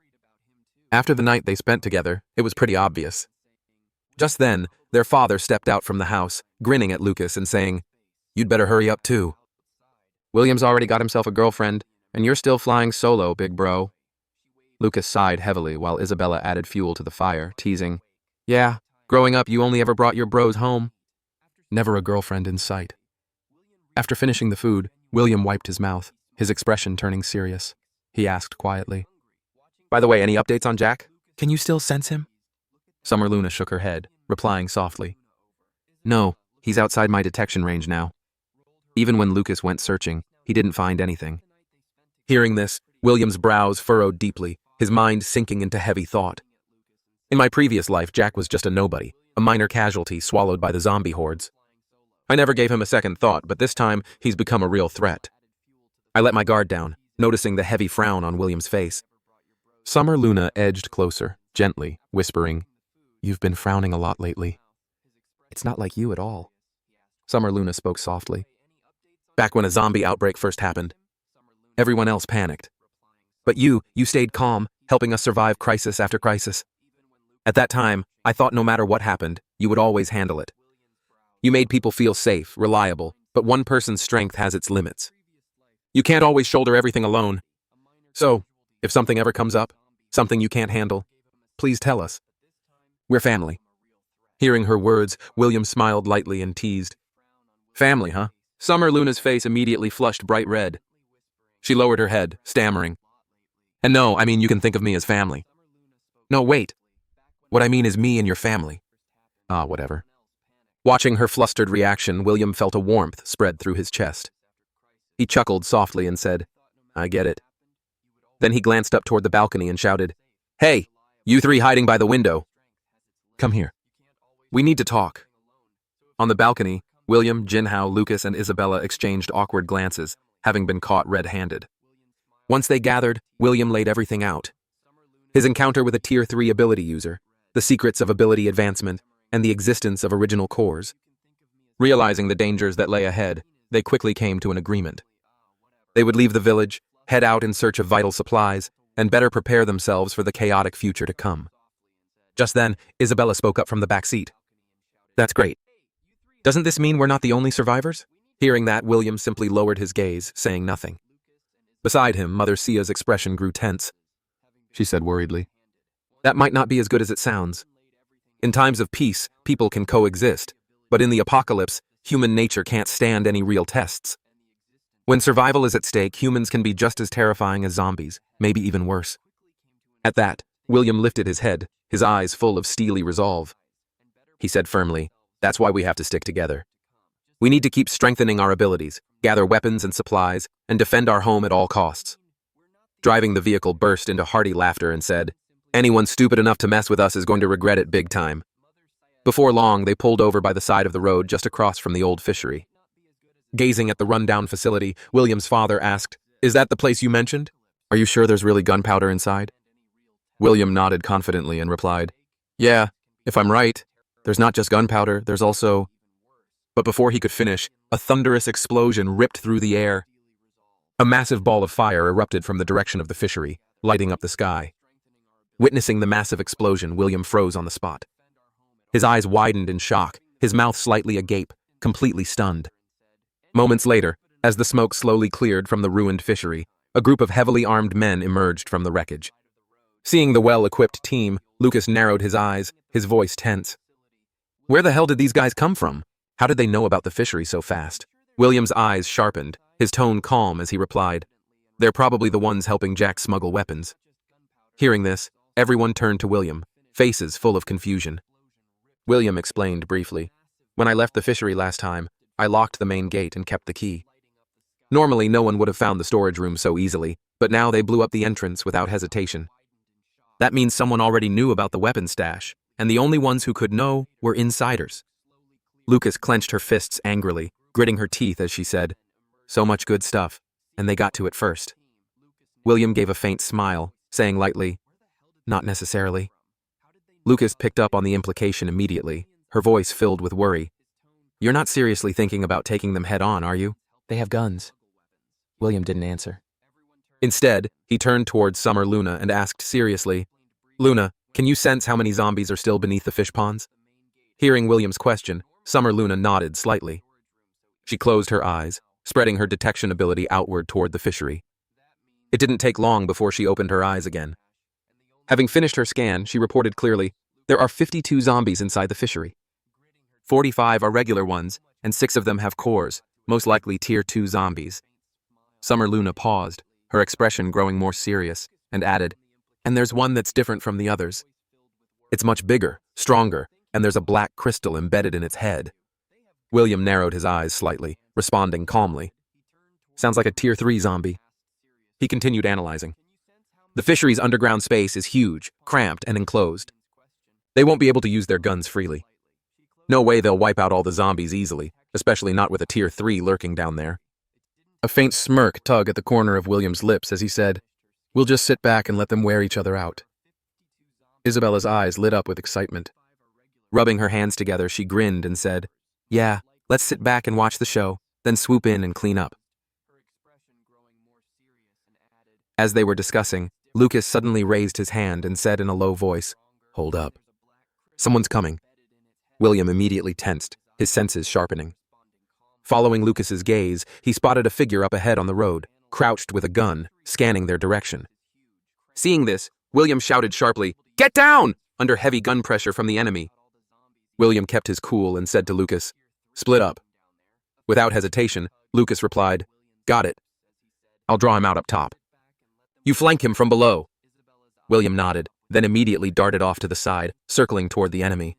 After the night they spent together, it was pretty obvious. Just then, their father stepped out from the house, grinning at Lucas and saying, "You'd better hurry up too. William's already got himself a girlfriend, and you're still flying solo, big bro." Lucas sighed heavily while Isabella added fuel to the fire, teasing, "Yeah, growing up you only ever brought your bros home. Never a girlfriend in sight." After finishing the food, William wiped his mouth, his expression turning serious. He asked quietly, "By the way, any updates on Jack? Can you still sense him?" Summer Luna shook her head, replying softly, "No, he's outside my detection range now." Even when Lucas went searching, he didn't find anything. Hearing this, William's brows furrowed deeply, his mind sinking into heavy thought. In my previous life, Jack was just a nobody, a minor casualty swallowed by the zombie hordes. I never gave him a second thought, but this time he's become a real threat. I let my guard down, noticing the heavy frown on William's face. Summer Luna edged closer, gently, whispering, "You've been frowning a lot lately." "It's not like you at all." Summer Luna spoke softly. "Back when a zombie outbreak first happened, everyone else panicked. But you stayed calm, helping us survive crisis after crisis. At that time, I thought no matter what happened, you would always handle it. You made people feel safe, reliable, but one person's strength has its limits. You can't always shoulder everything alone. So, if something ever comes up, something you can't handle, please tell us. We're family." Hearing her words, William smiled lightly and teased, "Family, huh?" Summer Luna's face immediately flushed bright red. She lowered her head, stammering, "And no, I mean you can think of me as family." "No, wait. What I mean is me and your family." "Ah, whatever." Watching her flustered reaction, William felt a warmth spread through his chest. He chuckled softly and said, "I get it." Then he glanced up toward the balcony and shouted, "Hey, you three hiding by the window. Come here. We need to talk." On the balcony, William, Jinwoo, Lucas, and Isabella exchanged awkward glances, having been caught red-handed. Once they gathered, William laid everything out. His encounter with a Tier 3 ability user, the secrets of ability advancement, and the existence of original cores. Realizing the dangers that lay ahead, they quickly came to an agreement. They would leave the village, head out in search of vital supplies, and better prepare themselves for the chaotic future to come. Just then, Isabella spoke up from the back seat. "That's great. Doesn't this mean we're not the only survivors?" Hearing that, William simply lowered his gaze, saying nothing. Beside him, Mother Sia's expression grew tense. She said worriedly, "That might not be as good as it sounds. In times of peace, people can coexist, but in the apocalypse, human nature can't stand any real tests. When survival is at stake, humans can be just as terrifying as zombies, maybe even worse." At that, William lifted his head, his eyes full of steely resolve. He said firmly, "That's why we have to stick together. We need to keep strengthening our abilities, gather weapons and supplies, and defend our home at all costs." Driving the vehicle burst into hearty laughter and said, "Anyone stupid enough to mess with us is going to regret it big time." Before long, they pulled over by the side of the road just across from the old fishery. Gazing at the rundown facility, William's father asked, "Is that the place you mentioned? Are you sure there's really gunpowder inside?" William nodded confidently and replied, "Yeah, if I'm right. There's not just gunpowder, there's also..." But before he could finish, a thunderous explosion ripped through the air. A massive ball of fire erupted from the direction of the fishery, lighting up the sky. Witnessing the massive explosion, William froze on the spot. His eyes widened in shock, his mouth slightly agape, completely stunned. Moments later, as the smoke slowly cleared from the ruined fishery, a group of heavily armed men emerged from the wreckage. Seeing the well-equipped team, Lucas narrowed his eyes, his voice tense. Where the hell did these guys come from? How did they know about the fishery so fast? William's eyes sharpened, his tone calm as he replied, "They're probably the ones helping Jack smuggle weapons." Hearing this, everyone turned to William, faces full of confusion. William explained briefly, "When I left the fishery last time, I locked the main gate and kept the key. Normally, no one would have found the storage room so easily, but now they blew up the entrance without hesitation. That means someone already knew about the weapon stash, and the only ones who could know were insiders." Lucas clenched her fists angrily, gritting her teeth as she said, "So much good stuff, and they got to it first." William gave a faint smile, saying lightly, "Not necessarily." Lucas picked up on the implication immediately, her voice filled with worry. "You're not seriously thinking about taking them head on, are you?" "They have guns." William didn't answer. Instead, he turned towards Summer Luna and asked seriously, Luna, can you sense how many zombies are still beneath the fish ponds? Hearing William's question, Summer Luna nodded slightly. She closed her eyes, spreading her detection ability outward toward the fishery. It didn't take long before she opened her eyes again. Having finished her scan, she reported clearly, there are 52 zombies inside the fishery. 45 are regular ones, and 6 of them have cores, most likely Tier 2 zombies. Summer Luna paused, her expression growing more serious, and added, and there's one that's different from the others. It's much bigger, stronger, and there's a black crystal embedded in its head. William narrowed his eyes slightly, responding calmly. Sounds like a Tier 3 zombie. He continued analyzing. The fishery's underground space is huge, cramped, and enclosed. They won't be able to use their guns freely. No way they'll wipe out all the zombies easily, especially not with a Tier 3 lurking down there. A faint smirk tugged at the corner of William's lips as he said, we'll just sit back and let them wear each other out. Isabella's eyes lit up with excitement. Rubbing her hands together, she grinned and said, yeah, let's sit back and watch the show, then swoop in and clean up. As they were discussing, Lucas suddenly raised his hand and said in a low voice, hold up. Someone's coming. William immediately tensed, his senses sharpening. Following Lucas's gaze, he spotted a figure up ahead on the road, crouched with a gun, scanning their direction. Seeing this, William shouted sharply, get down! Under heavy gun pressure from the enemy. William kept his cool and said to Lucas, split up. Without hesitation, Lucas replied, got it. I'll draw him out up top. You flank him from below. William nodded, then immediately darted off to the side, circling toward the enemy.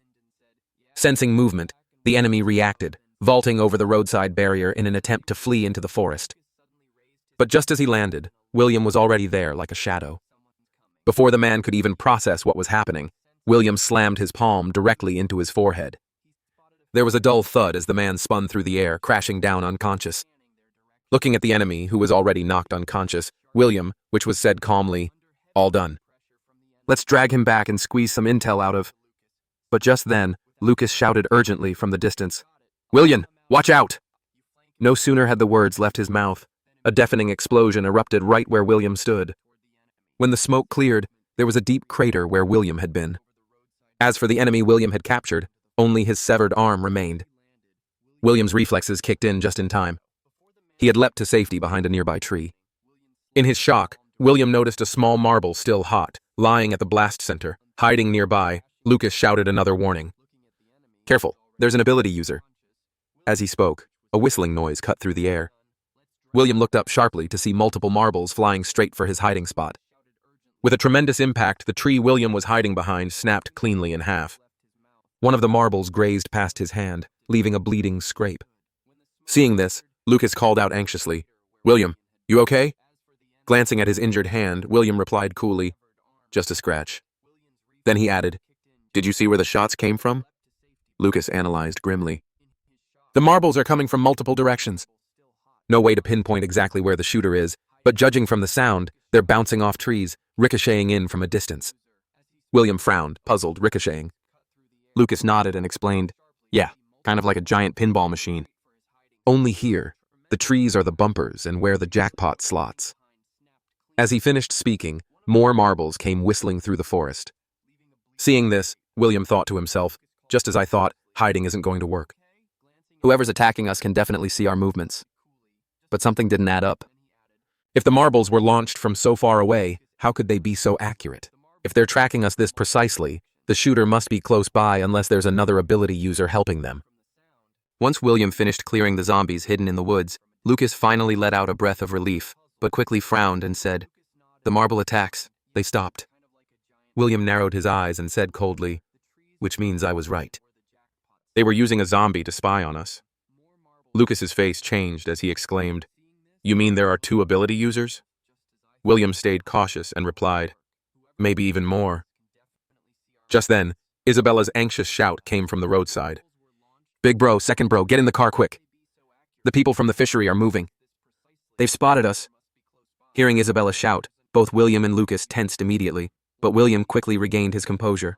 Sensing movement, the enemy reacted, vaulting over the roadside barrier in an attempt to flee into the forest. But just as he landed, William was already there like a shadow. Before the man could even process what was happening, William slammed his palm directly into his forehead. There was a dull thud as the man spun through the air, crashing down unconscious. Looking at the enemy, who was already knocked unconscious, William, which was said calmly, all done. Let's drag him back and squeeze some intel out of... But just then, Lucas shouted urgently from the distance, William, watch out! No sooner had the words left his mouth, a deafening explosion erupted right where William stood. When the smoke cleared, there was a deep crater where William had been. As for the enemy William had captured, only his severed arm remained. William's reflexes kicked in just in time. He had leapt to safety behind a nearby tree. In his shock, William noticed a small marble still hot, lying at the blast center. Hiding nearby, Lucas shouted another warning. Careful, there's an ability user. As he spoke, a whistling noise cut through the air. William looked up sharply to see multiple marbles flying straight for his hiding spot. With a tremendous impact, the tree William was hiding behind snapped cleanly in half. One of the marbles grazed past his hand, leaving a bleeding scrape. Seeing this, Lucas called out anxiously, William, you okay? Glancing at his injured hand, William replied coolly, just a scratch. Then he added, did you see where the shots came from? Lucas analyzed grimly. The marbles are coming from multiple directions. No way to pinpoint exactly where the shooter is, but judging from the sound, they're bouncing off trees, ricocheting in from a distance. William frowned, puzzled, ricocheting. Lucas nodded and explained, yeah, kind of like a giant pinball machine. Only here, the trees are the bumpers and where the jackpot slots. As he finished speaking, more marbles came whistling through the forest. Seeing this, William thought to himself, just as I thought, hiding isn't going to work. Whoever's attacking us can definitely see our movements. But something didn't add up. If the marbles were launched from so far away, how could they be so accurate? If they're tracking us this precisely, the shooter must be close by unless there's another ability user helping them. Once William finished clearing the zombies hidden in the woods, Lucas finally let out a breath of relief, but quickly frowned and said, the marble attacks, they stopped. William narrowed his eyes and said coldly, which means I was right. They were using a zombie to spy on us. Lucas's face changed as he exclaimed, you mean there are 2 ability users? William stayed cautious and replied, maybe even more. Just then, Isabella's anxious shout came from the roadside. Big bro, second bro, get in the car quick. The people from the fishery are moving. They've spotted us. Hearing Isabella shout, both William and Lucas tensed immediately, but William quickly regained his composure.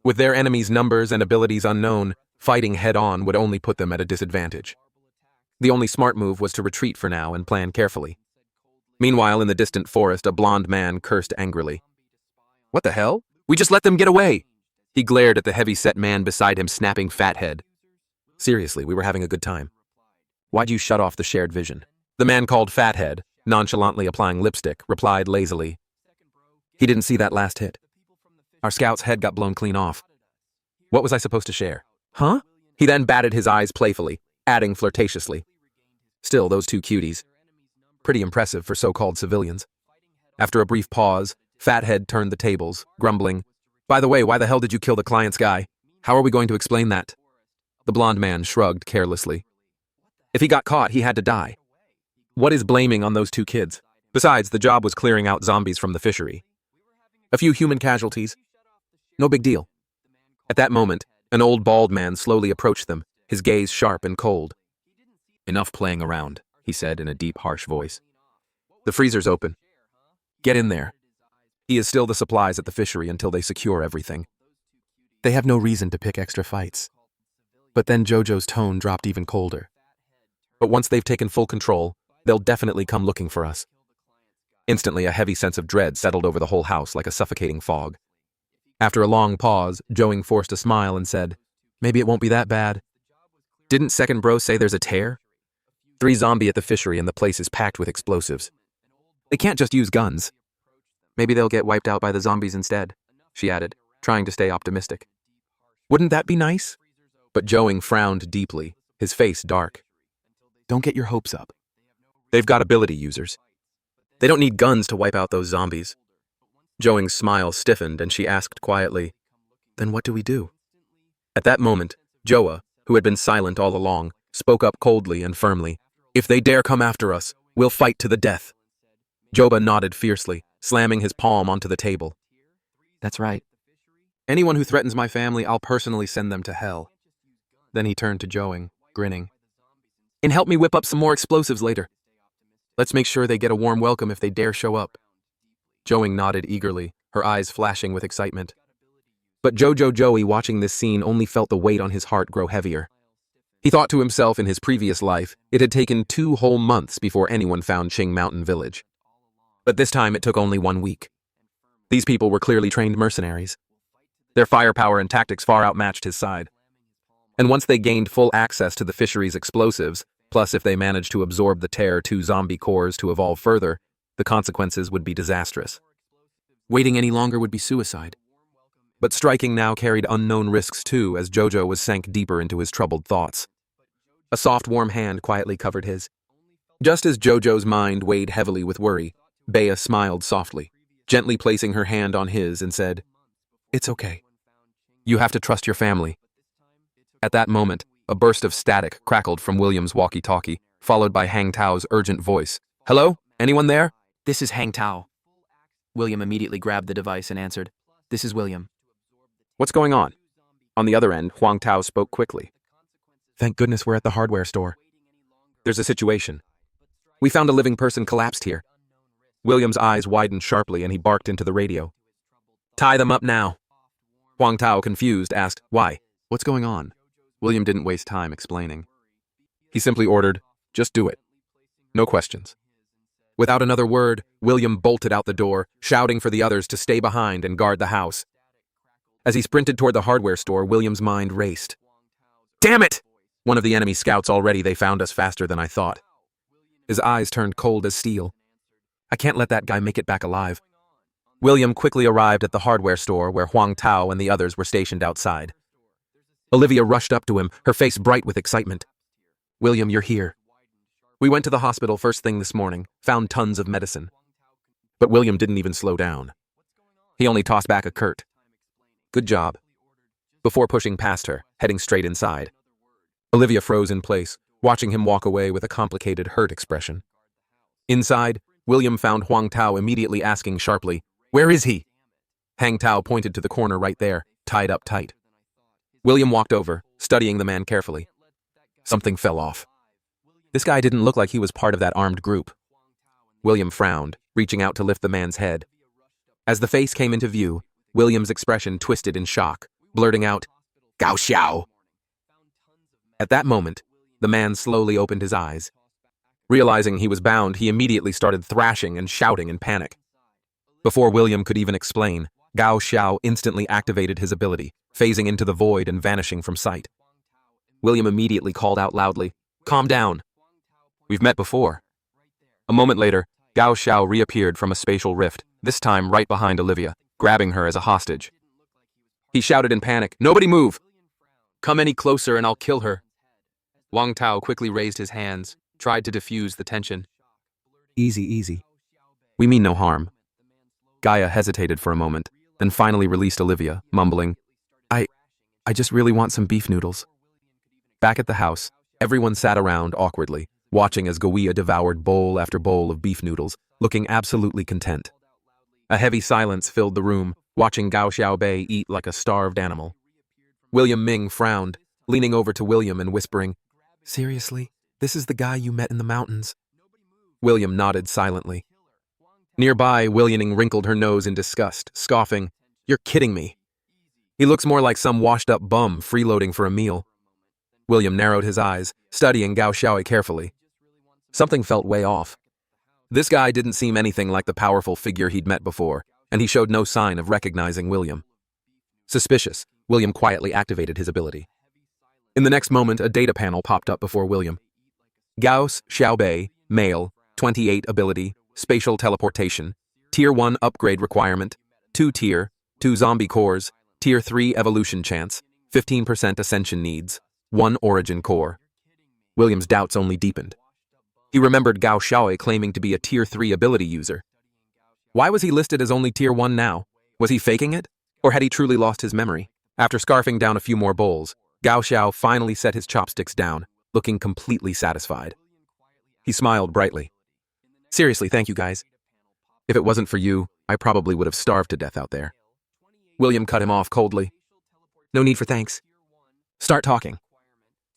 With their enemies' numbers and abilities unknown, fighting head-on would only put them at a disadvantage. The only smart move was to retreat for now and plan carefully. Meanwhile, in the distant forest, a blond man cursed angrily. What the hell? We just let them get away! He glared at the heavy-set man beside him, snapping fathead. Seriously, we were having a good time. Why'd you shut off the shared vision? The man called Fathead, nonchalantly applying lipstick, replied lazily. He didn't see that last hit. Our scout's head got blown clean off. What was I supposed to share? Huh? He then batted his eyes playfully, adding flirtatiously. Still, those two cuties. Pretty impressive for so-called civilians. After a brief pause, Fathead turned the tables, grumbling, By the way, why the hell did you kill the client's guy? How are we going to explain that? The blond man shrugged carelessly. If he got caught, he had to die. What is blaming on those two kids? Besides, the job was clearing out zombies from the fishery. A few human casualties. No big deal. At that moment, an old bald man slowly approached them, his gaze sharp and cold. Enough playing around, he said in a deep, harsh voice. The freezer's open. Get in there. He is still the supplies at the fishery until they secure everything. They have no reason to pick extra fights. But then Jojo's tone dropped even colder. But once they've taken full control, they'll definitely come looking for us. Instantly, a heavy sense of dread settled over the whole house like a suffocating fog. After a long pause, Joing forced a smile and said, Maybe it won't be that bad. Didn't Second Bro say there's a tear? 3 zombie at the fishery and the place is packed with explosives. They can't just use guns. Maybe they'll get wiped out by the zombies instead, she added, trying to stay optimistic. Wouldn't that be nice? But Joing frowned deeply, his face dark. Don't get your hopes up. They've got ability users. They don't need guns to wipe out those zombies. Joing's smile stiffened and she asked quietly, Then what do we do? At that moment, Joa, who had been silent all along, spoke up coldly and firmly. If they dare come after us, we'll fight to the death. Joba nodded fiercely, slamming his palm onto the table. That's right. Anyone who threatens my family, I'll personally send them to hell. Then he turned to Joing, grinning. And help me whip up some more explosives later. Let's make sure they get a warm welcome if they dare show up. Joing nodded eagerly, her eyes flashing with excitement. But Joey, watching this scene, only felt the weight on his heart grow heavier. He thought to himself in his previous life, it had taken 2 whole months before anyone found Qing Mountain Village. But this time it took only 1 week. These people were clearly trained mercenaries. Their firepower and tactics far outmatched his side. And once they gained full access to the fishery's explosives, plus if they managed to absorb the Terror 2 zombie cores to evolve further, the consequences would be disastrous. Waiting any longer would be suicide. But striking now carried unknown risks too, as Jojo was sank deeper into his troubled thoughts. A soft, warm hand quietly covered his. Just as Jojo's mind weighed heavily with worry, Bea smiled softly, gently placing her hand on his and said, It's okay. You have to trust your family. At that moment, a burst of static crackled from William's walkie-talkie, followed by Hang Tao's urgent voice. Hello? Anyone there? This is Hang Tao. William immediately grabbed the device and answered, This is William. What's going on? On the other end, Huang Tao spoke quickly. Thank goodness we're at the hardware store. There's a situation. We found a living person collapsed here. William's eyes widened sharply and he barked into the radio. Tie them up now. Huang Tao, confused, asked, Why? What's going on? William didn't waste time explaining. He simply ordered, Just do it. No questions. Without another word, William bolted out the door, shouting for the others to stay behind and guard the house. As he sprinted toward the hardware store, William's mind raced. Damn it! One of the enemy scouts already. They found us faster than I thought. His eyes turned cold as steel. I can't let that guy make it back alive. William quickly arrived at the hardware store where Huang Tao and the others were stationed outside. Olivia rushed up to him, her face bright with excitement. William, you're here. We went to the hospital first thing this morning, found tons of medicine. But William didn't even slow down. He only tossed back a curt, Good job, before pushing past her, heading straight inside. Olivia froze in place, watching him walk away with a complicated, hurt expression. Inside, William found Huang Tao immediately asking sharply, Where is he? Hang Tao pointed to the corner right there, tied up tight. William walked over, studying the man carefully. Something fell off. This guy didn't look like he was part of that armed group. William frowned, reaching out to lift the man's head. As the face came into view, William's expression twisted in shock, blurting out, Gao Xiao. At that moment, the man slowly opened his eyes. Realizing he was bound, he immediately started thrashing and shouting in panic. Before William could even explain, Gao Xiao instantly activated his ability, phasing into the void and vanishing from sight. William immediately called out loudly, "Calm down. We've met before." A moment later, Gao Xiao reappeared from a spatial rift, this time right behind Olivia, grabbing her as a hostage. He shouted in panic, "Nobody move! Come any closer and I'll kill her." Wang Tao quickly raised his hands, tried to diffuse the tension. "Easy, easy. We mean no harm." Gaia hesitated for a moment, then finally released Olivia, mumbling, I just really want some beef noodles." Back at the house, everyone sat around awkwardly, watching as Gawia devoured bowl after bowl of beef noodles, looking absolutely content. A heavy silence filled the room, watching Gao Xiaobei eat like a starved animal. William Ming frowned, leaning over to William and whispering, "Seriously, this is the guy you met in the mountains?" William nodded silently. Nearby, Williaming wrinkled her nose in disgust, scoffing, "You're kidding me. He looks more like some washed-up bum freeloading for a meal." William narrowed his eyes, studying Gao Xiaoi carefully. Something felt way off. This guy didn't seem anything like the powerful figure he'd met before, and he showed no sign of recognizing William. Suspicious, William quietly activated his ability. In the next moment, a data panel popped up before William. Gauss Xiaobei, male, 28 ability, spatial teleportation, Tier 1 upgrade requirement, 2 tier, 2 zombie cores, Tier 3 evolution chance, 15% ascension needs, 1 origin core. William's doubts only deepened. He remembered Gao Xiaoi claiming to be a Tier 3 ability user. Why was he listed as only Tier 1 now? Was he faking it? Or had he truly lost his memory? After scarfing down a few more bowls, Gao Xiao finally set his chopsticks down, looking completely satisfied. He smiled brightly. "Seriously, thank you guys. If it wasn't for you, I probably would have starved to death out there." William cut him off coldly. "No need for thanks. Start talking."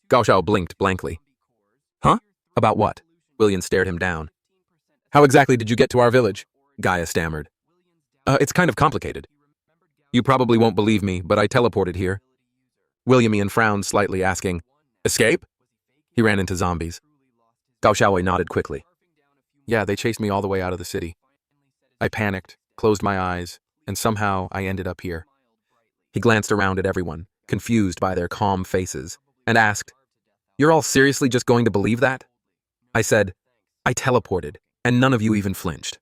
Gao Xiao blinked blankly. "Huh? About what?" William stared him down. "How exactly did you get to our village?" Gaia stammered. It's kind of complicated. You probably won't believe me, but I teleported here." Williamian frowned slightly, asking, "Escape?" He ran into zombies. Gao Xiaowei nodded quickly. "Yeah, they chased me all the way out of the city. I panicked, closed my eyes, and somehow I ended up here." He glanced around at everyone, confused by their calm faces, and asked, "You're all seriously just going to believe that?" I said, "I teleported, and none of you even flinched."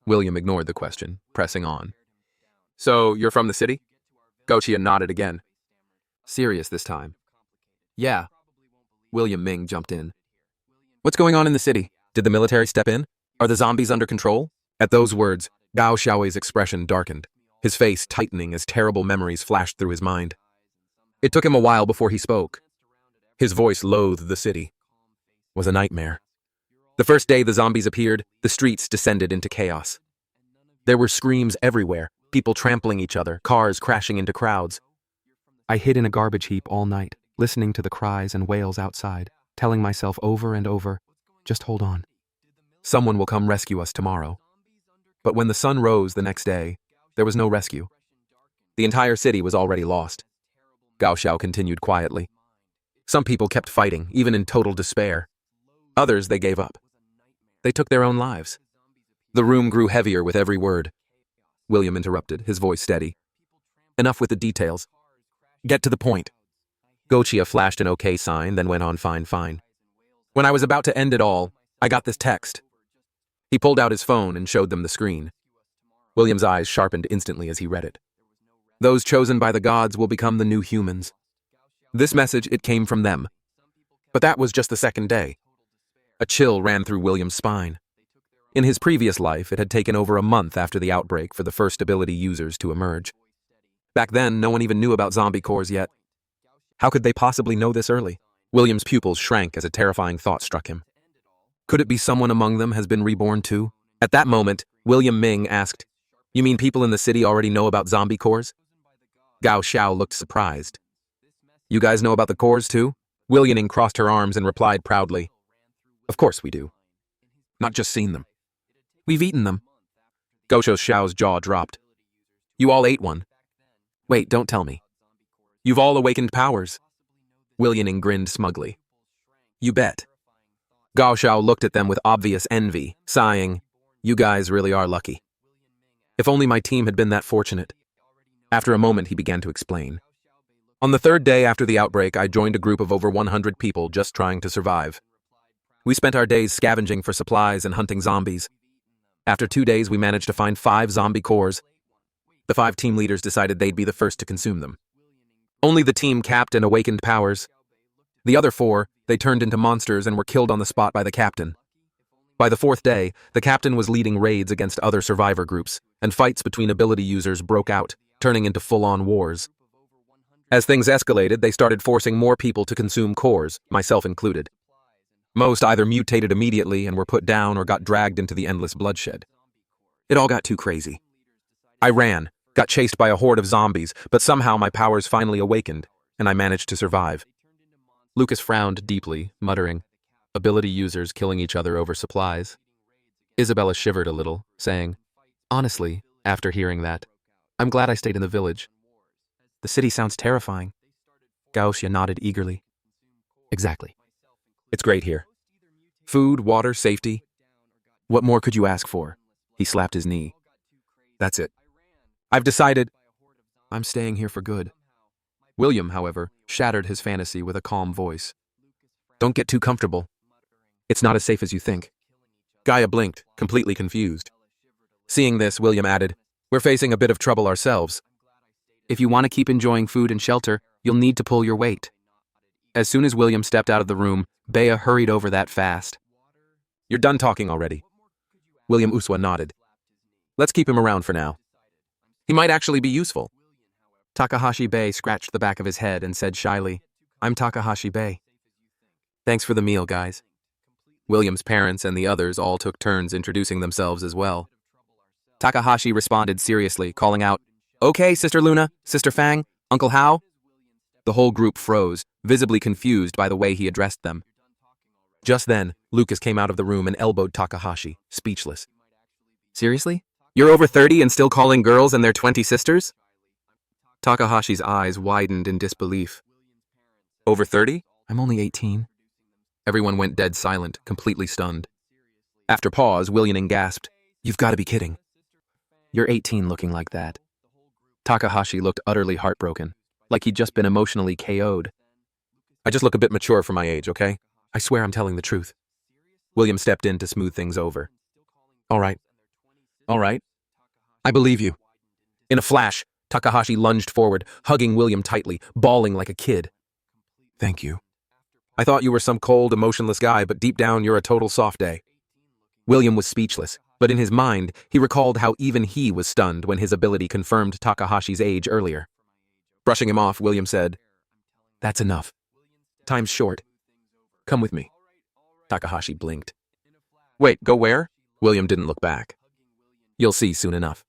William ignored the question, pressing on. "So, you're from the city?" Gochia nodded again. Serious this time. "Yeah." William Ming jumped in. "What's going on in the city? Did the military step in? Are the zombies under control?" At those words, Gao Xiaoi's expression darkened, his face tightening as terrible memories flashed through his mind. It took him a while before he spoke. His voice loathed the city. It was a nightmare. The first day the zombies appeared, the streets descended into chaos. There were screams everywhere, people trampling each other, cars crashing into crowds. I hid in a garbage heap all night, listening to the cries and wails outside, telling myself over and over, "Just hold on. Someone will come rescue us tomorrow." But when the sun rose the next day, there was no rescue. The entire city was already lost. Gao Xiao continued quietly. Some people kept fighting, even in total despair. Others, they gave up. They took their own lives. The room grew heavier with every word. William interrupted, his voice steady. "Enough with the details. Get to the point." Gochia flashed an okay sign, then went on, "Fine. When I was about to end it all, I got this text." He pulled out his phone and showed them the screen. William's eyes sharpened instantly as he read it. "Those chosen by the gods will become the new humans." This message, it came from them. But that was just the second day. A chill ran through William's spine. In his previous life, it had taken over a month after the outbreak for the first ability users to emerge. Back then, no one even knew about zombie cores yet. How could they possibly know this early? William's pupils shrank as a terrifying thought struck him. Could it be someone among them has been reborn too? At that moment, William Ming asked, "You mean people in the city already know about zombie cores?" Gao Xiao looked surprised. "You guys know about the cores too?" Williaming crossed her arms and replied proudly, "Of course we do. Not just seen them. We've eaten them." Gosho Xiao's jaw dropped. "You all ate one?" "Wait, don't tell me. You've all awakened powers?" Williaming grinned smugly. "You bet." Gao Xiao looked at them with obvious envy, sighing, "You guys really are lucky. If only my team had been that fortunate." After a moment, he began to explain. "On the third day after the outbreak, I joined a group of over 100 people just trying to survive. We spent our days scavenging for supplies and hunting zombies. After 2 days, we managed to find 5 zombie cores. The 5 team leaders decided they'd be the first to consume them. Only the team captain awakened powers. The other 4, they turned into monsters and were killed on the spot by the captain. By the 4th day, the captain was leading raids against other survivor groups, and fights between ability users broke out, turning into full-on wars. As things escalated, they started forcing more people to consume cores, myself included. Most either mutated immediately and were put down or got dragged into the endless bloodshed. It all got too crazy. I ran, got chased by a horde of zombies, but somehow my powers finally awakened, and I managed to survive." Lucas frowned deeply, muttering, "Ability users killing each other over supplies." Isabella shivered a little, saying, "Honestly, after hearing that, I'm glad I stayed in the village. The city sounds terrifying." Gaoxia nodded eagerly. "Exactly. It's great here. Food, water, safety. What more could you ask for?" He slapped his knee. "That's it. I've decided I'm staying here for good." William, however, shattered his fantasy with a calm voice. "Don't get too comfortable. It's not as safe as you think." Gaia blinked, completely confused. Seeing this, William added, "We're facing a bit of trouble ourselves. If you want to keep enjoying food and shelter, you'll need to pull your weight." As soon as William stepped out of the room, Bea hurried over that fast. "You're done talking already." William Uswa nodded. "Let's keep him around for now. He might actually be useful." Takahashi Bey scratched the back of his head and said shyly, "I'm Takahashi Bey. Thanks for the meal, guys." William's parents and the others all took turns introducing themselves as well. Takahashi responded seriously, calling out, "Okay, Sister Luna, Sister Fang, Uncle Hao." The whole group froze, visibly confused by the way he addressed them. Just then, Lucas came out of the room and elbowed Takahashi, speechless. "Seriously? You're over 30 and still calling girls and their 20 sisters?" Takahashi's eyes widened in disbelief. "Over 30? I'm only 18. Everyone went dead silent, completely stunned. After pause, William gasped, "You've got to be kidding. You're 18 looking like that." Takahashi looked utterly heartbroken, like he'd just been emotionally KO'd. "I just look a bit mature for my age, okay? I swear I'm telling the truth." William stepped in to smooth things over. All right. I believe you." In a flash, Takahashi lunged forward, hugging William tightly, bawling like a kid. "Thank you. I thought you were some cold, emotionless guy, but deep down you're a total soft A." William was speechless, but in his mind, he recalled how even he was stunned when his ability confirmed Takahashi's age earlier. Brushing him off, William said, "That's enough. Time's short. Come with me." Takahashi blinked. "Wait, go where?" William didn't look back. "You'll see soon enough."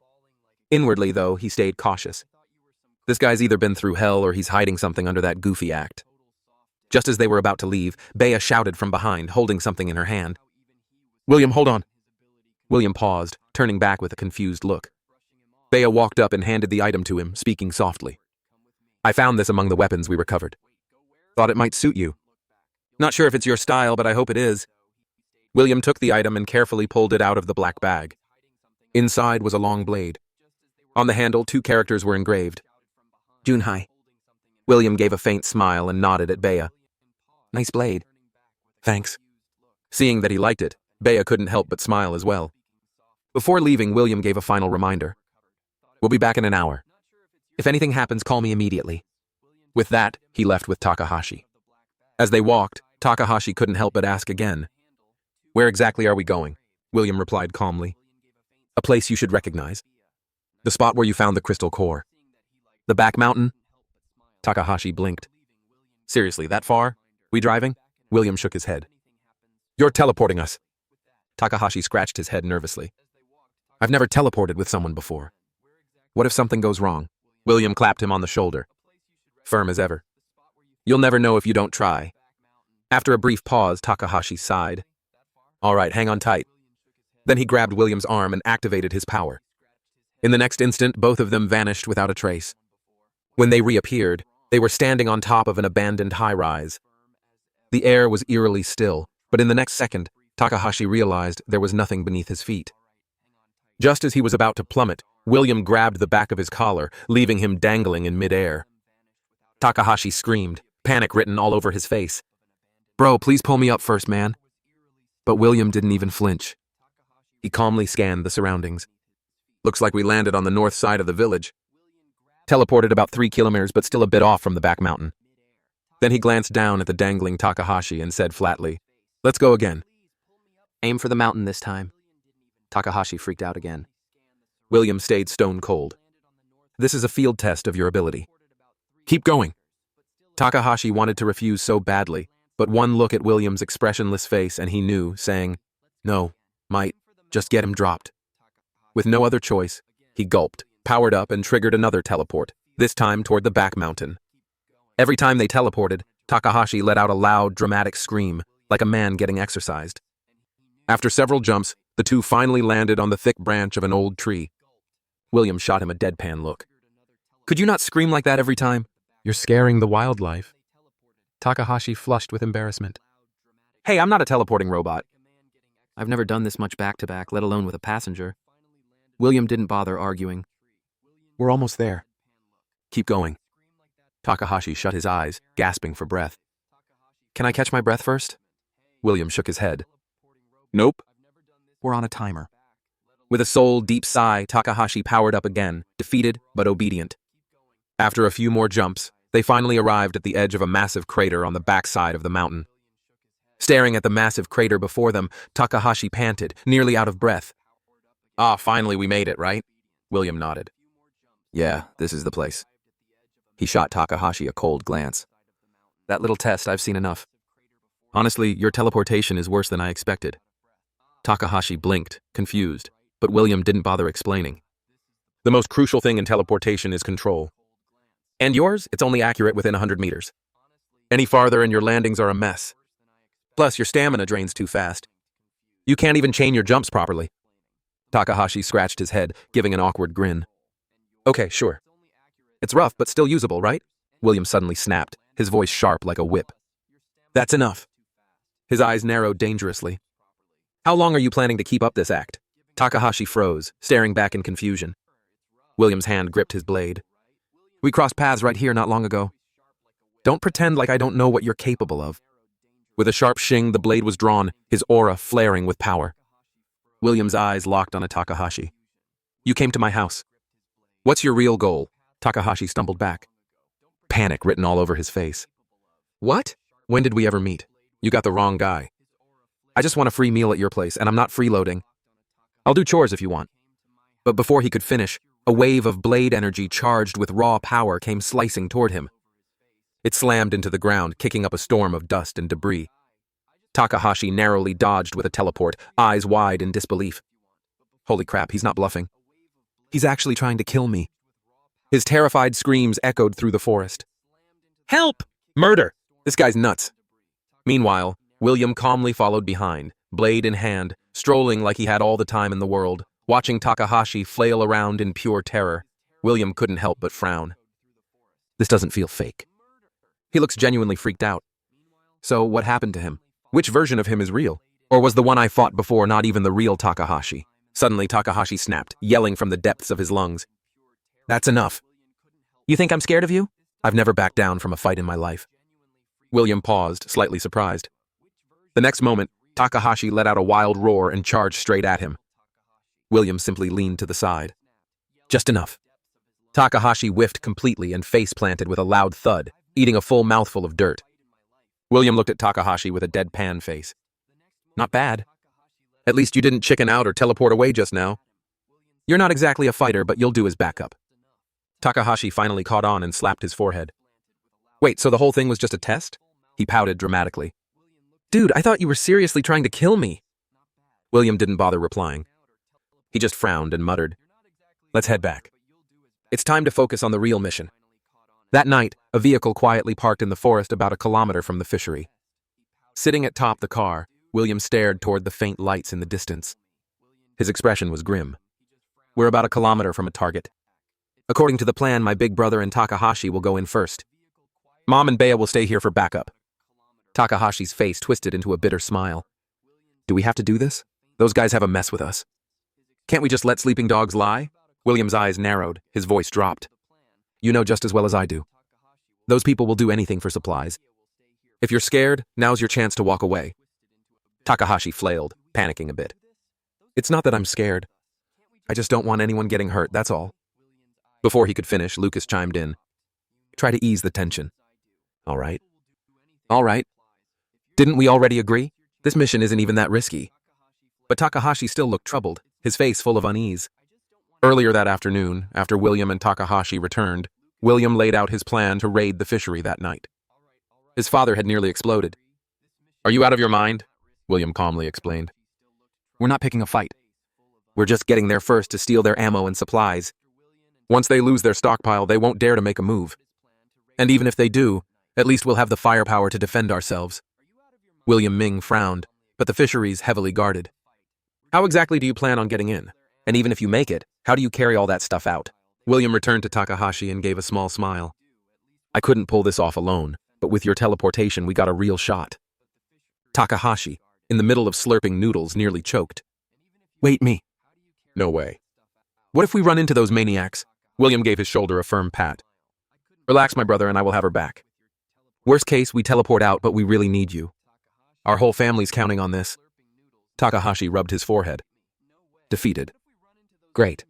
Inwardly, though, he stayed cautious. This guy's either been through hell or he's hiding something under that goofy act. Just as they were about to leave, Bea shouted from behind, holding something in her hand. "William, hold on." William paused, turning back with a confused look. Bea walked up and handed the item to him, speaking softly. "I found this among the weapons we recovered. Thought it might suit you. Not sure if it's your style, but I hope it is." William took the item and carefully pulled it out of the black bag. Inside was a long blade. On the handle, 2 characters were engraved. "Junhai." William gave a faint smile and nodded at Bea. "Nice blade." "Thanks." Seeing that he liked it, Bea couldn't help but smile as well. Before leaving, William gave a final reminder. "We'll be back in an hour. If anything happens, call me immediately." With that, he left with Takahashi. As they walked, Takahashi couldn't help but ask again. "Where exactly are we going?" William replied calmly. "A place you should recognize. The spot where you found the crystal core." "The back mountain?" Takahashi blinked. "Seriously, that far? We driving?" William shook his head. "You're teleporting us." Takahashi scratched his head nervously. "I've never teleported with someone before. What if something goes wrong?" William clapped him on the shoulder. Firm as ever. "You'll never know if you don't try." After a brief pause, Takahashi sighed. "All right, hang on tight." Then he grabbed William's arm and activated his power. In the next instant, both of them vanished without a trace. When they reappeared, they were standing on top of an abandoned high-rise. The air was eerily still, But in the next second, Takahashi realized there was nothing beneath his feet. Just as he was about to plummet, William grabbed the back of his collar, leaving him dangling in midair. Takahashi screamed, panic written all over his face. "Bro, please pull me up first, man." But William didn't even flinch. He calmly scanned the surroundings. "Looks like we landed on the north side of the village." Teleported about 3 kilometers, but still a bit off from the back mountain. Then he glanced down at the dangling Takahashi and said flatly, "Let's go again." Aim for the mountain this time. Takahashi freaked out again. William stayed stone cold. "This is a field test of your ability. Keep going." Takahashi wanted to refuse so badly, but one look at William's expressionless face and he knew, saying, "No, might just get him dropped." With no other choice, he gulped, powered up and triggered another teleport, this time toward the back mountain. Every time they teleported, Takahashi let out a loud, dramatic scream, like a man getting exercised. After several jumps, the two finally landed on the thick branch of an old tree. William shot him a deadpan look. "Could you not scream like that every time? You're scaring the wildlife." Takahashi flushed with embarrassment. "Hey, I'm not a teleporting robot." I've never done this much back-to-back, let alone with a passenger. William didn't bother arguing. "We're almost there. Keep going." Takahashi shut his eyes, gasping for breath. "Can I catch my breath first?" William shook his head. "Nope. We're on a timer." With a soul-deep sigh, Takahashi powered up again, defeated but obedient. After a few more jumps, they finally arrived at the edge of a massive crater on the backside of the mountain. Staring at the massive crater before them, Takahashi panted, nearly out of breath. "Ah, finally we made it, right?" William nodded. "Yeah, this is the place." He shot Takahashi a cold glance. "That little test, I've seen enough. Honestly, your teleportation is worse than I expected." Takahashi blinked, confused, but William didn't bother explaining. "The most crucial thing in teleportation is control. And yours, it's only accurate within 100 meters. Any farther and your landings are a mess. Plus, your stamina drains too fast. You can't even chain your jumps properly." Takahashi scratched his head, giving an awkward grin. "Okay, sure. It's rough, but still usable, right?" William suddenly snapped, his voice sharp like a whip. "That's enough." His eyes narrowed dangerously. "How long are you planning to keep up this act?" Takahashi froze, staring back in confusion. William's hand gripped his blade. "We crossed paths right here not long ago. Don't pretend like I don't know what you're capable of." With a sharp shing, the blade was drawn, his aura flaring with power. William's eyes locked on Takahashi. "You came to my house. What's your real goal?" Takahashi stumbled back. Panic written all over his face. "What? When did we ever meet? You got the wrong guy. I just want a free meal at your place, and I'm not freeloading. I'll do chores if you want." But before he could finish, a wave of blade energy charged with raw power came slicing toward him. It slammed into the ground, kicking up a storm of dust and debris. Takahashi narrowly dodged with a teleport, eyes wide in disbelief. Holy crap, he's not bluffing. He's actually trying to kill me. His terrified screams echoed through the forest. "Help! Murder! This guy's nuts." Meanwhile, William calmly followed behind, blade in hand, strolling like he had all the time in the world. Watching Takahashi flail around in pure terror, William couldn't help but frown. This doesn't feel fake. He looks genuinely freaked out. So what happened to him? Which version of him is real? Or was the one I fought before not even the real Takahashi? Suddenly Takahashi snapped, yelling from the depths of his lungs. "That's enough. You think I'm scared of you? I've never backed down from a fight in my life." William paused, slightly surprised. The next moment, Takahashi let out a wild roar and charged straight at him. William simply leaned to the side. "Just enough." Takahashi whiffed completely and face-planted with a loud thud, eating a full mouthful of dirt. William looked at Takahashi with a deadpan face. "Not bad. At least you didn't chicken out or teleport away just now. You're not exactly a fighter, but you'll do as backup." Takahashi finally caught on and slapped his forehead. "Wait, so the whole thing was just a test?" He pouted dramatically. "Dude, I thought you were seriously trying to kill me." William didn't bother replying. He just frowned and muttered, "Let's head back. It's time to focus on the real mission." That night, a vehicle quietly parked in the forest about a kilometer from the fishery. Sitting atop the car, William stared toward the faint lights in the distance. His expression was grim. "We're about a kilometer from a target. According to the plan, my big brother and Takahashi will go in first. Mom and Bea will stay here for backup." Takahashi's face twisted into a bitter smile. Do we have to do this? Those guys have a mess with us. Can't we just let sleeping dogs lie? William's eyes narrowed, his voice dropped. You know just as well as I do. Those people will do anything for supplies. If you're scared, now's your chance to walk away. Takahashi flailed, panicking a bit. It's not that I'm scared. I just don't want anyone getting hurt, that's all. Before he could finish, Lucas chimed in. Try to ease the tension. All right. All right. Didn't we already agree? This mission isn't even that risky. But Takahashi still looked troubled, his face full of unease. Earlier that afternoon, after William and Takahashi returned, William laid out his plan to raid the fishery that night. His father had nearly exploded. Are you out of your mind? William calmly explained. We're not picking a fight. We're just getting there first to steal their ammo and supplies. Once they lose their stockpile, they won't dare to make a move. And even if they do, at least we'll have the firepower to defend ourselves. William Ming frowned, but the fishery's heavily guarded. How exactly do you plan on getting in? And even if you make it, how do you carry all that stuff out? William returned to Takahashi and gave a small smile. I couldn't pull this off alone, but with your teleportation we got a real shot. Takahashi, in the middle of slurping noodles, nearly choked. Wait, me. No way. What if we run into those maniacs? William gave his shoulder a firm pat. Relax, my brother, and I will have her back. Worst case, we teleport out, but we really need you. Our whole family's counting on this. Takahashi rubbed his forehead. Defeated. Great.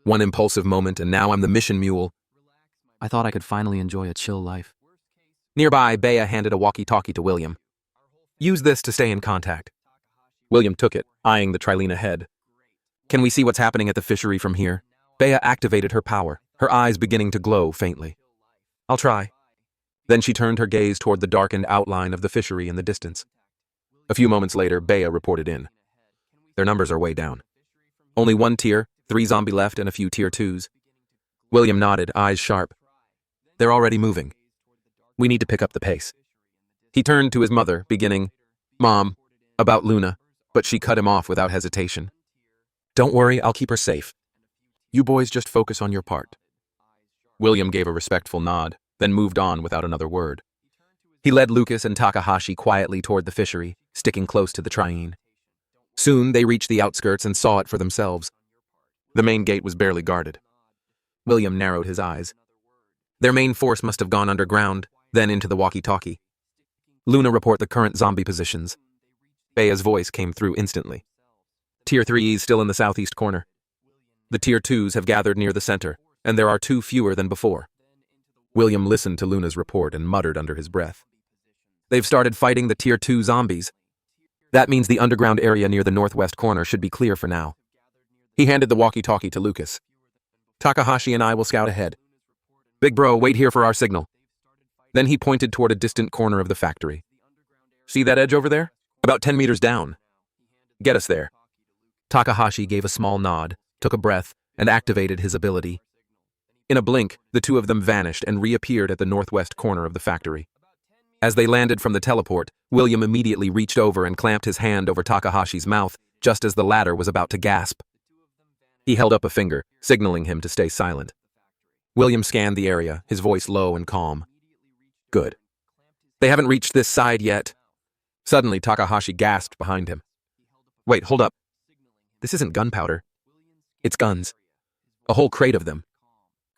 One impulsive moment, and now I'm the mission mule. I thought I could finally enjoy a chill life. Nearby, Bea handed a walkie-talkie to William. Use this to stay in contact. William took it, eyeing the Trilena head. Can we see what's happening at the fishery from here? Bea activated her power, her eyes beginning to glow faintly. I'll try. Then she turned her gaze toward the darkened outline of the fishery in the distance. A few moments later, Bea reported in. Their numbers are way down. Only one tier, 3 zombie left, and a few tier 2s. William nodded, eyes sharp. They're already moving. We need to pick up the pace. He turned to his mother, beginning, Mom, about Luna, but she cut him off without hesitation. Don't worry, I'll keep her safe. You boys just focus on your part. William gave a respectful nod, then moved on without another word. He led Lucas and Takahashi quietly toward the fishery, sticking close to the Triene. Soon they reached the outskirts and saw it for themselves. The main gate was barely guarded. William narrowed his eyes. Their main force must have gone underground, then into the walkie-talkie. Luna, report the current zombie positions. Bea's voice came through instantly. Tier 3s still in the southeast corner. The Tier 2s have gathered near the center, and there are 2 fewer than before. William listened to Luna's report and muttered under his breath. They've started fighting the Tier 2 zombies. That means the underground area near the northwest corner should be clear for now. He handed the walkie-talkie to Lucas. Takahashi and I will scout ahead. Big bro, wait here for our signal. Then he pointed toward a distant corner of the factory. See that edge over there? About 10 meters down. Get us there. Takahashi gave a small nod, took a breath, and activated his ability. In a blink, the 2 of them vanished and reappeared at the northwest corner of the factory. As they landed from the teleport, William immediately reached over and clamped his hand over Takahashi's mouth, just as the latter was about to gasp. He held up a finger, signaling him to stay silent. William scanned the area, his voice low and calm. Good. They haven't reached this side yet. Suddenly, Takahashi gasped behind him. Wait, hold up. This isn't gunpowder. It's guns. A whole crate of them.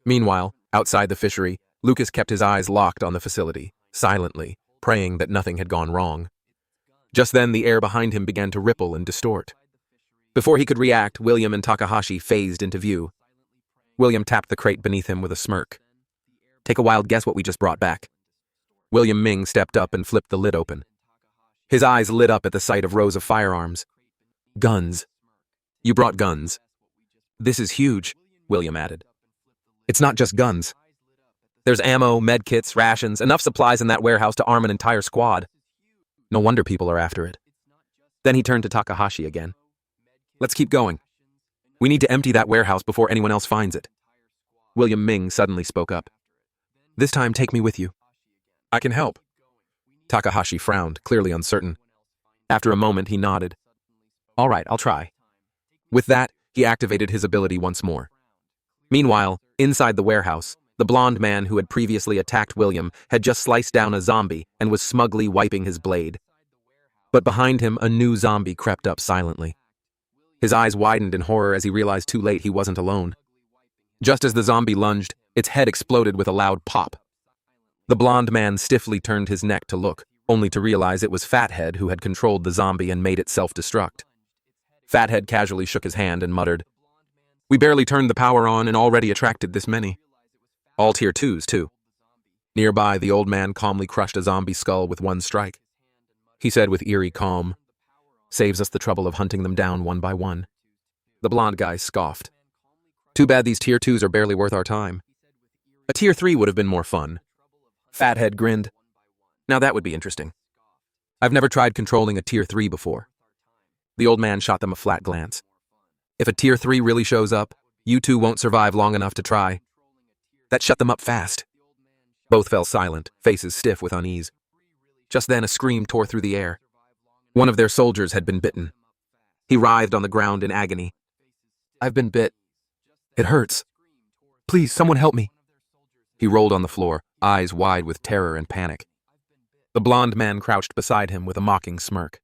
Meanwhile, outside the fishery, Lucas kept his eyes locked on the facility, silently, praying that nothing had gone wrong. Just then, the air behind him began to ripple and distort. Before he could react, William and Takahashi phased into view. William tapped the crate beneath him with a smirk. Take a wild guess what we just brought back. William Ming stepped up and flipped the lid open. His eyes lit up at the sight of rows of firearms. Guns. You brought guns. This is huge, William added. It's not just guns. There's ammo, medkits, rations, enough supplies in that warehouse to arm an entire squad. No wonder people are after it. Then he turned to Takahashi again. Let's keep going. We need to empty that warehouse before anyone else finds it. William Ming suddenly spoke up. This time, take me with you. I can help. Takahashi frowned, clearly uncertain. After a moment, he nodded. All right, I'll try. With that, he activated his ability once more. Meanwhile, inside the warehouse, The blonde man who had previously attacked William had just sliced down a zombie and was smugly wiping his blade. But behind him, a new zombie crept up silently. His eyes widened in horror as he realized too late he wasn't alone. Just as the zombie lunged, its head exploded with a loud pop. The blonde man stiffly turned his neck to look, only to realize it was Fathead who had controlled the zombie and made it self-destruct. Fathead casually shook his hand and muttered, "We barely turned the power on and already attracted this many. All tier 2s, too." Nearby, the old man calmly crushed a zombie skull with one strike. He said with eerie calm, "Saves us the trouble of hunting them down one by one." The blonde guy scoffed. "Too bad these tier 2s are barely worth our time. A tier 3 would have been more fun." Fathead grinned. "Now that would be interesting. I've never tried controlling a tier 3 before." The old man shot them a flat glance. "If a tier 3 really shows up, you two won't survive long enough to try." That shut them up fast. Both fell silent, faces stiff with unease. Just then a scream tore through the air. One of their soldiers had been bitten. He writhed on the ground in agony. "I've been bit. It hurts. Please, someone help me." He rolled on the floor, eyes wide with terror and panic. The blonde man crouched beside him with a mocking smirk.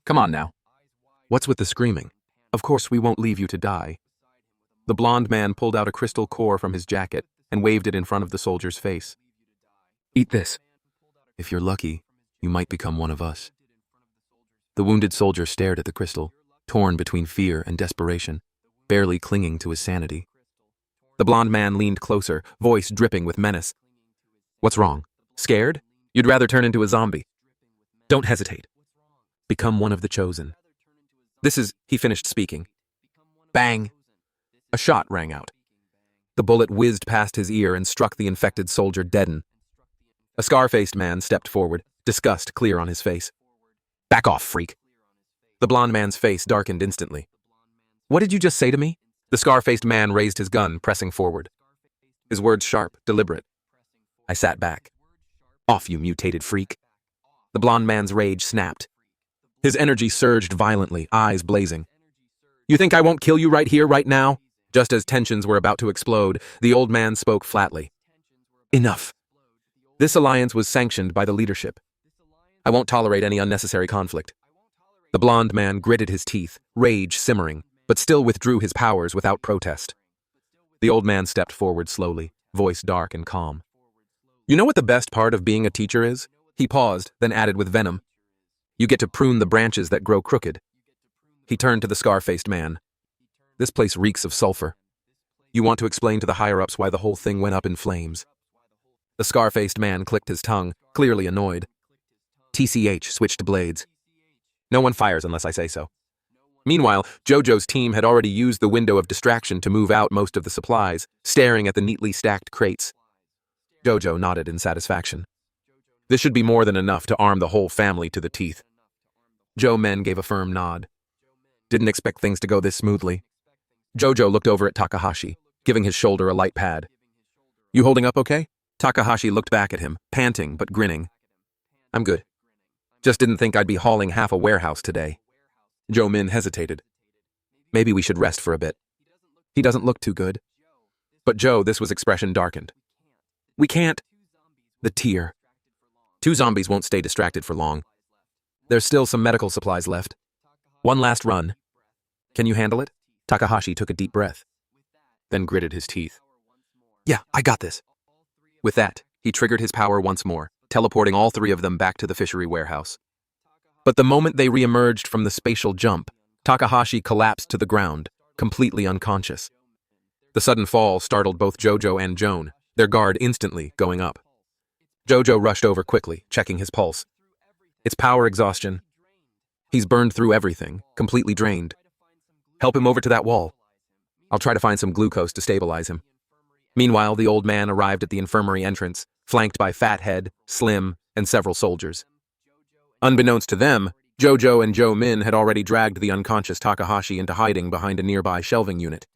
"Come on now. What's with the screaming? Of course we won't leave you to die." The blonde man pulled out a crystal core from his jacket and waved it in front of the soldier's face. "Eat this. If you're lucky, you might become one of us." The wounded soldier stared at the crystal, torn between fear and desperation, barely clinging to his sanity. The blonde man leaned closer, voice dripping with menace. "What's wrong? Scared? You'd rather turn into a zombie? Don't hesitate. Become one of the chosen." "This is," he finished speaking. Bang! A shot rang out. The bullet whizzed past his ear and struck the infected soldier deaden. A scar-faced man stepped forward, disgust clear on his face. "Back off, freak." The blonde man's face darkened instantly. "What did you just say to me?" The scar-faced man raised his gun, pressing forward. His words sharp, deliberate. I sat back. "Off, you mutated freak." The blonde man's rage snapped. His energy surged violently, eyes blazing. "You think I won't kill you right here, right now?" Just as tensions were about to explode, the old man spoke flatly. "Enough. This alliance was sanctioned by the leadership. I won't tolerate any unnecessary conflict." The blonde man gritted his teeth, rage simmering, but still withdrew his powers without protest. The old man stepped forward slowly, voice dark and calm. "You know what the best part of being a teacher is?" He paused, then added with venom. "You get to prune the branches that grow crooked." He turned to the scar-faced man. "This place reeks of sulfur. You want to explain to the higher-ups why the whole thing went up in flames." The scar-faced man clicked his tongue, clearly annoyed. "TCH switched blades. No one fires unless I say so." Meanwhile, Jojo's team had already used the window of distraction to move out most of the supplies, staring at the neatly stacked crates. Jojo nodded in satisfaction. This should be more than enough to arm the whole family to the teeth. Joe Men gave a firm nod. Didn't expect things to go this smoothly. Jojo looked over at Takahashi, giving his shoulder a light pad. "You holding up okay?" Takahashi looked back at him, panting but grinning. "I'm good. Just didn't think I'd be hauling half a warehouse today." Joe Min hesitated. "Maybe we should rest for a bit. He doesn't look too good." But Joe, this was expression darkened. "We can't." The tear. 2 zombies won't stay distracted for long. There's still some medical supplies left. One last run. Can you handle it? Takahashi took a deep breath, then gritted his teeth. "Yeah, I got this." With that, he triggered his power once more, teleporting all 3 of them back to the fishery warehouse. But the moment they re-emerged from the spatial jump, Takahashi collapsed to the ground, completely unconscious. The sudden fall startled both Jojo and Joan, their guard instantly going up. Jojo rushed over quickly, checking his pulse. It's power exhaustion. He's burned through everything, completely drained. Help him over to that wall. I'll try to find some glucose to stabilize him. Meanwhile, the old man arrived at the infirmary entrance, flanked by Fathead, Slim, and several soldiers. Unbeknownst to them, Jojo and Joe Min had already dragged the unconscious Takahashi into hiding behind a nearby shelving unit.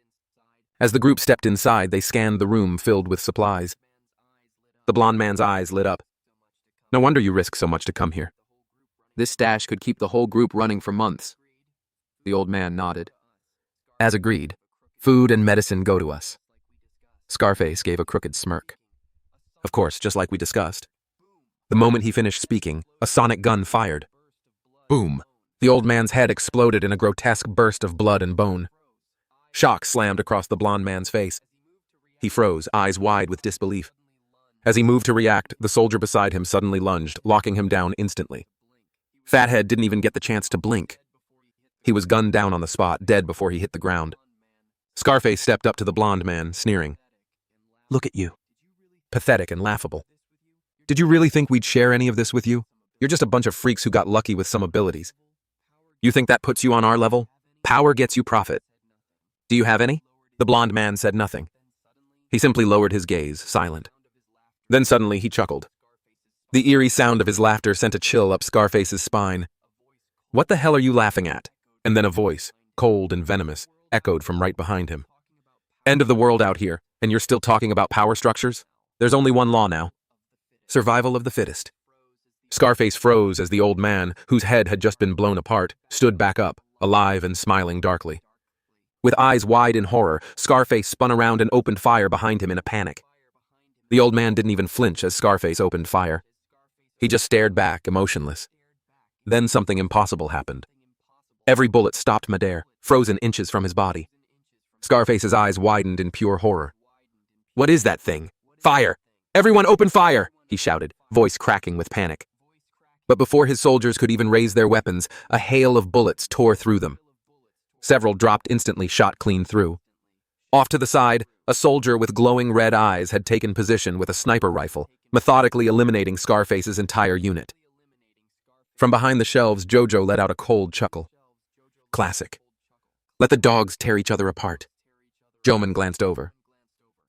As the group stepped inside, they scanned the room filled with supplies. The blonde man's eyes lit up. "No wonder you risk so much to come here." This stash could keep the whole group running for months. The old man nodded. As agreed, food and medicine go to us. Scarface gave a crooked smirk. Of course, just like we discussed. The moment he finished speaking, a sonic gun fired. Boom! The old man's head exploded in a grotesque burst of blood and bone. Shock slammed across the blonde man's face. He froze, eyes wide with disbelief. As he moved to react, the soldier beside him suddenly lunged, locking him down instantly. Fathead didn't even get the chance to blink. He was gunned down on the spot, dead before he hit the ground. Scarface stepped up to the blonde man, sneering. Look at you. Pathetic and laughable. Did you really think we'd share any of this with you? You're just a bunch of freaks who got lucky with some abilities. You think that puts you on our level? Power gets you profit. Do you have any? The blonde man said nothing. He simply lowered his gaze, silent. Then suddenly he chuckled. The eerie sound of his laughter sent a chill up Scarface's spine. What the hell are you laughing at? And then a voice, cold and venomous, echoed from right behind him. End of the world out here, and you're still talking about power structures? There's only one law now. Survival of the fittest. Scarface froze as the old man, whose head had just been blown apart, stood back up, alive and smiling darkly. With eyes wide in horror, Scarface spun around and opened fire behind him in a panic. The old man didn't even flinch as Scarface opened fire. He just stared back, emotionless. Then something impossible happened. Every bullet stopped midair, frozen inches from his body. Scarface's eyes widened in pure horror. What is that thing? Fire! Everyone open fire! He shouted, voice cracking with panic. But before his soldiers could even raise their weapons, a hail of bullets tore through them. Several dropped instantly, shot clean through. Off to the side, a soldier with glowing red eyes had taken position with a sniper rifle, methodically eliminating Scarface's entire unit. From behind the shelves, Jojo let out a cold chuckle. Classic. Let the dogs tear each other apart. Joman glanced over.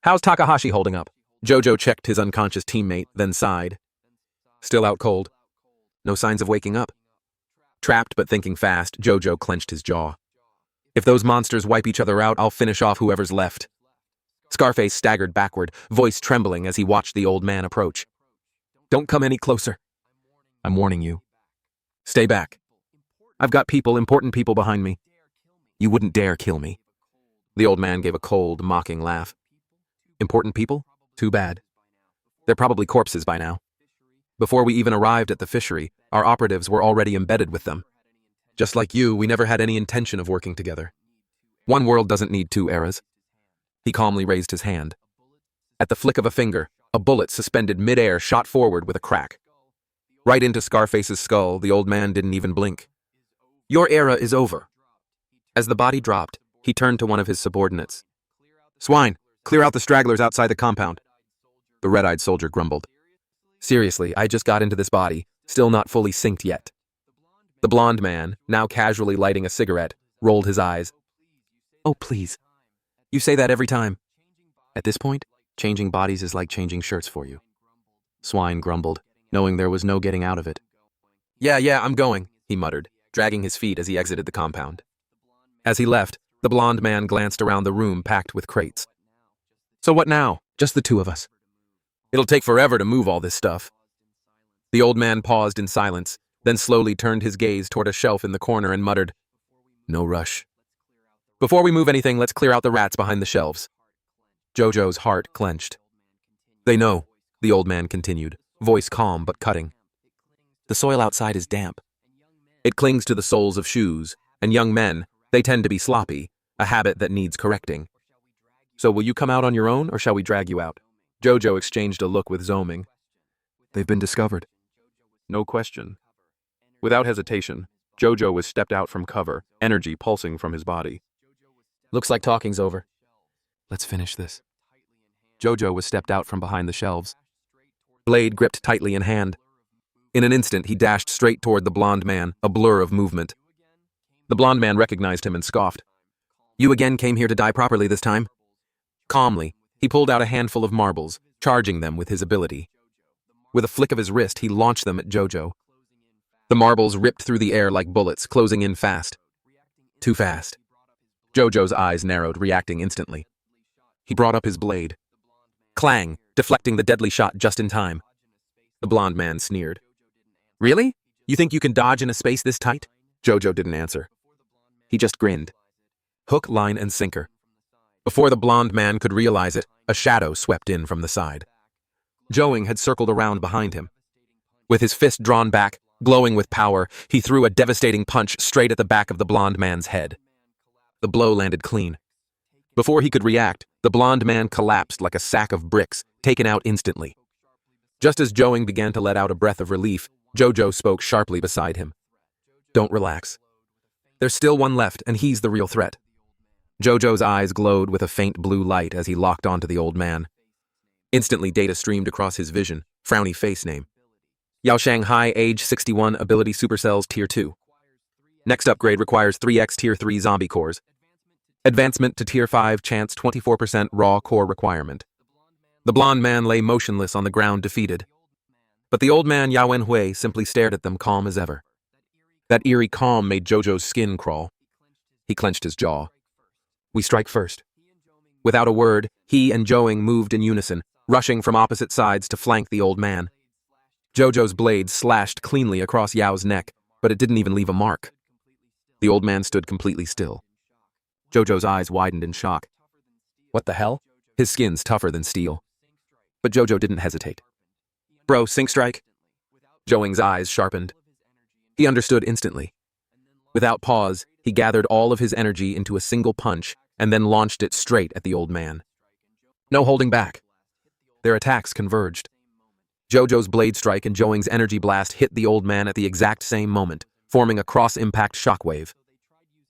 How's Takahashi holding up? Jojo checked his unconscious teammate, then sighed. Still out cold. No signs of waking up. Trapped but thinking fast, Jojo clenched his jaw. If those monsters wipe each other out, I'll finish off whoever's left. Scarface staggered backward, voice trembling as he watched the old man approach. Don't come any closer. I'm warning you. Stay back. I've got important people behind me. You wouldn't dare kill me. The old man gave a cold, mocking laugh. Important people? Too bad. They're probably corpses by now. Before we even arrived at the fishery, our operatives were already embedded with them. Just like you, we never had any intention of working together. One world doesn't need two eras. He calmly raised his hand. At the flick of a finger, a bullet suspended midair shot forward with a crack. Right into Scarface's skull, the old man didn't even blink. Your era is over. As the body dropped, he turned to one of his subordinates. Swine, clear out the stragglers outside the compound. The red-eyed soldier grumbled. Seriously, I just got into this body, still not fully synced yet. The blonde man, now casually lighting a cigarette, rolled his eyes. Oh, please. You say that every time. At this point, changing bodies is like changing shirts for you. Swine grumbled, knowing there was no getting out of it. Yeah, I'm going, he muttered, dragging his feet as he exited the compound. As he left, the blonde man glanced around the room packed with crates. So what now? Just the two of us. It'll take forever to move all this stuff. The old man paused in silence, then slowly turned his gaze toward a shelf in the corner and muttered, No rush. Before we move anything, let's clear out the rats behind the shelves. Jojo's heart clenched. They know, the old man continued, voice calm but cutting. The soil outside is damp. It clings to the soles of shoes, and young men, they tend to be sloppy, a habit that needs correcting. So will you come out on your own, or shall we drag you out? Jojo exchanged a look with Zoming. They've been discovered. No question. Without hesitation, Jojo was stepped out from cover, energy pulsing from his body. Looks like talking's over. Let's finish this. Jojo was stepped out from behind the shelves. Blade gripped tightly in hand. In an instant, he dashed straight toward the blonde man, a blur of movement. The blonde man recognized him and scoffed. You again came here to die properly this time? Calmly, he pulled out a handful of marbles, charging them with his ability. With a flick of his wrist, he launched them at Jojo. The marbles ripped through the air like bullets, closing in fast. Too fast. Jojo's eyes narrowed, reacting instantly. He brought up his blade. Clang, deflecting the deadly shot just in time. The blonde man sneered. Really? You think you can dodge in a space this tight? Jojo didn't answer. He just grinned. Hook, line, and sinker. Before the blonde man could realize it, a shadow swept in from the side. Zhouing had circled around behind him. With his fist drawn back, glowing with power, he threw a devastating punch straight at the back of the blonde man's head. The blow landed clean. Before he could react, the blonde man collapsed like a sack of bricks, taken out instantly. Just as Zhouing began to let out a breath of relief, Jojo spoke sharply beside him. "Don't relax. There's still one left, and he's the real threat." Jojo's eyes glowed with a faint blue light as he locked onto the old man. Instantly, data streamed across his vision. Frowny face name. Yao Shanghai, age 61, ability supercells tier 2. Next upgrade requires 3x tier 3 zombie cores. Advancement to tier 5, chance 24% raw core requirement. The blonde man lay motionless on the ground, defeated. But the old man Yao Wenhui simply stared at them, calm as ever. That eerie calm made Jojo's skin crawl. He clenched his jaw. "We strike first." Without a word, he and Zhouing moved in unison, rushing from opposite sides to flank the old man. Jojo's blade slashed cleanly across Yao's neck, but it didn't even leave a mark. The old man stood completely still. Jojo's eyes widened in shock. What the hell? His skin's tougher than steel. But Jojo didn't hesitate. "Bro, sync strike?" Zhouing's eyes sharpened. He understood instantly. Without pause, he gathered all of his energy into a single punch and then launched it straight at the old man. No holding back. Their attacks converged. Jojo's blade strike and Zhouing's energy blast hit the old man at the exact same moment, forming a cross-impact shockwave.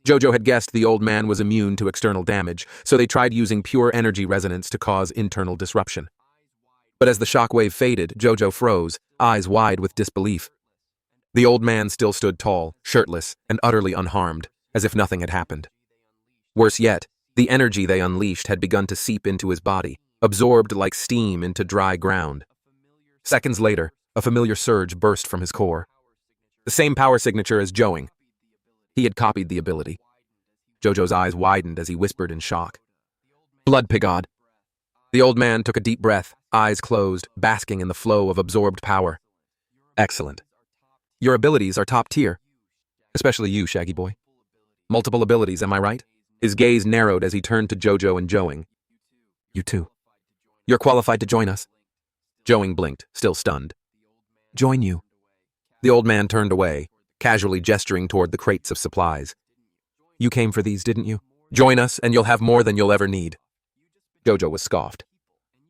Jojo had guessed the old man was immune to external damage, so they tried using pure energy resonance to cause internal disruption. But as the shockwave faded, Jojo froze, eyes wide with disbelief. The old man still stood tall, shirtless, and utterly unharmed, as if nothing had happened. Worse yet, the energy they unleashed had begun to seep into his body, absorbed like steam into dry ground. Seconds later, a familiar surge burst from his core. The same power signature as Zhouing. He had copied the ability. Jojo's eyes widened as he whispered in shock. "Blood pigod." The old man took a deep breath, eyes closed, basking in the flow of absorbed power. "Excellent. Your abilities are top tier. Especially you, Shaggy Boy. Multiple abilities, am I right?" His gaze narrowed as he turned to Jojo and Zhouing. "You too. You're qualified to join us." Zhouing blinked, still stunned. "Join you." The old man turned away, casually gesturing toward the crates of supplies. "You came for these, didn't you? Join us and you'll have more than you'll ever need." Jojo was scoffed.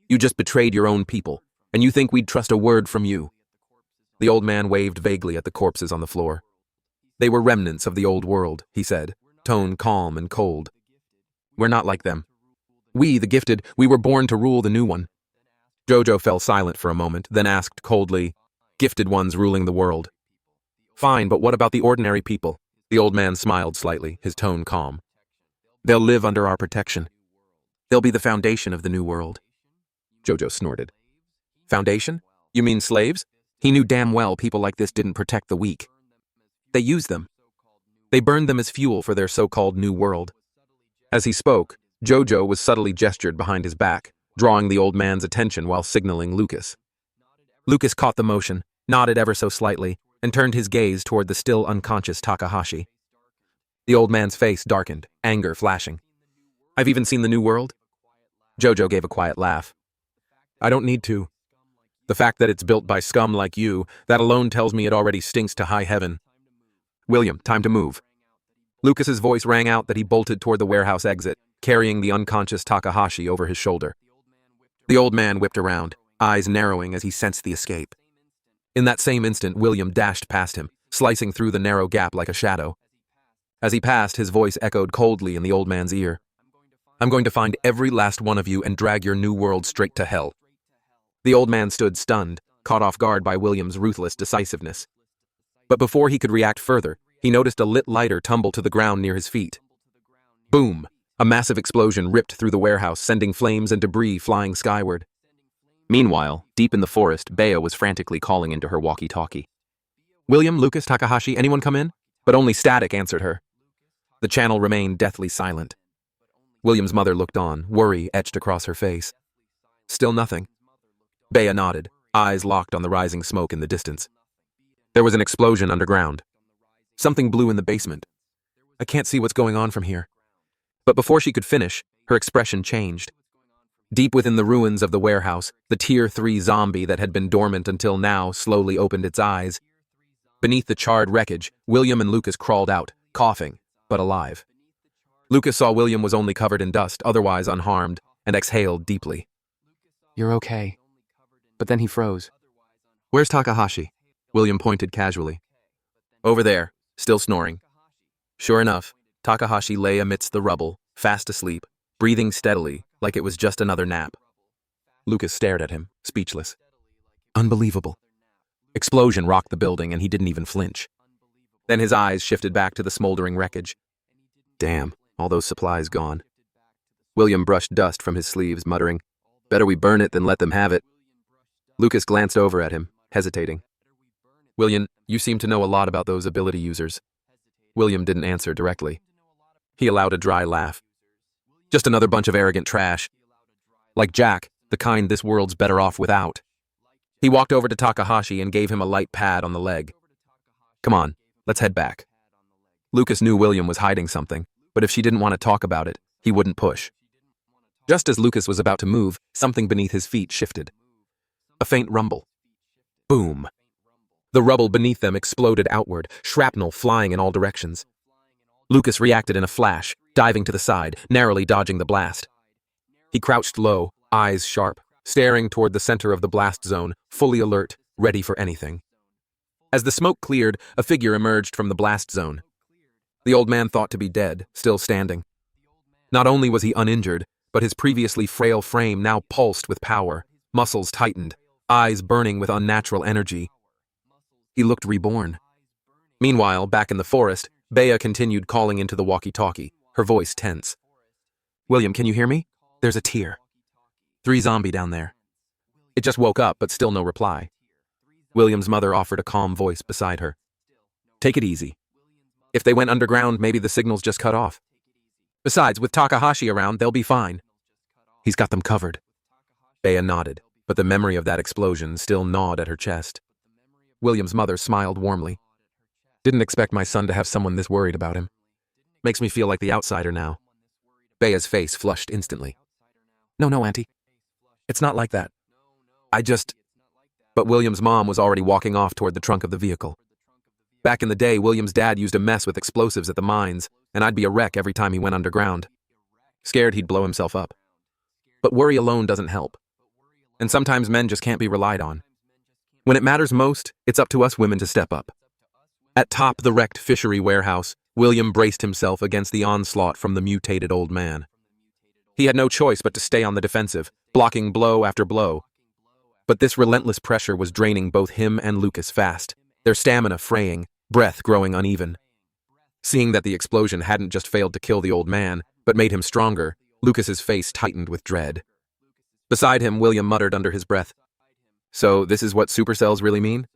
"You just betrayed your own people, and you think we'd trust a word from you?" The old man waved vaguely at the corpses on the floor. "They were remnants of the old world," he said, tone calm and cold. "We're not like them. We, the gifted, we were born to rule the new one." Jojo fell silent for a moment, then asked coldly, "Gifted ones ruling the world. Fine, but what about the ordinary people?" The old man smiled slightly, his tone calm. "They'll live under our protection. They'll be the foundation of the new world." Jojo snorted. "Foundation? You mean slaves?" He knew damn well people like this didn't protect the weak. They used them. They burned them as fuel for their so-called new world. As he spoke, Jojo was subtly gestured behind his back, drawing the old man's attention while signaling Lucas. Lucas caught the motion, nodded ever so slightly, and turned his gaze toward the still unconscious Takahashi. The old man's face darkened, anger flashing. "I've even seen the new world?" Jojo gave a quiet laugh. "I don't need to. The fact that it's built by scum like you, that alone tells me it already stinks to high heaven. William, time to move." Lucas's voice rang out that he bolted toward the warehouse exit, carrying the unconscious Takahashi over his shoulder. The old man whipped around, eyes narrowing as he sensed the escape. In that same instant, William dashed past him, slicing through the narrow gap like a shadow. As he passed, his voice echoed coldly in the old man's ear. "I'm going to find every last one of you and drag your new world straight to hell." The old man stood stunned, caught off guard by William's ruthless decisiveness. But before he could react further, he noticed a lit lighter tumble to the ground near his feet. Boom! A massive explosion ripped through the warehouse, sending flames and debris flying skyward. Meanwhile, deep in the forest, Bea was frantically calling into her walkie-talkie. "William, Lucas, Takahashi, anyone come in?" But only static answered her. The channel remained deathly silent. William's mother looked on, worry etched across her face. Still nothing. Bea nodded, eyes locked on the rising smoke in the distance. There was an explosion underground. Something blew in the basement. "I can't see what's going on from here." But before she could finish, Her expression changed. Deep within the ruins of the warehouse, the Tier 3 zombie that had been dormant until now slowly opened its eyes. Beneath the charred wreckage, William and Lucas crawled out, coughing, but alive. Lucas saw William was only covered in dust, otherwise unharmed, and exhaled deeply. You're okay. But then he froze. Where's Takahashi? William pointed casually. Over there, still snoring. Sure enough, Takahashi lay amidst the rubble, fast asleep, breathing steadily, like it was just another nap. Lucas stared at him, speechless. Unbelievable. Explosion rocked the building and he didn't even flinch. Then his eyes shifted back to the smoldering wreckage. Damn, all those supplies gone. William brushed dust from his sleeves, muttering, "Better we burn it than let them have it." Lucas glanced over at him, hesitating. William, you seem to know a lot about those ability users. William didn't answer directly. He allowed a dry laugh. Just another bunch of arrogant trash. Like Jack, the kind this world's better off without. He walked over to Takahashi and gave him a light pat on the leg. Come on, let's head back. Lucas knew William was hiding something, but if she didn't want to talk about it, he wouldn't push. Just as Lucas was about to move, something beneath his feet shifted. A faint rumble. Boom. The rubble beneath them exploded outward, shrapnel flying in all directions. Lucas reacted in a flash, diving to the side, narrowly dodging the blast. He crouched low, eyes sharp, staring toward the center of the blast zone, fully alert, ready for anything. As the smoke cleared, a figure emerged from the blast zone. The old man thought to be dead, still standing. Not only was he uninjured, but his previously frail frame now pulsed with power, muscles tightened, eyes burning with unnatural energy. He looked reborn. Meanwhile, back in the forest, Bea continued calling into the walkie-talkie, her voice tense. William, can you hear me? There's a Tier 3 zombie down there. It just woke up, but still no reply. William's mother offered a calm voice beside her. Take it easy. If they went underground, maybe the signal's just cut off. Besides, with Takahashi around, they'll be fine. He's got them covered. Bea nodded, but the memory of that explosion still gnawed at her chest. William's mother smiled warmly. Didn't expect my son to have someone this worried about him. Makes me feel like the outsider now. Bea's face flushed instantly. No, Auntie. It's not like that. But William's mom was already walking off toward the trunk of the vehicle. Back in the day, William's dad used a mess with explosives at the mines, and I'd be a wreck every time he went underground. Scared he'd blow himself up. But worry alone doesn't help. And sometimes men just can't be relied on. When it matters most, it's up to us women to step up. At top the wrecked fishery warehouse, William braced himself against the onslaught from the mutated old man. He had no choice but to stay on the defensive, blocking blow after blow. But this relentless pressure was draining both him and Lucas fast, their stamina fraying, breath growing uneven. Seeing that the explosion hadn't just failed to kill the old man, but made him stronger, Lucas's face tightened with dread. Beside him, William muttered under his breath, "So this is what supercells really mean?"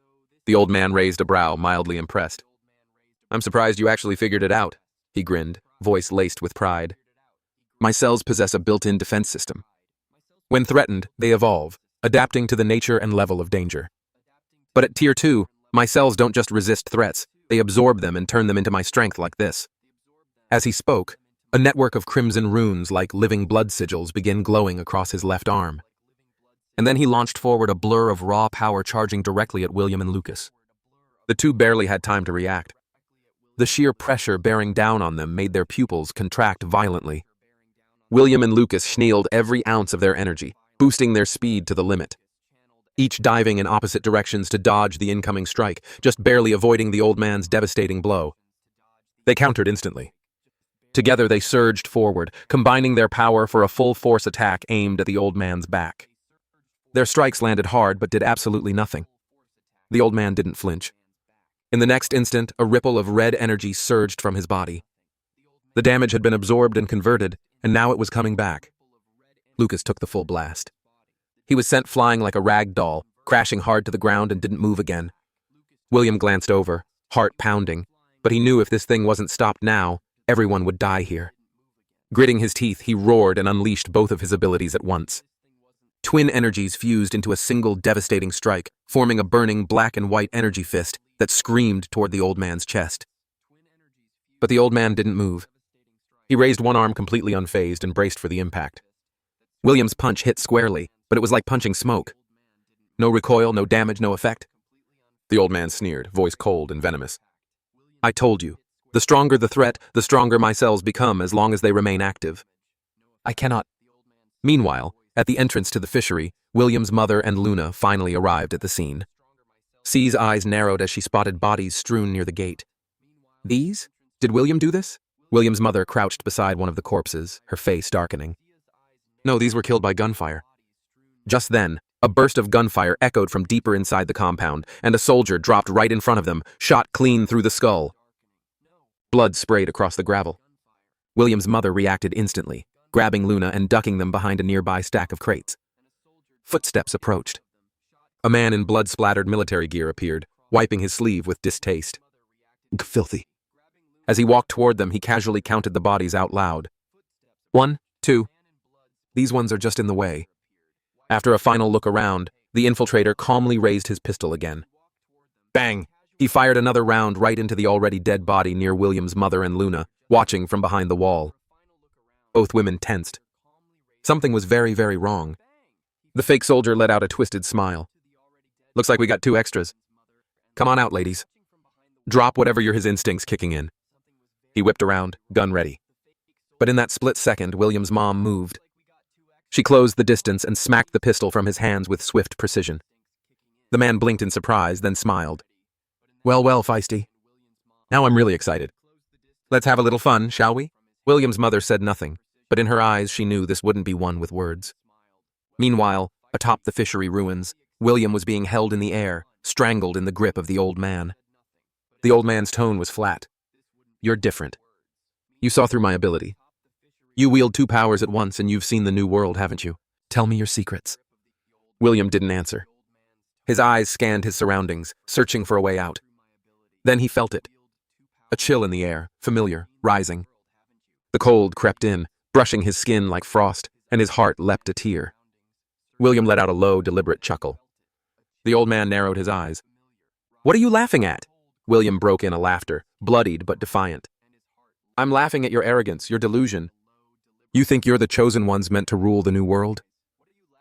The old man raised a brow, mildly impressed. "I'm surprised you actually figured it out," he grinned, voice laced with pride. "My cells possess a built-in defense system. When threatened, they evolve, adapting to the nature and level of danger. But at Tier 2, my cells don't just resist threats, they absorb them and turn them into my strength like this." As he spoke, a network of crimson runes like living blood sigils began glowing across his left arm. And then he launched forward a blur of raw power charging directly at William and Lucas. The two barely had time to react. The sheer pressure bearing down on them made their pupils contract violently. William and Lucas schneeled every ounce of their energy, boosting their speed to the limit. Each diving in opposite directions to dodge the incoming strike, just barely avoiding the old man's devastating blow. They countered instantly. Together they surged forward, combining their power for a full-force attack aimed at the old man's back. Their strikes landed hard but did absolutely nothing. The old man didn't flinch. In the next instant, a ripple of red energy surged from his body. The damage had been absorbed and converted, and now it was coming back. Lucas took the full blast. He was sent flying like a rag doll, crashing hard to the ground and didn't move again. William glanced over, heart pounding, but he knew if this thing wasn't stopped now, everyone would die here. Gritting his teeth, he roared and unleashed both of his abilities at once. Twin energies fused into a single devastating strike, forming a burning black and white energy fist that screamed toward the old man's chest. But the old man didn't move. He raised one arm completely unfazed and braced for the impact. William's punch hit squarely, but it was like punching smoke. No recoil, no damage, no effect. The old man sneered, voice cold and venomous. I told you. The stronger the threat, the stronger my cells become as long as they remain active. I cannot. Meanwhile, at the entrance to the fishery, William's mother and Luna finally arrived at the scene. C's eyes narrowed as she spotted bodies strewn near the gate. These? Did William do this? William's mother crouched beside one of the corpses, her face darkening. No, these were killed by gunfire. Just then, a burst of gunfire echoed from deeper inside the compound, and a soldier dropped right in front of them, shot clean through the skull. Blood sprayed across the gravel. William's mother reacted instantly, grabbing Luna and ducking them behind a nearby stack of crates. Footsteps approached. A man in blood-splattered military gear appeared, wiping his sleeve with distaste. Filthy. As he walked toward them, he casually counted the bodies out loud. 1, 2. These ones are just in the way. After a final look around, the infiltrator calmly raised his pistol again. Bang! He fired another round right into the already dead body near William's mother and Luna, watching from behind the wall. Both women tensed. Something was very, very wrong. The fake soldier let out a twisted smile. Looks like we got 2 extras. Come on out, ladies. Drop whatever his instincts kicking in. He whipped around, gun ready. But in that split second, William's mom moved. She closed the distance and smacked the pistol from his hands with swift precision. The man blinked in surprise, then smiled. Well, Feisty. Now I'm really excited. Let's have a little fun, shall we? William's mother said nothing, but in her eyes she knew this wouldn't be won with words. Meanwhile, atop the fishery ruins, William was being held in the air, strangled in the grip of the old man. The old man's tone was flat. You're different. You saw through my ability. You wield 2 powers at once and you've seen the new world, haven't you? Tell me your secrets. William didn't answer. His eyes scanned his surroundings, searching for a way out. Then he felt it. A chill in the air, familiar, rising. The cold crept in, brushing his skin like frost, and his heart leapt a tear. William let out a low, deliberate chuckle. The old man narrowed his eyes. What are you laughing at? William broke in a laughter, bloodied but defiant. I'm laughing at your arrogance, your delusion. You think you're the chosen ones meant to rule the new world?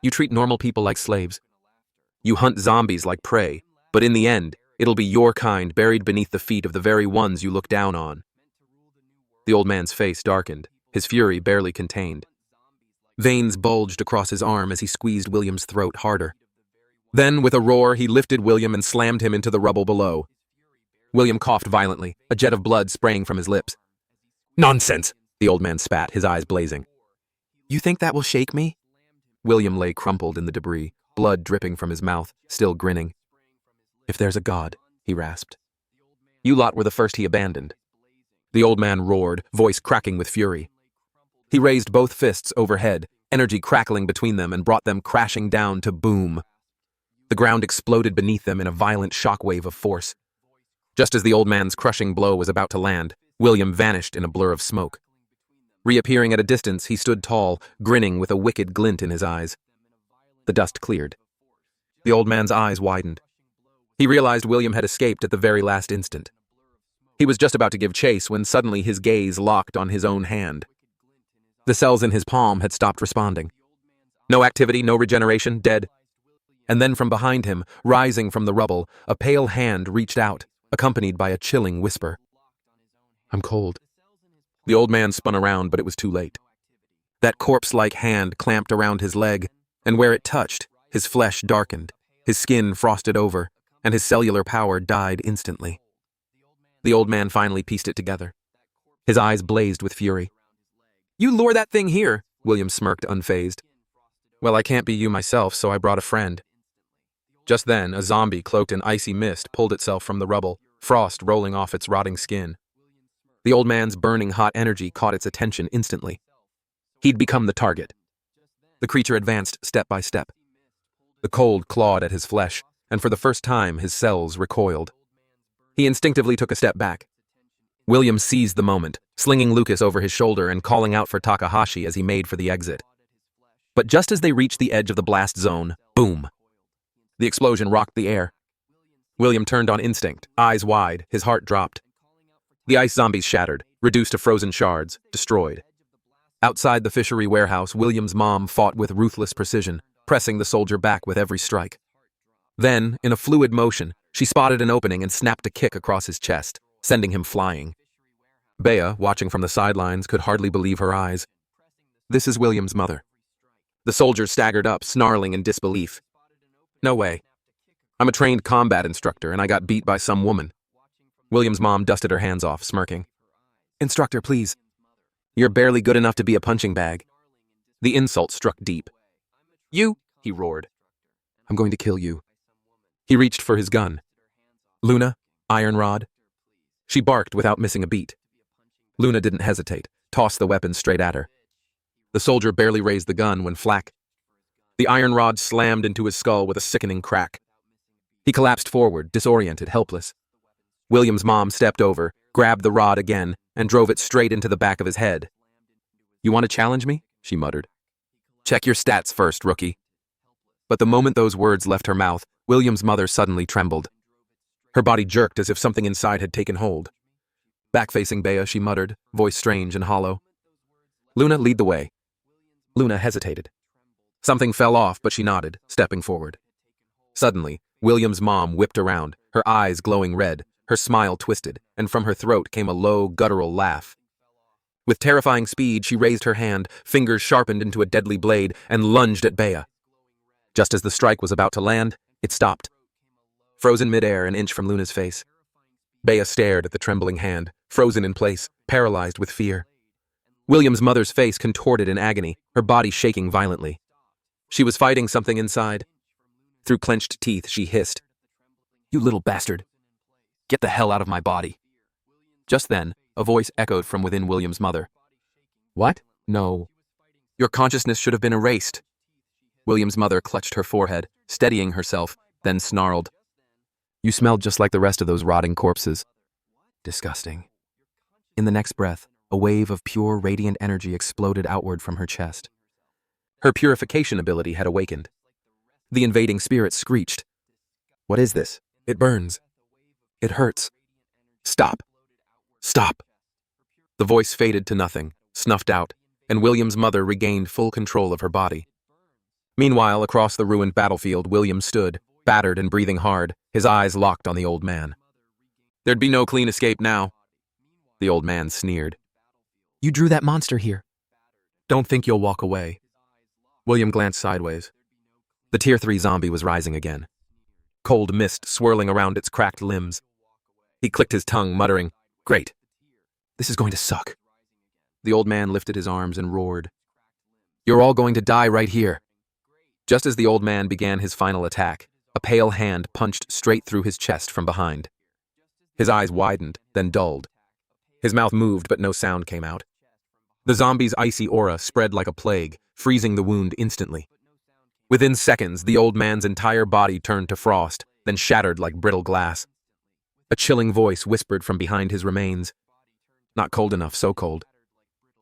You treat normal people like slaves. You hunt zombies like prey, but in the end, it'll be your kind buried beneath the feet of the very ones you look down on. The old man's face darkened, his fury barely contained. Veins bulged across his arm as he squeezed William's throat harder. Then, with a roar, he lifted William and slammed him into the rubble below. William coughed violently, a jet of blood spraying from his lips. Nonsense! The old man spat, his eyes blazing. You think that will shake me? William lay crumpled in the debris, blood dripping from his mouth, still grinning. If there's a God, he rasped. You lot were the first he abandoned. The old man roared, voice cracking with fury. He raised both fists overhead, energy crackling between them and brought them crashing down to boom. The ground exploded beneath them in a violent shockwave of force. Just as the old man's crushing blow was about to land, William vanished in a blur of smoke. Reappearing at a distance, he stood tall, grinning with a wicked glint in his eyes. The dust cleared. The old man's eyes widened. He realized William had escaped at the very last instant. He was just about to give chase when suddenly his gaze locked on his own hand. The cells in his palm had stopped responding. No activity, no regeneration, dead. And then from behind him, rising from the rubble, a pale hand reached out, accompanied by a chilling whisper. I'm cold. The old man spun around, but it was too late. That corpse-like hand clamped around his leg, and where it touched, his flesh darkened, his skin frosted over, and his cellular power died instantly. The old man finally pieced it together. His eyes blazed with fury. You lure that thing here, William smirked unfazed. Well, I can't be you myself, so I brought a friend. Just then, a zombie cloaked in icy mist pulled itself from the rubble, frost rolling off its rotting skin. The old man's burning hot energy caught its attention instantly. He'd become the target. The creature advanced step by step. The cold clawed at his flesh, and for the first time his cells recoiled. He instinctively took a step back. William seized the moment, slinging Lucas over his shoulder and calling out for Takahashi as he made for the exit. But just as they reached the edge of the blast zone, boom! The explosion rocked the air. William turned on instinct, eyes wide, his heart dropped. The ice zombies shattered, reduced to frozen shards, destroyed. Outside the fishery warehouse, William's mom fought with ruthless precision, pressing the soldier back with every strike. Then, in a fluid motion, she spotted an opening and snapped a kick across his chest, sending him flying. Bea, watching from the sidelines, could hardly believe her eyes. This is William's mother. The soldier staggered up, snarling in disbelief. No way. I'm a trained combat instructor, and I got beat by some woman. William's mom dusted her hands off, smirking. Instructor, please. You're barely good enough to be a punching bag. The insult struck deep. You, he roared. I'm going to kill you. He reached for his gun. Luna, iron rod. She barked without missing a beat. Luna didn't hesitate, tossed the weapon straight at her. The soldier barely raised the gun when flack. The iron rod slammed into his skull with a sickening crack. He collapsed forward, disoriented, helpless. William's mom stepped over, grabbed the rod again, and drove it straight into the back of his head. You want to challenge me? She muttered. Check your stats first, rookie. But the moment those words left her mouth, William's mother suddenly trembled. Her body jerked as if something inside had taken hold. Back-facing Bea, she muttered, voice strange and hollow. Luna, lead the way. Luna hesitated. Something fell off, but she nodded, stepping forward. Suddenly, William's mom whipped around, her eyes glowing red, her smile twisted, and from her throat came a low, guttural laugh. With terrifying speed, she raised her hand, fingers sharpened into a deadly blade, and lunged at Bea. Just as the strike was about to land, it stopped. Frozen midair, an inch from Luna's face. Bea stared at the trembling hand, frozen in place, paralyzed with fear. William's mother's face contorted in agony, her body shaking violently. She was fighting something inside. Through clenched teeth, she hissed, You little bastard. Get the hell out of my body. Just then, a voice echoed from within William's mother. What? No. Your consciousness should have been erased. William's mother clutched her forehead, steadying herself, then snarled. You smelled just like the rest of those rotting corpses. Disgusting. In the next breath, a wave of pure, radiant energy exploded outward from her chest. Her purification ability had awakened. The invading spirit screeched. What is this? It burns. It hurts. Stop. Stop. The voice faded to nothing, snuffed out, and William's mother regained full control of her body. Meanwhile, across the ruined battlefield, William stood, battered and breathing hard, his eyes locked on the old man. There'd be no clean escape now. The old man sneered. You drew that monster here. Don't think you'll walk away. William glanced sideways. The Tier 3 zombie was rising again. Cold mist swirling around its cracked limbs. He clicked his tongue, muttering, Great. This is going to suck. The old man lifted his arms and roared. You're all going to die right here. Just as the old man began his final attack, a pale hand punched straight through his chest from behind. His eyes widened, then dulled. His mouth moved, but no sound came out. The zombie's icy aura spread like a plague, freezing the wound instantly. Within seconds, the old man's entire body turned to frost, then shattered like brittle glass. A chilling voice whispered from behind his remains. Not cold enough, so cold.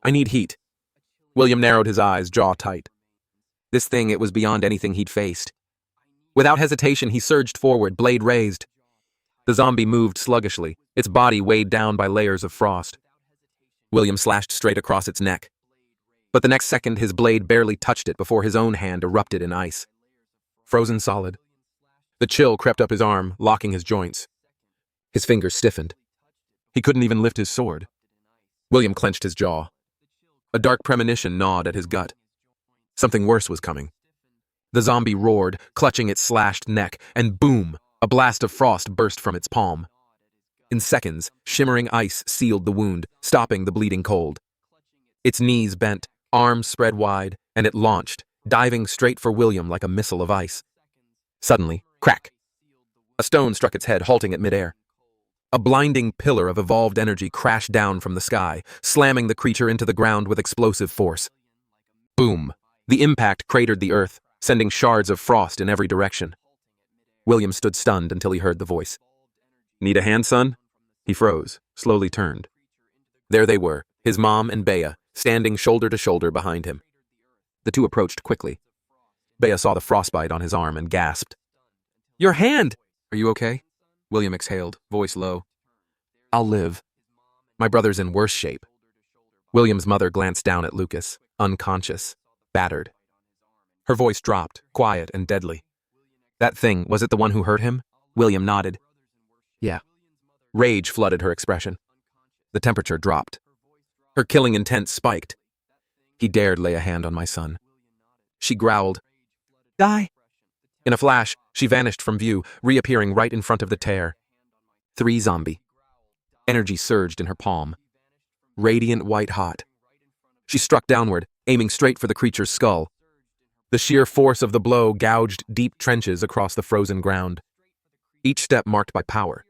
I need heat. William narrowed his eyes, jaw tight. This thing, it was beyond anything he'd faced. Without hesitation, he surged forward, blade raised. The zombie moved sluggishly, its body weighed down by layers of frost. William slashed straight across its neck. But the next second, his blade barely touched it before his own hand erupted in ice. Frozen solid. The chill crept up his arm, locking his joints. His fingers stiffened. He couldn't even lift his sword. William clenched his jaw. A dark premonition gnawed at his gut. Something worse was coming. The zombie roared, clutching its slashed neck, and boom, a blast of frost burst from its palm. In seconds, shimmering ice sealed the wound, stopping the bleeding cold. Its knees bent, arms spread wide, and it launched, diving straight for William like a missile of ice. Suddenly, crack! A stone struck its head, halting it midair. A blinding pillar of evolved energy crashed down from the sky, slamming the creature into the ground with explosive force. Boom! The impact cratered the earth, sending shards of frost in every direction. William stood stunned until he heard the voice. Need a hand, son? He froze, slowly turned. There they were, his mom and Bea, standing shoulder to shoulder behind him. The two approached quickly. Bea saw the frostbite on his arm and gasped. Your hand! Are you okay? William exhaled, voice low. I'll live. My brother's in worse shape. William's mother glanced down at Lucas, unconscious, battered. Her voice dropped, quiet and deadly. That thing, was it the one who hurt him? William nodded. Yeah. Rage flooded her expression. The temperature dropped. Her killing intent spiked. He dared lay a hand on my son. She growled, "Die!" In a flash, she vanished from view, reappearing right in front of the tear. 3 zombie. Energy surged in her palm. Radiant white hot. She struck downward, aiming straight for the creature's skull. The sheer force of the blow gouged deep trenches across the frozen ground. Each step marked by power.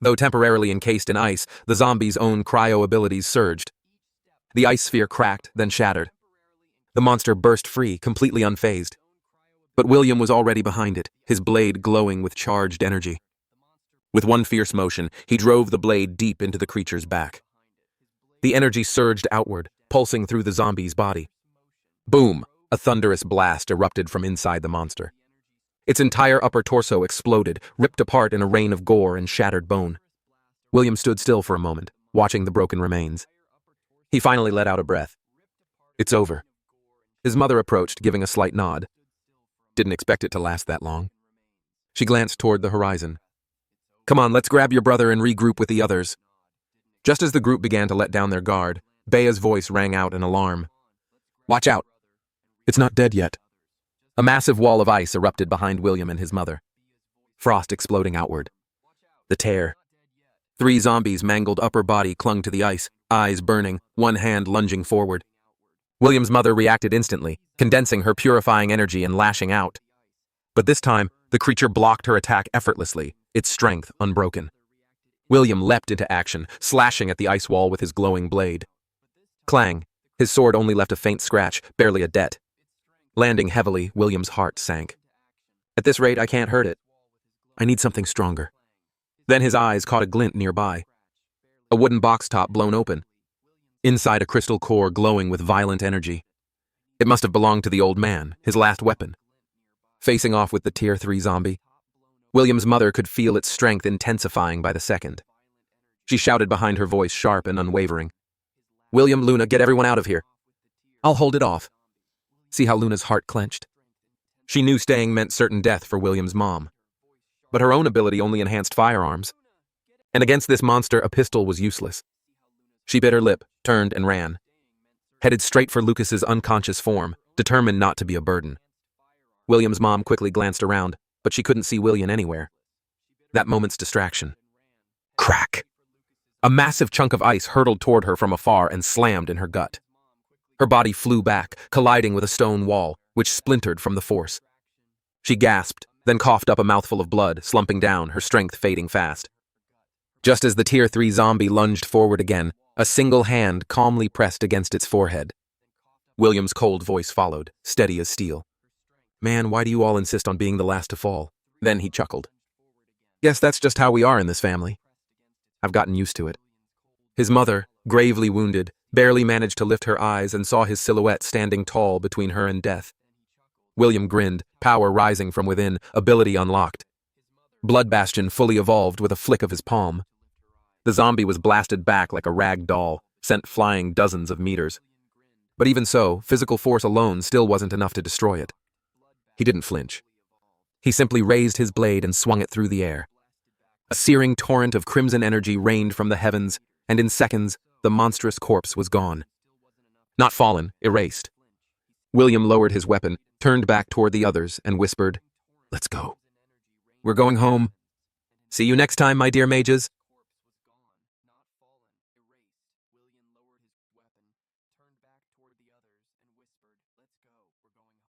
Though temporarily encased in ice, the zombie's own cryo abilities surged. The ice sphere cracked, then shattered. The monster burst free, completely unfazed. But William was already behind it, his blade glowing with charged energy. With one fierce motion, he drove the blade deep into the creature's back. The energy surged outward, pulsing through the zombie's body. Boom! A thunderous blast erupted from inside the monster. Its entire upper torso exploded, ripped apart in a rain of gore and shattered bone. William stood still for a moment, watching the broken remains. He finally let out a breath. It's over. His mother approached, giving a slight nod. Didn't expect it to last that long. She glanced toward the horizon. Come on, let's grab your brother and regroup with the others. Just as the group began to let down their guard, Bea's voice rang out in alarm. Watch out. It's not dead yet. A massive wall of ice erupted behind William and his mother. Frost exploding outward. The tear. 3 zombies' mangled upper body clung to the ice, eyes burning, one hand lunging forward. William's mother reacted instantly, condensing her purifying energy and lashing out. But this time, the creature blocked her attack effortlessly, its strength unbroken. William leapt into action, slashing at the ice wall with his glowing blade. Clang! His sword only left a faint scratch, barely a dent. Landing heavily, William's heart sank. At this rate, I can't hurt it. I need something stronger. Then his eyes caught a glint nearby. A wooden box top blown open. Inside a crystal core glowing with violent energy. It must have belonged to the old man, his last weapon. Facing off with the Tier 3 zombie, William's mother could feel its strength intensifying by the second. She shouted behind her voice sharp and unwavering. William, Luna, get everyone out of here. I'll hold it off. See how Luna's heart clenched? She knew staying meant certain death for William's mom. But her own ability only enhanced firearms. And against this monster, a pistol was useless. She bit her lip, turned, and ran. Headed straight for Lucas's unconscious form, determined not to be a burden. William's mom quickly glanced around, but she couldn't see William anywhere. That moment's distraction. Crack! A massive chunk of ice hurtled toward her from afar and slammed in her gut. Her body flew back, colliding with a stone wall, which splintered from the force. She gasped, then coughed up a mouthful of blood, slumping down, her strength fading fast. Just as the Tier 3 zombie lunged forward again, a single hand calmly pressed against its forehead. William's cold voice followed, steady as steel. Man, why do you all insist on being the last to fall? Then he chuckled. Guess that's just how we are in this family. I've gotten used to it. His mother, gravely wounded, barely managed to lift her eyes and saw his silhouette standing tall between her and death. William grinned, power rising from within, ability unlocked. Blood Bastion fully evolved with a flick of his palm. The zombie was blasted back like a rag doll, sent flying dozens of meters. But even so, physical force alone still wasn't enough to destroy it. He didn't flinch. He simply raised his blade and swung it through the air. A searing torrent of crimson energy rained from the heavens, and in seconds, the monstrous corpse was gone. Not fallen, erased. William lowered his weapon, turned back toward the others, and whispered, "Let's go. We're going home. See you next time, my dear mages."